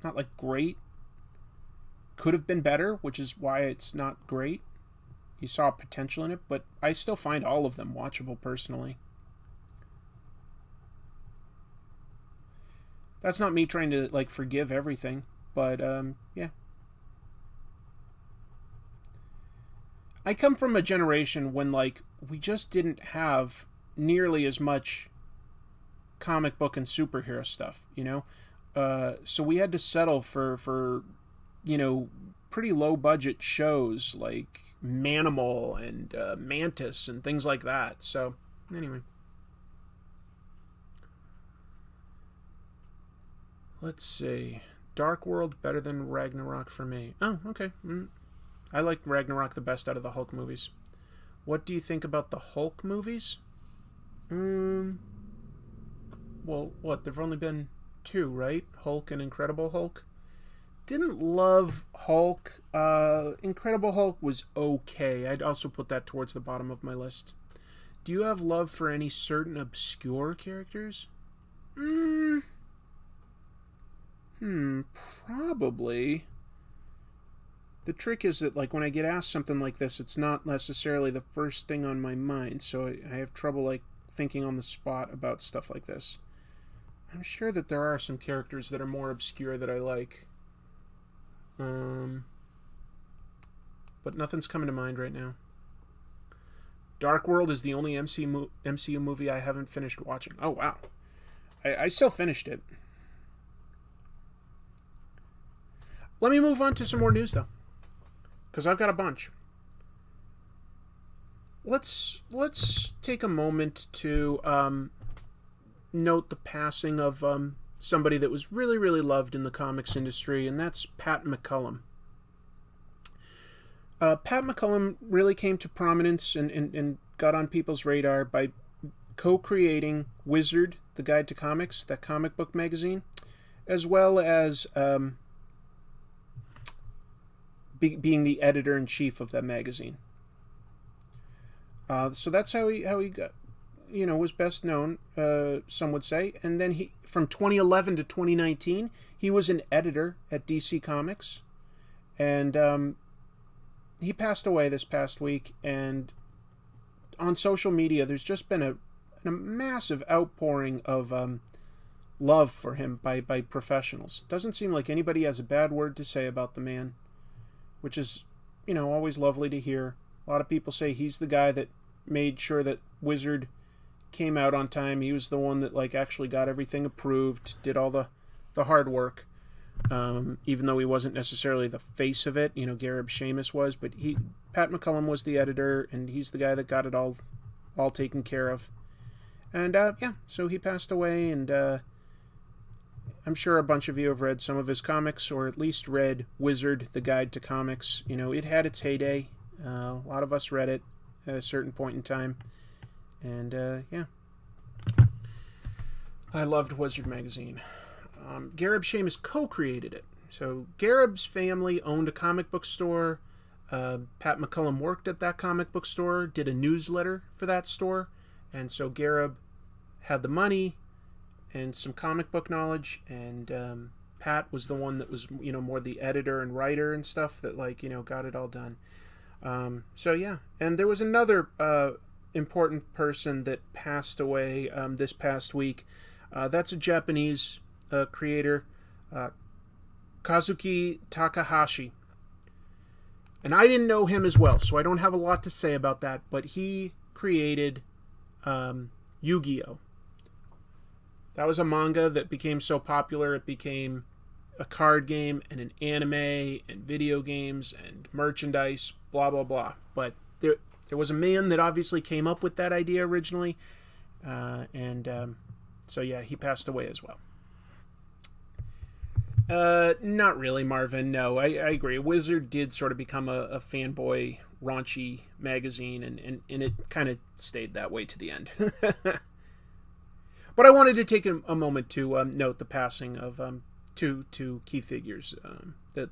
Not, like, great. Could have been better, which is why it's not great. You saw potential in it, but I still find all of them watchable, personally. That's not me trying to, like, forgive everything, but, yeah. I come from a generation when, like, we just didn't have nearly as much comic book and superhero stuff, you know? So we had to settle for you know, pretty low budget shows like Manimal and Mantis and things like that. So, anyway. Let's see. Dark World better than Ragnarok for me. Oh, okay. I like Ragnarok the best out of the Hulk movies. What do you think about the Hulk movies? Well, what? There've only been 2, right? Hulk and Incredible Hulk. Didn't love Hulk. Incredible Hulk was okay. I'd also put that towards the bottom of my list. Do you have love for any certain obscure characters? Probably. The trick is that, like, when I get asked something like this, it's not necessarily the first thing on my mind, so I have trouble, like, thinking on the spot about stuff like this. I'm sure that there are some characters that are more obscure that I like. But nothing's coming to mind right now. Dark World is the only MCU movie I haven't finished watching. Oh, wow. I still finished it. Let me move on to some more news, though, because I've got a bunch. Let's take a moment to note the passing of somebody that was really, really loved in the comics industry, and that's Pat McCallum. Pat McCallum really came to prominence and got on people's radar by co-creating Wizard, the Guide to Comics, that comic book magazine, as well as being the editor-in-chief of that magazine. So that's how he got, was best known, some would say. And then from 2011 to 2019, he was an editor at DC Comics. And he passed away this past week. And on social media, there's just been a massive outpouring of love for him by professionals. Doesn't seem like anybody has a bad word to say about the man, which is, always lovely to hear. A lot of people say he's the guy that made sure that Wizard came out on time. He was the one that actually got everything approved, did all the hard work, even though he wasn't necessarily the face of it. Gareb Shamus was, but Pat McCallum was the editor, and he's the guy that got it all taken care of. And so he passed away, and I'm sure a bunch of you have read some of his comics, or at least read Wizard, the Guide to Comics. It had its heyday. A lot of us read it at a certain point in time. And, I loved Wizard magazine. Gareb Shamus co-created it. So Gareb's family owned a comic book store. Pat McCallum worked at that comic book store, did a newsletter for that store. And so Gareb had the money and some comic book knowledge, and Pat was the one that was, more the editor and writer and stuff that, got it all done. And there was another important person that passed away this past week. That's a Japanese creator, Kazuki Takahashi. And I didn't know him as well, so I don't have a lot to say about that, but he created Yu-Gi-Oh! That was a manga that became so popular it became a card game and an anime and video games and merchandise, blah, blah, blah. But there was a man that obviously came up with that idea originally. So he passed away as well. Not really, Marvin. No, I agree. Wizard did sort of become a fanboy, raunchy magazine, and it kind of stayed that way to the end. But I wanted to take a moment to note the passing of two key figures that,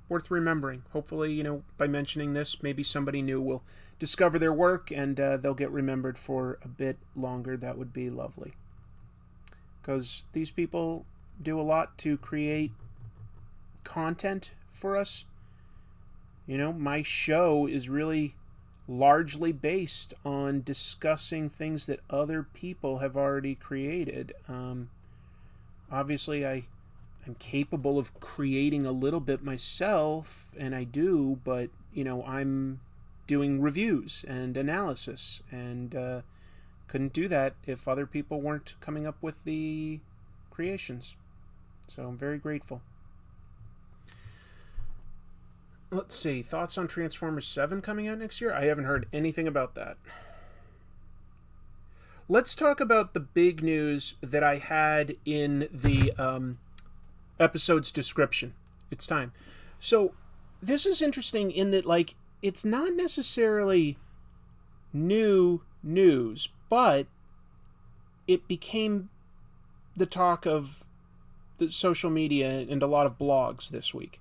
worth remembering. Hopefully, by mentioning this, maybe somebody new will discover their work and they'll get remembered for a bit longer. That would be lovely. Because these people do a lot to create content for us. My show is really largely based on discussing things that other people have already created. Obviously, I'm capable of creating a little bit myself, and I do, but, I'm doing reviews and analysis, and couldn't do that if other people weren't coming up with the creations. So I'm very grateful. Let's see. Thoughts on Transformers 7 coming out next year? I haven't heard anything about that. Let's talk about the big news that I had in the episode's description. It's time. So this is interesting in that, it's not necessarily new news, but it became the talk of the social media and a lot of blogs this week.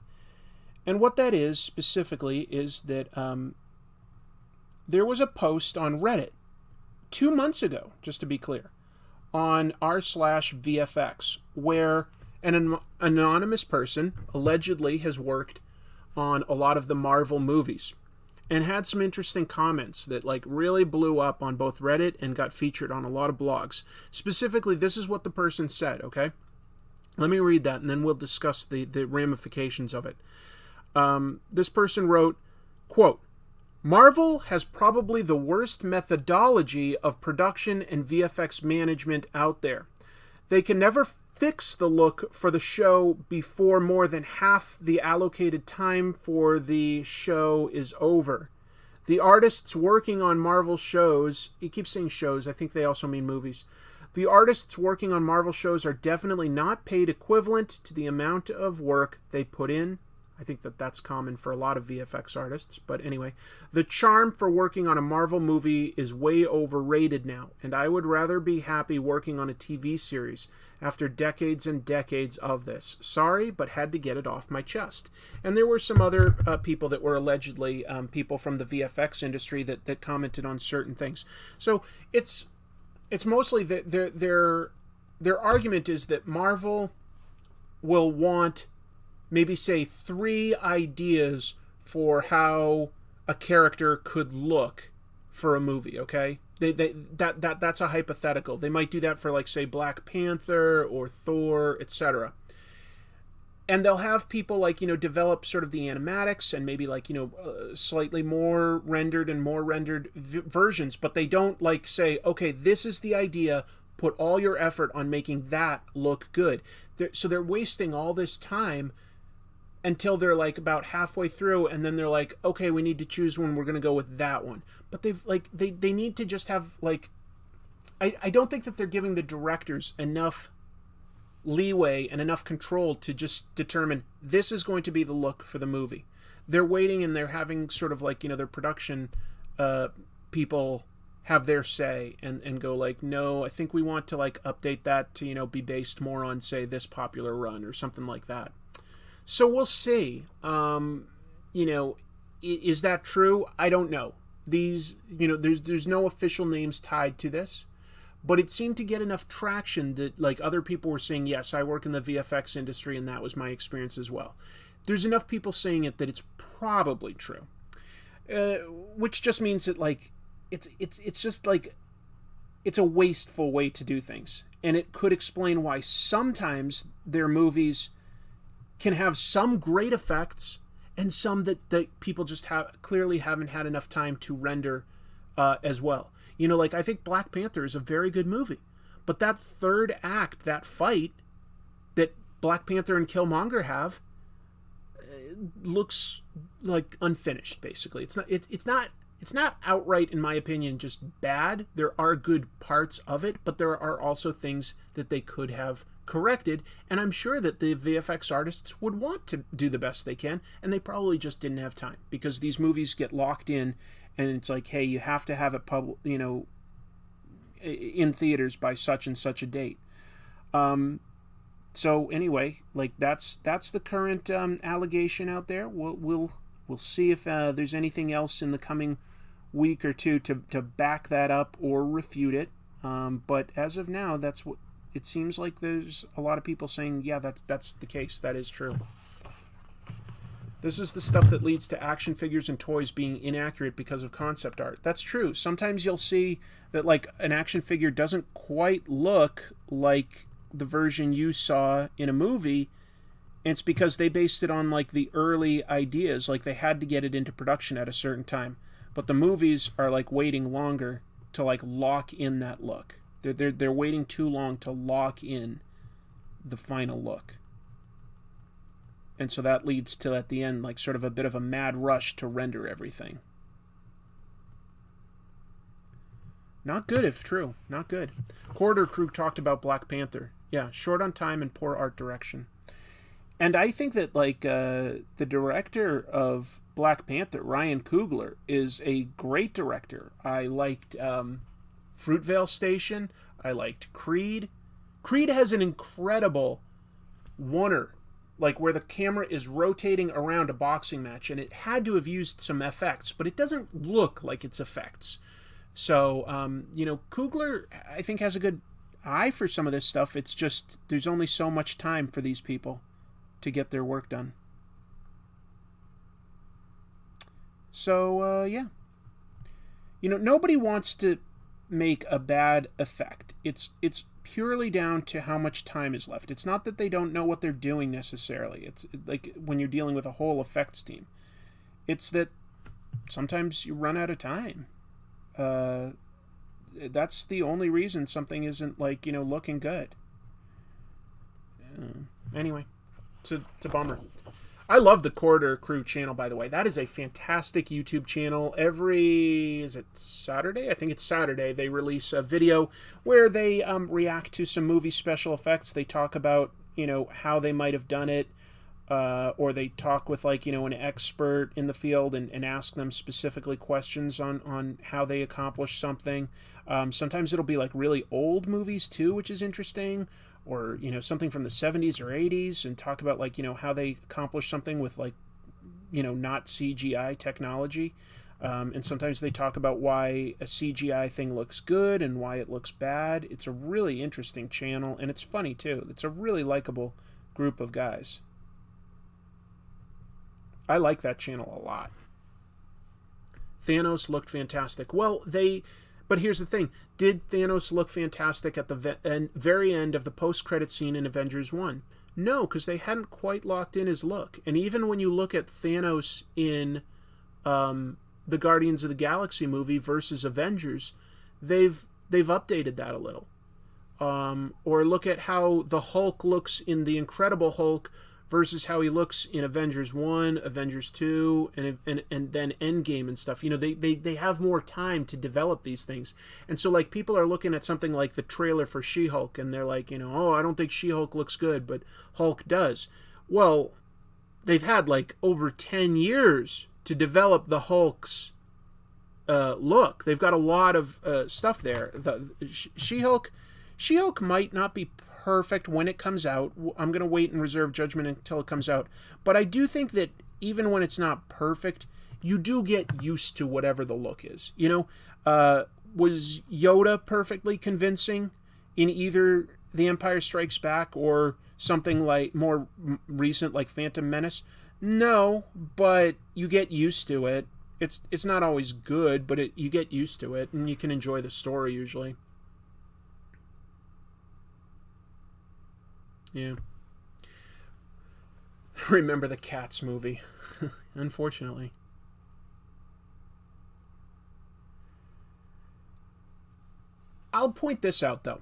And what that is specifically is that there was a post on Reddit 2 months ago, just to be clear, on r/VFX, where an anonymous person allegedly has worked on a lot of the Marvel movies and had some interesting comments that really blew up on both Reddit and got featured on a lot of blogs. Specifically, this is what the person said, okay? Let me read that, and then we'll discuss the ramifications of it. This person wrote, quote, "Marvel has probably the worst methodology of production and VFX management out there. They can never fix the look for the show before more than half the allocated time for the show is over. The artists working on Marvel shows," he keeps saying shows, I think they also mean movies. "The artists working on Marvel shows are definitely not paid equivalent to the amount of work they put in. I think that that's common for a lot of VFX artists. But anyway, the charm for working on a Marvel movie is way overrated now, and I would rather be happy working on a TV series after decades and decades of this. Sorry, but had to get it off my chest. And there were some other people that were allegedly people from the VFX industry that commented on certain things. So it's mostly their argument is that Marvel will want maybe say 3 ideas for how a character could look for a movie, okay? That's a hypothetical. They might do that for, like, say, Black Panther or Thor, etc. And they'll have people, like, develop sort of the animatics and maybe, like, slightly more rendered versions, but they don't, like, say, okay, this is the idea, put all your effort on making that look good. So they're wasting all this time until they're, like, about halfway through, and then they're like, okay, we need to choose one, we're going to go with that one. But they need to just have, like, I don't think that they're giving the directors enough leeway and enough control to just determine this is going to be the look for the movie. They're waiting, and they're having sort of, like, their production people have their say and go, like, no, I think we want to, like, update that to, be based more on, say, this popular run or something like that. So we'll see. Is that true? I don't know. These, there's no official names tied to this, but it seemed to get enough traction that, like, other people were saying, yes, I work in the VFX industry and that was my experience as well. There's enough people saying it that it's probably true, which just means that, like, it's just like it's a wasteful way to do things, and it could explain why sometimes their movies can have some great effects and some that people just clearly haven't had enough time to render as well. Like, I think Black Panther is a very good movie, but that third act, that fight that Black Panther and Killmonger have, looks like unfinished. Basically, it's not outright, in my opinion, just bad. There are good parts of it, but there are also things that they could have corrected, and I'm sure that the VFX artists would want to do the best they can, and they probably just didn't have time, because these movies get locked in, and it's like, hey, you have to have it in theaters by such and such a date. So anyway, like, that's the current allegation out there. We'll see if there's anything else in the coming week or two to back that up or refute it. But as of now, that's what it seems like. There's a lot of people saying, yeah, that's the case. That is true. This is the stuff that leads to action figures and toys being inaccurate because of concept art. That's true. Sometimes you'll see that, like, an action figure doesn't quite look like the version you saw in a movie, and it's because they based it on, like, the early ideas. Like, they had to get it into production at a certain time. But the movies are, like, waiting longer to, like, lock in that look. They're waiting too long to lock in the final look. And so that leads to, at the end, like, sort of a bit of a mad rush to render everything. Not good, if true. Not good. Corridor Crew talked about Black Panther. Yeah, short on time and poor art direction. And I think that, like, the director of Black Panther, Ryan Coogler, is a great director. I liked Fruitvale Station. I liked Creed. Creed has an incredible oneer, like, where the camera is rotating around a boxing match, and it had to have used some effects, but it doesn't look like it's effects. So, Coogler, I think, has a good eye for some of this stuff. It's just, there's only so much time for these people to get their work done. So, yeah. Nobody wants to make a bad effect. It's purely down to how much time is left. It's not that they don't know what they're doing necessarily. It's like when you're dealing with a whole effects team. It's that sometimes you run out of time. That's the only reason something isn't, like, looking good. Anyway, it's a bummer. I love the Corridor Crew channel, by the way. That is a fantastic YouTube channel. Is it Saturday? I think it's Saturday. They release a video where they react to some movie special effects. They talk about, how they might have done it. or they talk with like, an expert in the field and ask them specifically questions on how they accomplish something. Sometimes it'll be like really old movies too, which is interesting, or, something from the 70s or 80s and talk about like, how they accomplish something with like, not CGI technology. And sometimes they talk about why a CGI thing looks good and why it looks bad. It's a really interesting channel, and it's funny too. It's a really likable group of guys. I like that channel a lot. Thanos looked fantastic. Well, but here's the thing. Did Thanos look fantastic at the very end of the post-credit scene in Avengers 1? No, because they hadn't quite locked in his look. And even when you look at Thanos in the Guardians of the Galaxy movie versus Avengers, they've updated that a little. Or look at how the Hulk looks in The Incredible Hulk versus how he looks in Avengers 1, Avengers 2, and then Endgame and stuff. They have more time to develop these things. And so, like, people are looking at something like the trailer for She-Hulk, and they're like, oh, I don't think She-Hulk looks good, but Hulk does. Well, they've had, like, over 10 years to develop the Hulk's look. They've got a lot of stuff there. The She-Hulk might not be perfect when it comes out. I'm going to wait and reserve judgment until it comes out. But I do think that even when it's not perfect, you do get used to whatever the look is. Was Yoda perfectly convincing in either The Empire Strikes Back or something like more recent like Phantom Menace? No, but you get used to it. It's not always good, but you get used to it, and you can enjoy the story usually. Yeah. Remember the Cats movie. Unfortunately. I'll point this out, though.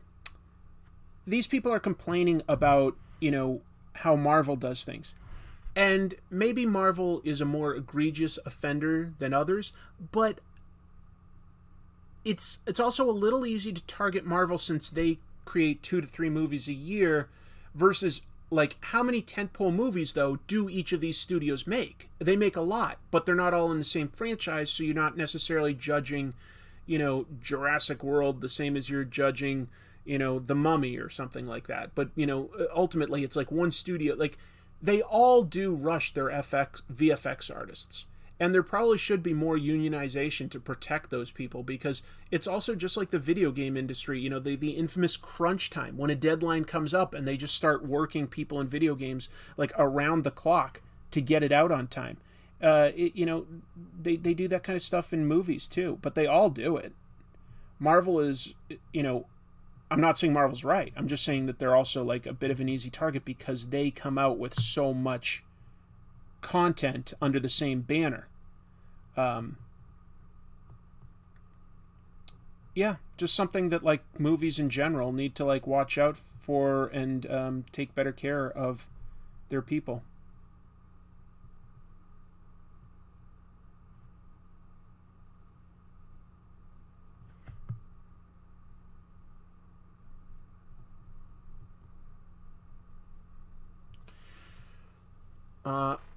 These people are complaining about, how Marvel does things. And maybe Marvel is a more egregious offender than others, but it's also a little easy to target Marvel since they create 2 to 3 movies a year versus, like, how many tentpole movies, though, do each of these studios make? They make a lot, but they're not all in the same franchise, so you're not necessarily judging, Jurassic World the same as you're judging, The Mummy or something like that. But, ultimately, it's like one studio, like, they all do rush their VFX artists. And there probably should be more unionization to protect those people, because it's also just like the video game industry, the infamous crunch time, when a deadline comes up and they just start working people in video games like around the clock to get it out on time. They do that kind of stuff in movies too, but they all do it. Marvel is, I'm not saying Marvel's right. I'm just saying that they're also like a bit of an easy target because they come out with so much content under the same banner. Just something that like movies in general need to like watch out for and take better care of their people.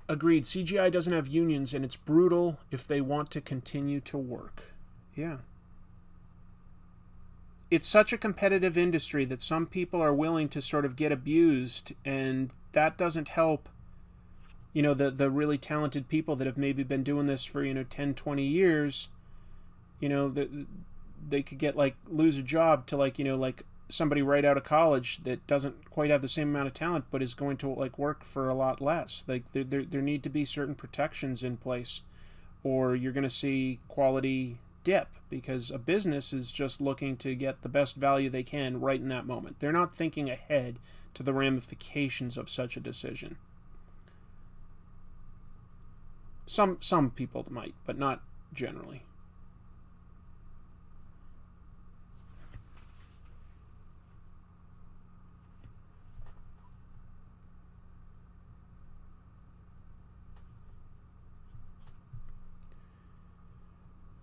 Agreed. CGI doesn't have unions, and it's brutal if they want to continue to work. Yeah. It's such a competitive industry that some people are willing to sort of get abused, and that doesn't help, the really talented people that have maybe been doing this for, 10, 20 years. They could get, like, lose a job to, like, somebody right out of college that doesn't quite have the same amount of talent but is going to like work for a lot less. Like there need to be certain protections in place, or you're going to see quality dip, because a business is just looking to get the best value they can right in that moment. They're not thinking ahead to the ramifications of such a decision. Some people might, but not generally.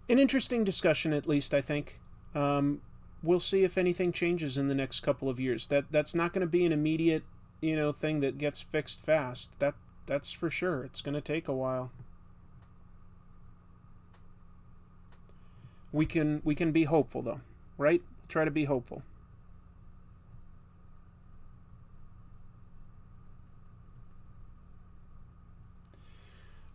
An interesting discussion, at least, I think. We'll see if anything changes in the next couple of years. That's not going to be an immediate, thing that gets fixed fast. That's for sure. It's going to take a while. We can be hopeful, though, right? Try to be hopeful.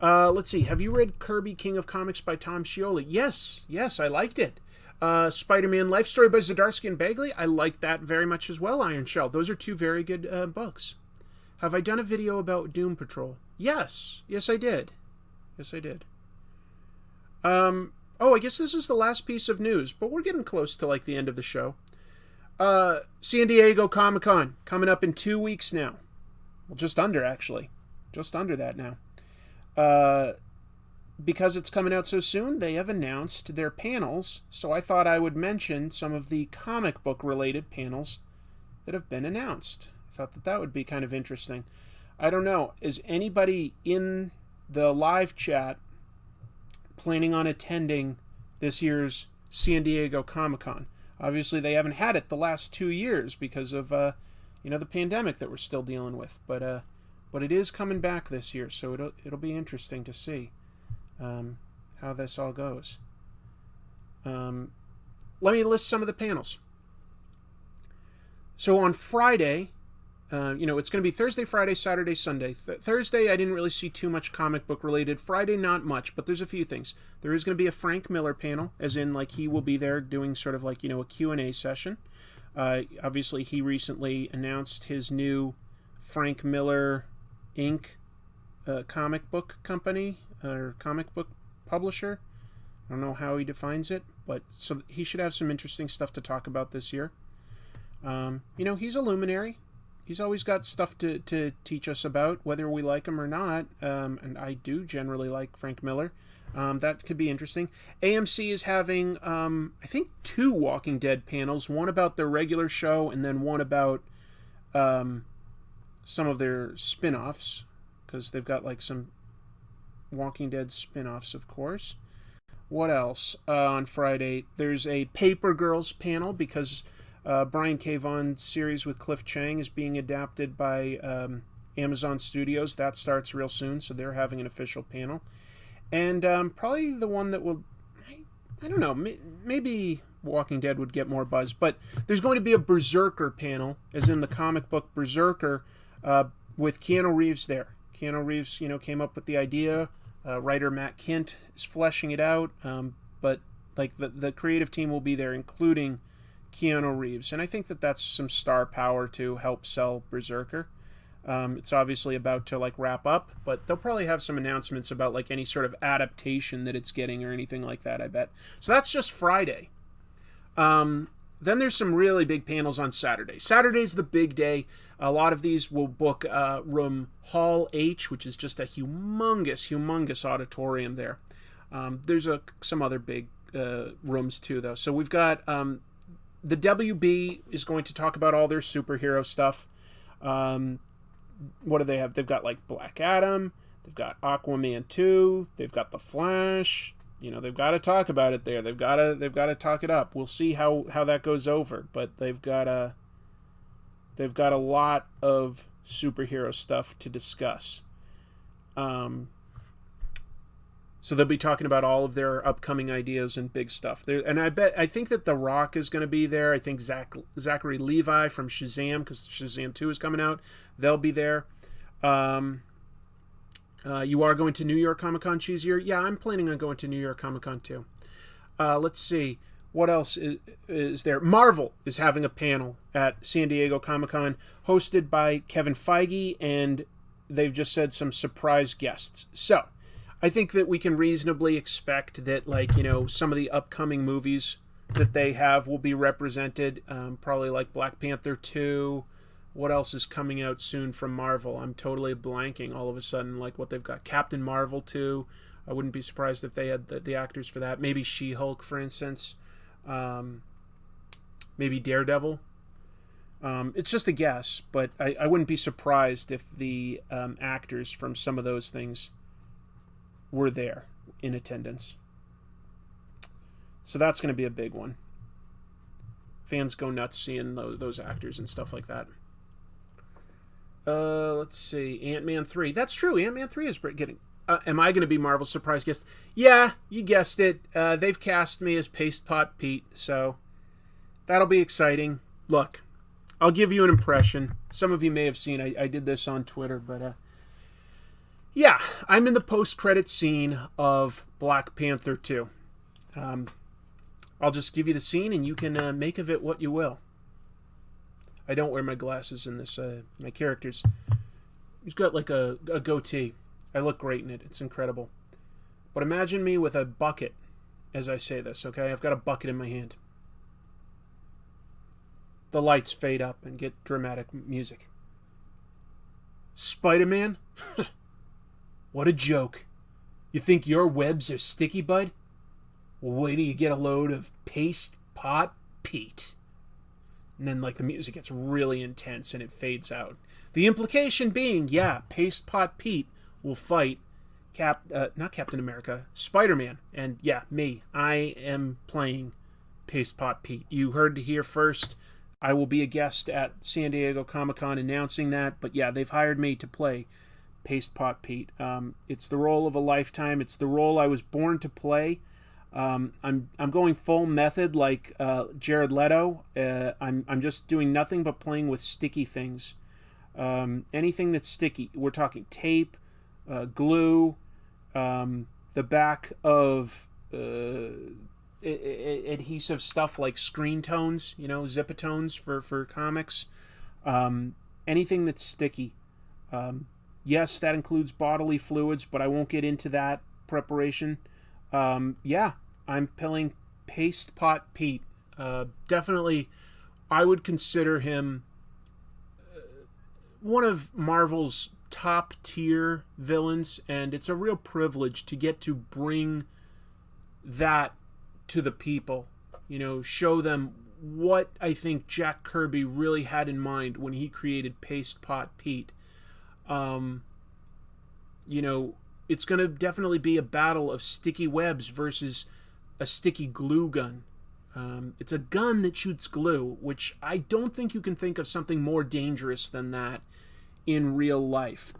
Let's see. Have you read Kirby King of Comics by Tom Scioli? Yes, I liked it. Spider-Man Life Story by Zdarsky and Bagley. I liked that very much as well, Iron Shell. Those are two very good books. Have I done a video about Doom Patrol? Yes, I did. I guess this is the last piece of news, but we're getting close to like the end of the show. San Diego Comic-Con coming up in 2 weeks now. Well, just under, actually. Just under that now. Because it's coming out so soon, they have announced their panels, so I thought I would mention some of the comic book related panels that have been announced. I thought that would be kind of interesting. I don't know, is anybody in the live chat planning on attending this year's San Diego Comic-Con? Obviously, they haven't had it the last 2 years because of the pandemic that we're still dealing with, but it is coming back this year, so it'll be interesting to see how this all goes. Let me list some of the panels. So on Friday, it's going to be Thursday, Friday, Saturday, Sunday. Thursday, I didn't really see too much comic book related. Friday, not much, but there's a few things. There is going to be a Frank Miller panel, as in like he will be there doing sort of like, a Q&A session. Obviously, he recently announced his new Frank Miller Inc. Comic book company or comic book publisher. I don't know how he defines it, but so he should have some interesting stuff to talk about this year. He's a luminary. He's always got stuff to teach us about, whether we like him or not. And I do generally like Frank Miller. That could be interesting. AMC is having, I think, 2 Walking Dead panels. One about their regular show, and then one about some of their spin-offs, because they've got like some Walking Dead spin-offs, of course. What else? On Friday, there's a Paper Girls panel, because Brian K. Vaughan's series with Cliff Chang is being adapted by Amazon Studios. That starts real soon, so they're having an official panel. And probably the one that will, I don't know, maybe Walking Dead would get more buzz, but there's going to be a Berserker panel, as in the comic book Berserker, with Keanu Reeves there. Keanu Reeves, came up with the idea. Writer Matt Kint is fleshing it out, but like the creative team will be there, including Keanu Reeves, and I think that that's some star power to help sell Berserker. It's obviously about to like wrap up, but they'll probably have some announcements about like any sort of adaptation that it's getting or anything like that, I bet. So that's just Friday. Then there's some really big panels on Saturday. Saturday's the big day. A lot of these will book room Hall H, which is just a humongous auditorium there. There's some other big rooms too, though. So we've got the WB is going to talk about all their superhero stuff. What do they have? They've got like Black Adam. They've got Aquaman 2. They've got The Flash. They've got to talk about it there. They've got to talk it up. We'll see how that goes over. But they've got a lot of superhero stuff to discuss. So they'll be talking about all of their upcoming ideas and big stuff. And I think that The Rock is going to be there. I think Zachary Levi from Shazam, because Shazam 2 is coming out, they'll be there. You are going to New York Comic Con, Cheesier? Yeah, I'm planning on going to New York Comic Con too. Let's see. What else is there? Marvel is having a panel at San Diego Comic Con hosted by Kevin Feige, and they've just said some surprise guests. So I think that we can reasonably expect that, some of the upcoming movies that they have will be represented. Probably like Black Panther 2. What else is coming out soon from Marvel? I'm totally blanking all of a sudden, like what they've got. Captain Marvel 2. I wouldn't be surprised if they had the actors for that. Maybe She-Hulk, for instance. Maybe Daredevil. It's just a guess, but I wouldn't be surprised if the actors from some of those things were there in attendance. So that's going to be a big one. Fans go nuts seeing those actors and stuff like that. Let's see. Ant-Man 3. That's true. Ant-Man 3 is getting... am I going to be Marvel's surprise guest? Yeah, you guessed it. They've cast me as Paste Pot Pete, so that'll be exciting. Look, I'll give you an impression. Some of you may have seen I did this on Twitter, but yeah, I'm in the post-credit scene of Black Panther 2. I'll just give you the scene, and you can make of it what you will. I don't wear my glasses in this. My character's... He's got like a goatee. I look great in it. It's incredible. But imagine me with a bucket as I say this, okay? I've got a bucket in my hand. The lights fade up and get dramatic music. Spider-Man? What a joke. You think your webs are sticky, bud? Well, wait till you get a load of Paste Pot Pete. And then, like, the music gets really intense and it fades out. The implication being, yeah, Paste Pot Pete will fight not Captain America, Spider-Man. And yeah, me. I am playing Paste Pot Pete. You heard it here first. I will be a guest at San Diego Comic-Con announcing that. But yeah, they've hired me to play Paste Pot Pete. It's the role of a lifetime. It's the role I was born to play. I'm going full method like Jared Leto. I'm just doing nothing but playing with sticky things. Anything that's sticky. We're talking tape, glue, the back of adhesive stuff like screen tones, zipatones for comics. Anything that's sticky. Yes, that includes bodily fluids, but I won't get into that preparation. Yeah, I'm playing Paste Pot Pete. Definitely, I would consider him one of Marvel's top tier villains, and it's a real privilege to get to bring that to the people. Show them what I think Jack Kirby really had in mind when he created Paste Pot Pete. It's going to definitely be a battle of sticky webs versus a sticky glue gun. It's a gun that shoots glue, which I don't think you can think of something more dangerous than that in real life.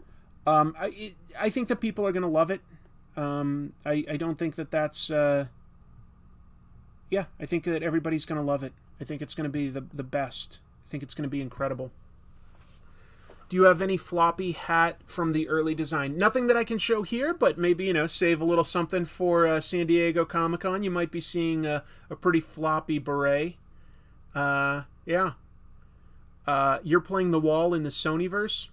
I think that people are going to love it. I don't think that that's... I think that everybody's going to love it. I think it's going to be the best. I think it's going to be incredible. Do you have any floppy hat from the early design? Nothing that I can show here, but maybe, save a little something for San Diego Comic-Con. You might be seeing a pretty floppy beret. Yeah. You're playing the wall in the Sonyverse.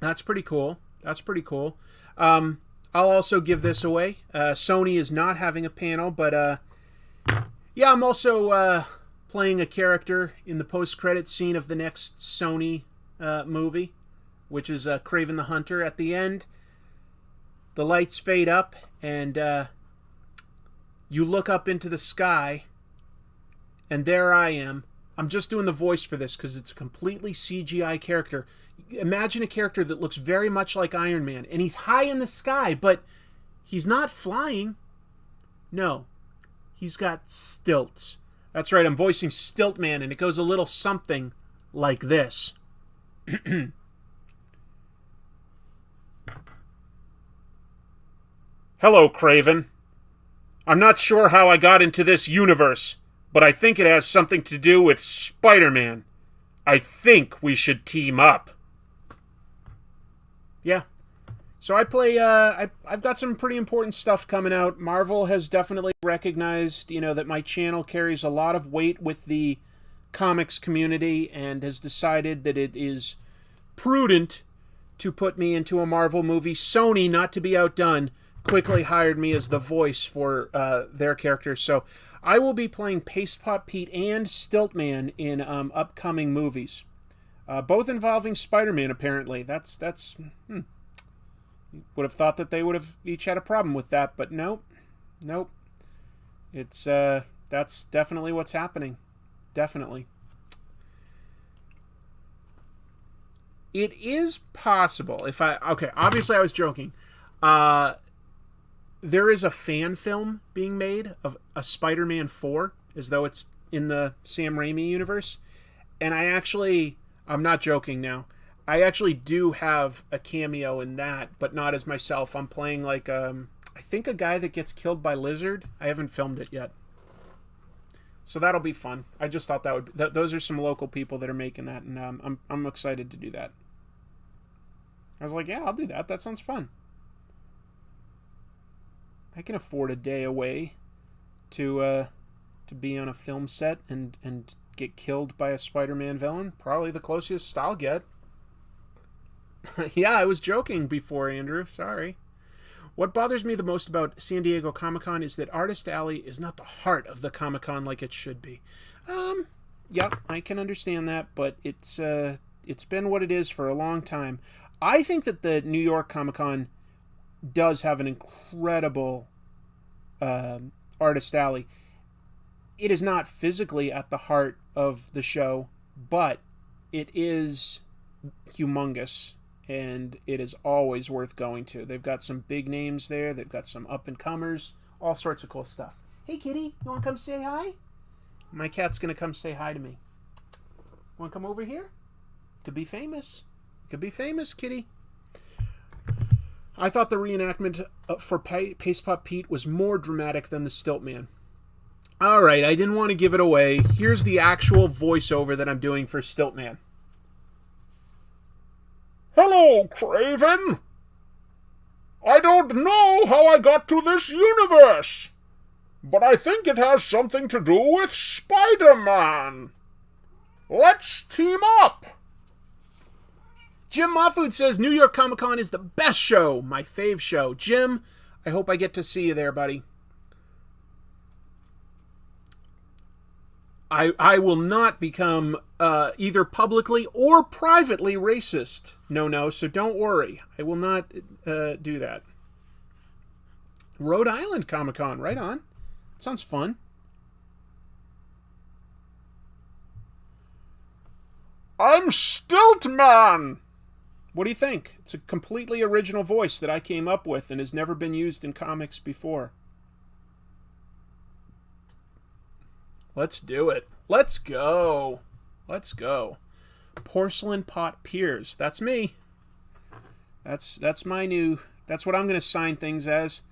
That's pretty cool. I'll also give this away. Sony is not having a panel, but yeah, I'm also playing a character in the post-credit scene of the next Sony movie, which is Kraven the Hunter. At the end, the lights fade up, and you look up into the sky, and there I am. I'm just doing the voice for this because it's a completely CGI character. Imagine a character that looks very much like Iron Man, and he's high in the sky, but he's not flying. No, he's got stilts. That's right, I'm voicing Stilt Man, and it goes a little something like this. Hello, Kraven. I'm not sure how I got into this universe, but I think it has something to do with Spider-Man. I think we should team up. Yeah. So I play, I've got some pretty important stuff coming out. Marvel has definitely recognized, that my channel carries a lot of weight with the comics community and has decided that it is prudent to put me into a Marvel movie. Sony, not to be outdone, quickly hired me as the voice for their characters. So I will be playing Paste Pot Pete and Stiltman in upcoming movies. Both involving Spider-Man, apparently. That's would have thought that they would have each had a problem with that, but nope. It's that's definitely what's happening. Definitely. It is possible obviously I was joking. There is a fan film being made of a Spider-Man 4, as though it's in the Sam Raimi universe. And I'm not joking now. I actually do have a cameo in that, but not as myself. I'm playing like I think a guy that gets killed by lizard. I haven't filmed it yet, so that'll be fun. I just thought those are some local people that are making that, and I'm excited to do that. I was like, yeah, I'll do that. That sounds fun. I can afford a day away to be on a film set and get killed by a Spider-Man villain. Probably the closest I'll get. Yeah, I was joking before, Andrew. Sorry. What bothers me the most about San Diego Comic-Con is that Artist Alley is not the heart of the Comic-Con like it should be. Yep, I can understand that, but it's been what it is for a long time. I think that the New York Comic-Con does have an incredible Artist Alley. It is not physically at the heart of the show, but it is humongous, and it is always worth going to. They've got some big names there. They've got some up-and-comers, all sorts of cool stuff. Hey, kitty, you want to come say hi? My cat's going to come say hi to me. Want to come over here? Could be famous. Could be famous, kitty. I thought the reenactment for Paste Pot Pete was more dramatic than the Stiltman. All right, I didn't want to give it away. Here's the actual voiceover that I'm doing for Stiltman. Hello, Craven. I don't know how I got to this universe, but I think it has something to do with Spider-Man. Let's team up. Jim Mahfood says New York Comic Con is the best show, my fave show. Jim, I hope I get to see you there, buddy. I will not become either publicly or privately racist. No, so don't worry. I will not do that. Rhode Island Comic Con, right on. Sounds fun. I'm Stiltman. What do you think? It's a completely original voice that I came up with and has never been used in comics before. Let's do it. Let's go. Let's go. Porcelain Pot Piers. That's me. That's my new... That's what I'm going to sign things as.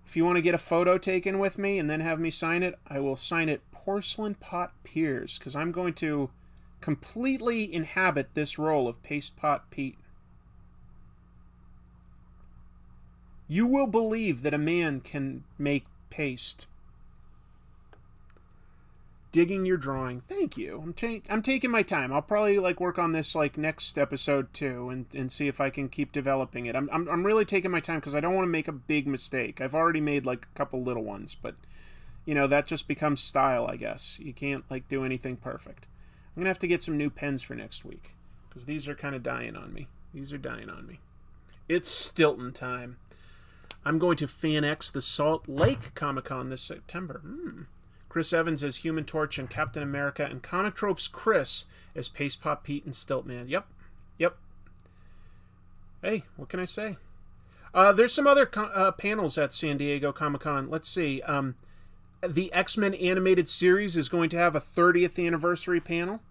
If you want to get a photo taken with me and then have me sign it, I will sign it Porcelain Pot Piers, because I'm going to completely inhabit this role of Paste Pot Pete. You will believe that a man can make paste. Digging your drawing. Thank you. I'm taking my time. I'll probably work on this next episode too, and see if I can keep developing it. I'm really taking my time because I don't want to make a big mistake. I've already made a couple little ones, but that just becomes style, I guess. You can't do anything perfect. I'm gonna have to get some new pens for next week because these are kind of dying on me. These are dying on me. It's Stilton time. I'm going to Fan X the Salt Lake Comic-Con this September. Chris Evans as Human Torch and Captain America, and Comic Tropes Chris as Paste Pot Pete and Stiltman. Yep. Hey, what can I say? There's some other panels at San Diego Comic-Con. Let's see. The X-Men animated series is going to have a 30th anniversary panel.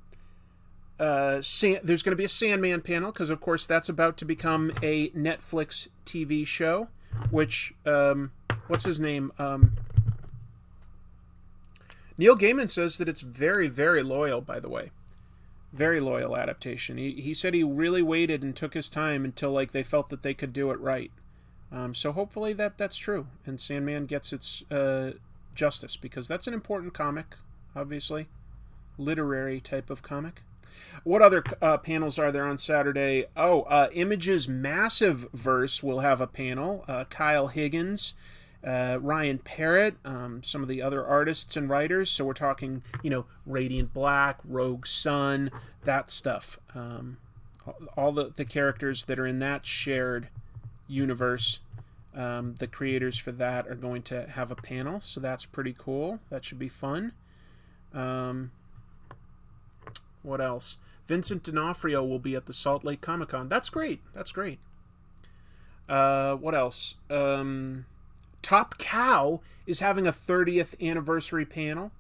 There's going to be a Sandman panel, because of course that's about to become a Netflix TV show, which, what's his name? Neil Gaiman says that it's very, very loyal, by the way. Very loyal adaptation. He said he really waited and took his time until they felt that they could do it right. So hopefully that's true, and Sandman gets its justice, because that's an important comic, obviously. Literary type of comic. What other panels are there on Saturday? Image's Massive Verse will have a panel. Kyle Higgins, Ryan Parrott, some of the other artists and writers. So we're talking, Radiant Black, Rogue Sun, that stuff. All the characters that are in that shared universe, the creators for that are going to have a panel. So that's pretty cool. That should be fun. What else? Vincent D'Onofrio will be at the Salt Lake Comic-Con. That's great. What else? Top Cow is having a 30th anniversary panel.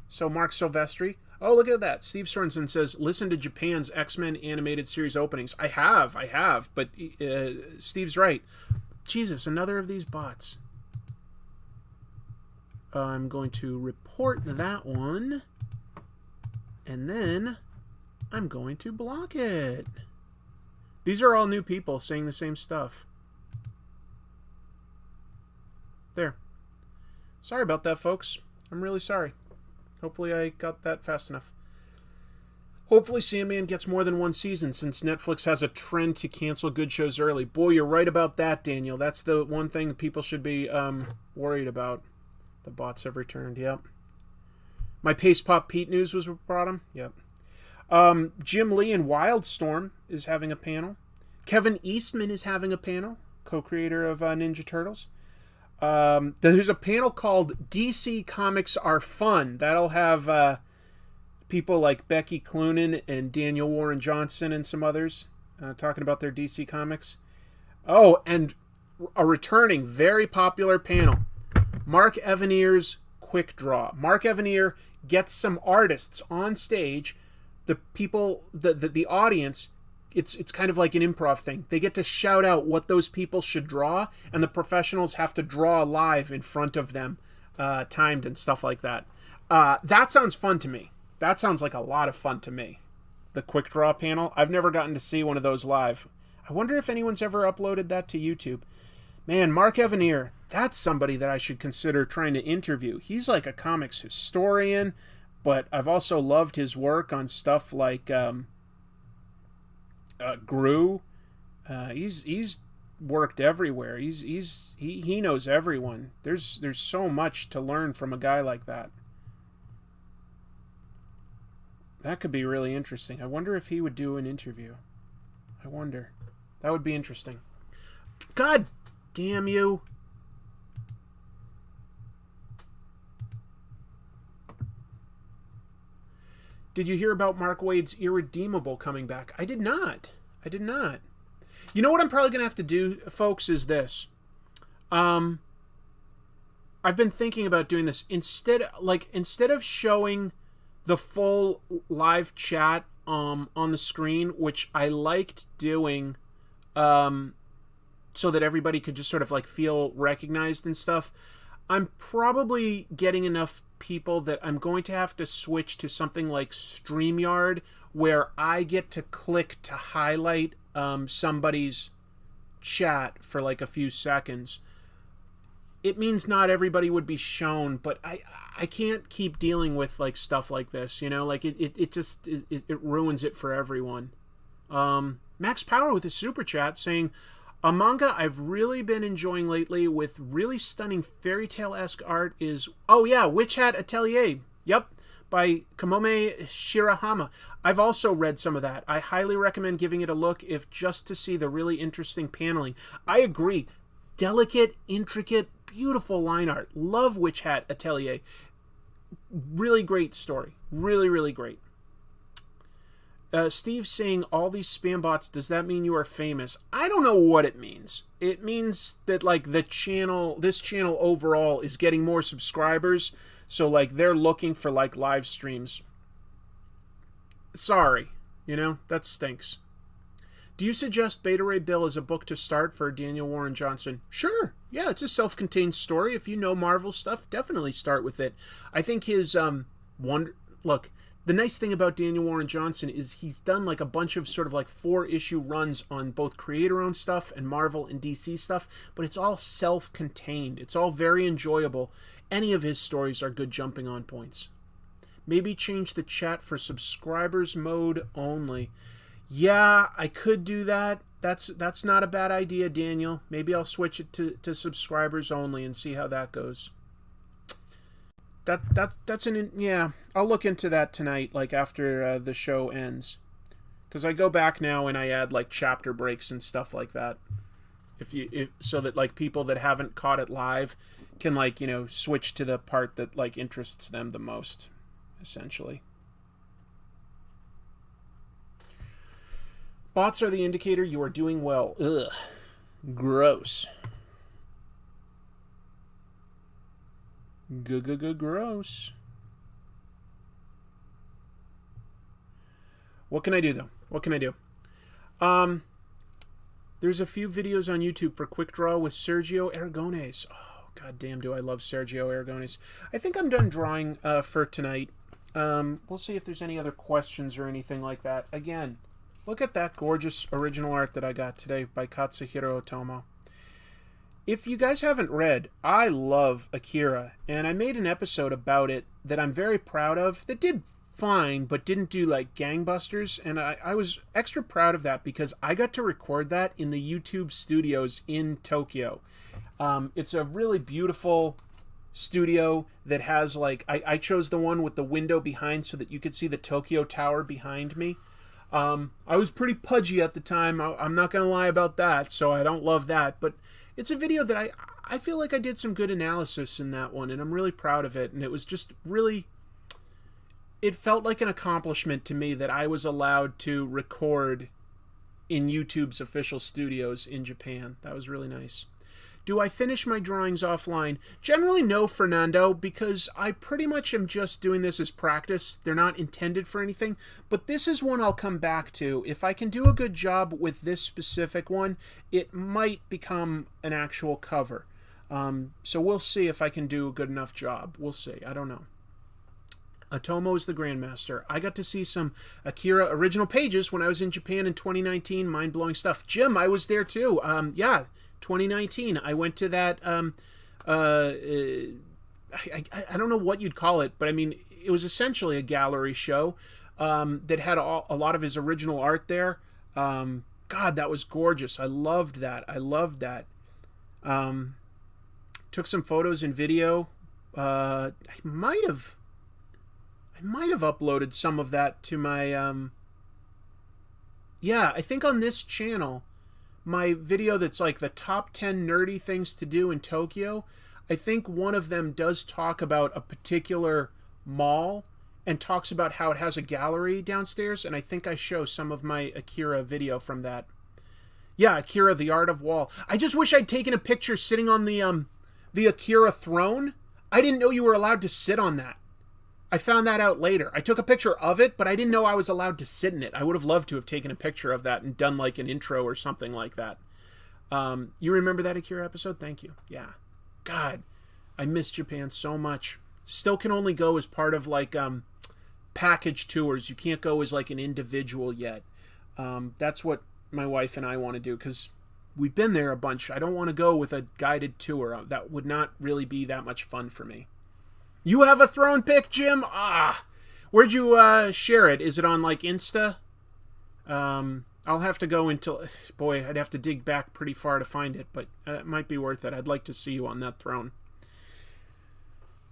So Mark Silvestri. Oh, look at that. Steve Sorensen says, listen to Japan's X-Men animated series openings. I have, but Steve's right. Jesus, another of these bots. I'm going to report that one, and then I'm going to block it. These are all new people saying the same stuff. There. Sorry about that, folks. I'm really sorry. Hopefully I got that fast enough. Hopefully Sandman gets more than one season, since Netflix has a trend to cancel good shows early. Boy, you're right about that, Daniel. That's the one thing people should be worried about. The bots have returned, yep. My Paste Pop Pete news was brought him, yep. Jim Lee and Wildstorm is having a panel. Kevin Eastman is having a panel, co-creator of Ninja Turtles. There's a panel called DC Comics Are Fun. That'll have people like Becky Cloonan and Daniel Warren Johnson and some others talking about their DC Comics. Oh, and a returning, very popular panel. Mark Evanier's Quick Draw. Mark Evanier gets some artists on stage. The people, the audience, it's kind of like an improv thing. They get to shout out what those people should draw, and the professionals have to draw live in front of them, timed and stuff like that. That sounds fun to me. That sounds like a lot of fun to me. The Quick Draw panel. I've never gotten to see one of those live. I wonder if anyone's ever uploaded that to YouTube. Man, Mark Evanier, that's somebody that I should consider trying to interview. He's like a comics historian, but I've also loved his work on stuff like Gru. He's worked everywhere. He knows everyone. There's so much to learn from a guy like that. That could be really interesting. I wonder if he would do an interview. I wonder. That would be interesting. God damn you. Did you hear about Mark Waid's Irredeemable coming back? I did not. You know what I'm probably going to have to do, folks, is this. I've been thinking about doing this. Instead of showing the full live chat on the screen, which I liked doing so that everybody could just sort of like feel recognized and stuff, I'm probably getting enough people that I'm going to have to switch to something like StreamYard, where I get to click to highlight somebody's chat for like a few seconds. It means not everybody would be shown, but I can't keep dealing with like stuff like this, you know, like it just ruins it for everyone. Max Power with a super chat saying, a manga I've really been enjoying lately with really stunning fairy tale-esque art is, oh yeah, Witch Hat Atelier. Yep, by Kamome Shirahama. I've also read some of that. I highly recommend giving it a look if just to see the really interesting paneling. I agree. Delicate, intricate, beautiful line art. Love Witch Hat Atelier. Really great story. Really, really great. Steve saying all these spam bots, does that mean you are famous? I don't know what it means. It means that like this channel overall is getting more subscribers, so like they're looking for like live streams. Sorry, you know, that stinks. Do you suggest Beta Ray Bill as a book to start for Daniel Warren Johnson? Sure. Yeah, it's a self-contained story. If you know Marvel stuff, definitely start with it. I think his look, the nice thing about Daniel Warren Johnson is he's done like a bunch of sort of like 4-issue runs on both creator-owned stuff and Marvel and DC stuff, but it's all self-contained. It's all very enjoyable. Any of his stories are good jumping on points. Maybe change the chat for subscribers mode only. Yeah, I could do that. That's not a bad idea, Daniel. Maybe I'll switch it to subscribers only and see how that goes. Yeah, I'll look into that tonight, like after the show ends, because I go back now and I add like chapter breaks and stuff like that, so that like people that haven't caught it live can like, you know, switch to the part that like interests them the most, essentially. Bots are the indicator you are doing well. Ugh, gross. Gross. What can I do, though? What can I do? There's a few videos on YouTube for quick draw with Sergio Aragonés. Oh, goddamn, do I love Sergio Aragonés. I think I'm done drawing for tonight. We'll see if there's any other questions or anything like that. Again, look at that gorgeous original art that I got today by Katsuhiro Otomo. If you guys haven't read, I love Akira, and I made an episode about it that I'm very proud of, that did fine, but didn't do like gangbusters, and I was extra proud of that because I got to record that in the YouTube studios in Tokyo. It's a really beautiful studio that has like, I chose the one with the window behind so that you could see the Tokyo Tower behind me. I was pretty pudgy at the time, I'm not going to lie about that, so I don't love that, but it's a video that I feel like I did some good analysis in that one, and I'm really proud of it, and it was just really... It felt like an accomplishment to me that I was allowed to record in YouTube's official studios in Japan. That was really nice. Do I finish my drawings offline? Generally no, Fernando, because I pretty much am just doing this as practice. They're not intended for anything, but this is one I'll come back to. If I can do a good job with this specific one, it might become an actual cover. So we'll see if I can do a good enough job. We'll see. I don't know. Otomo is the Grandmaster. I got to see some Akira original pages when I was in Japan in 2019. Mind-blowing stuff. Jim, I was there too. Yeah, 2019. I went to that, I don't know what you'd call it, but I mean, it was essentially a gallery show that had a lot of his original art there. God, that was gorgeous. I loved that. Took some photos and video. I might have uploaded some of that to my, yeah, I think on this channel, my video that's like the top 10 nerdy things to do in Tokyo, I think one of them does talk about a particular mall and talks about how it has a gallery downstairs, and I think I show some of my Akira video from that. Yeah, Akira, The Art of Wall. I just wish I'd taken a picture sitting on the Akira throne. I didn't know you were allowed to sit on that. I found that out later. I took a picture of it, but I didn't know I was allowed to sit in it. I would have loved to have taken a picture of that and done like an intro or something like that. You remember that Akira episode? Thank you. Yeah. God, I miss Japan so much. Still can only go as part of like package tours. You can't go as like an individual yet. That's what my wife and I want to do because we've been there a bunch. I don't want to go with a guided tour. That would not really be that much fun for me. You have a throne pic, Jim? Where'd you share it? Is it on like Insta? I'll have to go until... Boy, I'd have to dig back pretty far to find it, but it might be worth it. I'd like to see you on that throne.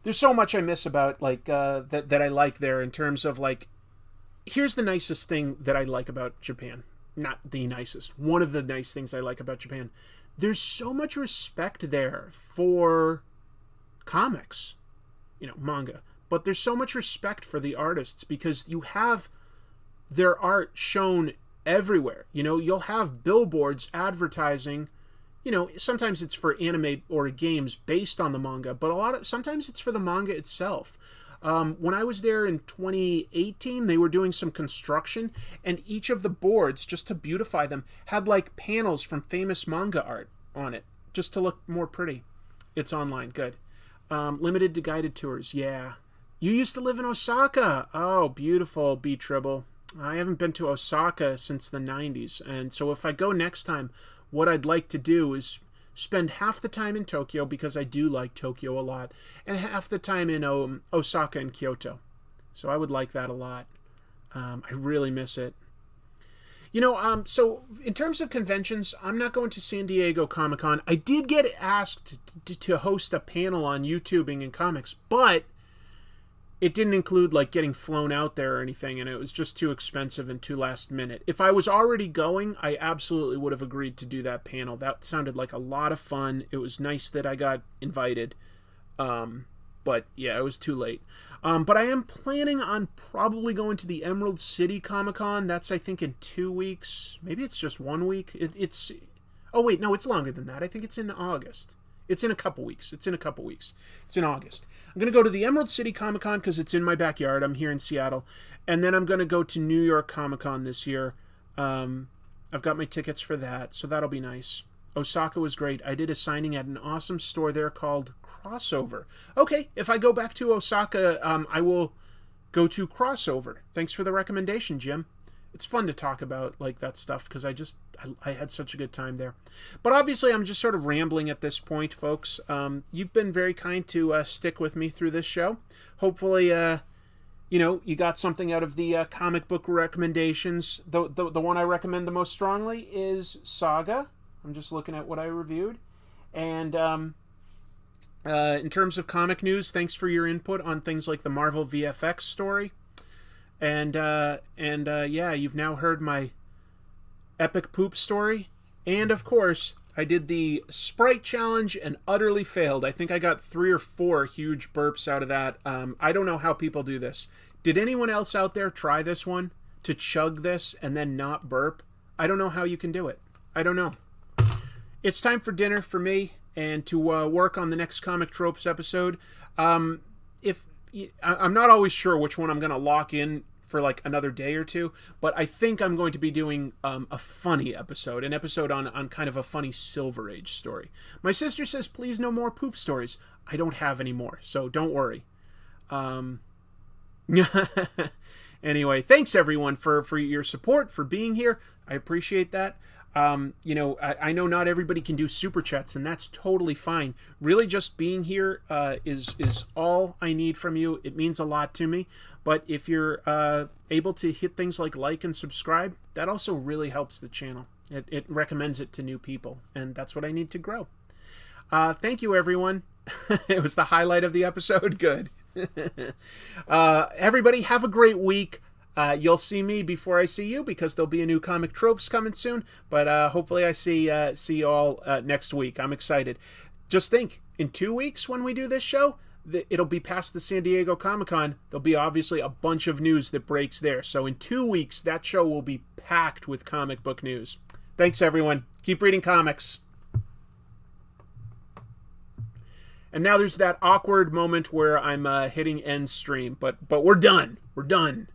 There's so much I miss about like that I like there in terms of like... Here's the nicest thing that I like about Japan. Not the nicest. One of the nice things I like about Japan. There's so much respect there for comics. You know, manga. But there's so much respect for the artists because you have their art shown everywhere. You know, you'll have billboards advertising, you know, sometimes it's for anime or games based on the manga, but sometimes it's for the manga itself. When I was there in 2018, they were doing some construction, and each of the boards, just to beautify them, had like panels from famous manga art on it, just to look more pretty. It's online, good. Limited to guided tours, yeah. You used to live in Osaka. Oh, beautiful, B-Tribble. I haven't been to Osaka since the 90s, and so if I go next time, what I'd like to do is spend half the time in Tokyo, because I do like Tokyo a lot, and half the time in Osaka and Kyoto. So I would like that a lot. I really miss it. You know, so in terms of conventions, I'm not going to San Diego Comic-Con. I did get asked to host a panel on YouTubing and comics, but it didn't include like getting flown out there or anything, and it was just too expensive and too last minute. If I was already going, I absolutely would have agreed to do that panel. That sounded like a lot of fun. It was nice that I got invited. But yeah, it was too late. But I am planning on probably going to the Emerald City Comic-Con. That's, I think, in 2 weeks. Maybe it's just 1 week. It's... Oh, wait, no, it's longer than that. I think it's in August. It's in a couple weeks. It's in August. I'm going to go to the Emerald City Comic-Con because it's in my backyard. I'm here in Seattle. And then I'm going to go to New York Comic Con this year. I've got my tickets for that, so that'll be nice. Osaka was great. I did a signing at an awesome store there called Crossover. Okay, if I go back to Osaka, I will go to Crossover. Thanks for the recommendation, Jim. It's fun to talk about like that stuff because I had such a good time there. But obviously, I'm just sort of rambling at this point, folks. You've been very kind to stick with me through this show. Hopefully, you got something out of the comic book recommendations. The one I recommend the most strongly is Saga. I'm just looking at what I reviewed. And in terms of comic news, thanks for your input on things like the Marvel VFX story. And you've now heard my epic poop story. And of course, I did the Sprite challenge and utterly failed. I think I got 3 or 4 huge burps out of that. I don't know how people do this. Did anyone else out there try this one? To chug this and then not burp? I don't know how you can do it. I don't know. It's time for dinner for me and to work on the next Comic Tropes episode. I'm not always sure which one I'm going to lock in for like another day or two, but I think I'm going to be doing a funny episode, an episode on kind of a funny Silver Age story. My sister says, please no more poop stories. I don't have any more, so don't worry. Anyway, thanks everyone for your support, for being here. I appreciate that. I know not everybody can do super chats, and that's totally fine. Really, just being here is all I need from you. It means a lot to me. But if you're able to hit things like and subscribe, that also really helps the channel. It recommends it to new people, and that's what I need to grow. Thank you, everyone. It was the highlight of the episode. Good. Everybody, have a great week. You'll see me before I see you because there'll be a new Comic Tropes coming soon. But hopefully I see you all next week. I'm excited. Just think, in 2 weeks when we do this show, it'll be past the San Diego Comic-Con. There'll be obviously a bunch of news that breaks there. So in 2 weeks, that show will be packed with comic book news. Thanks, everyone. Keep reading comics. And now there's that awkward moment where I'm hitting end stream. But we're done. We're done.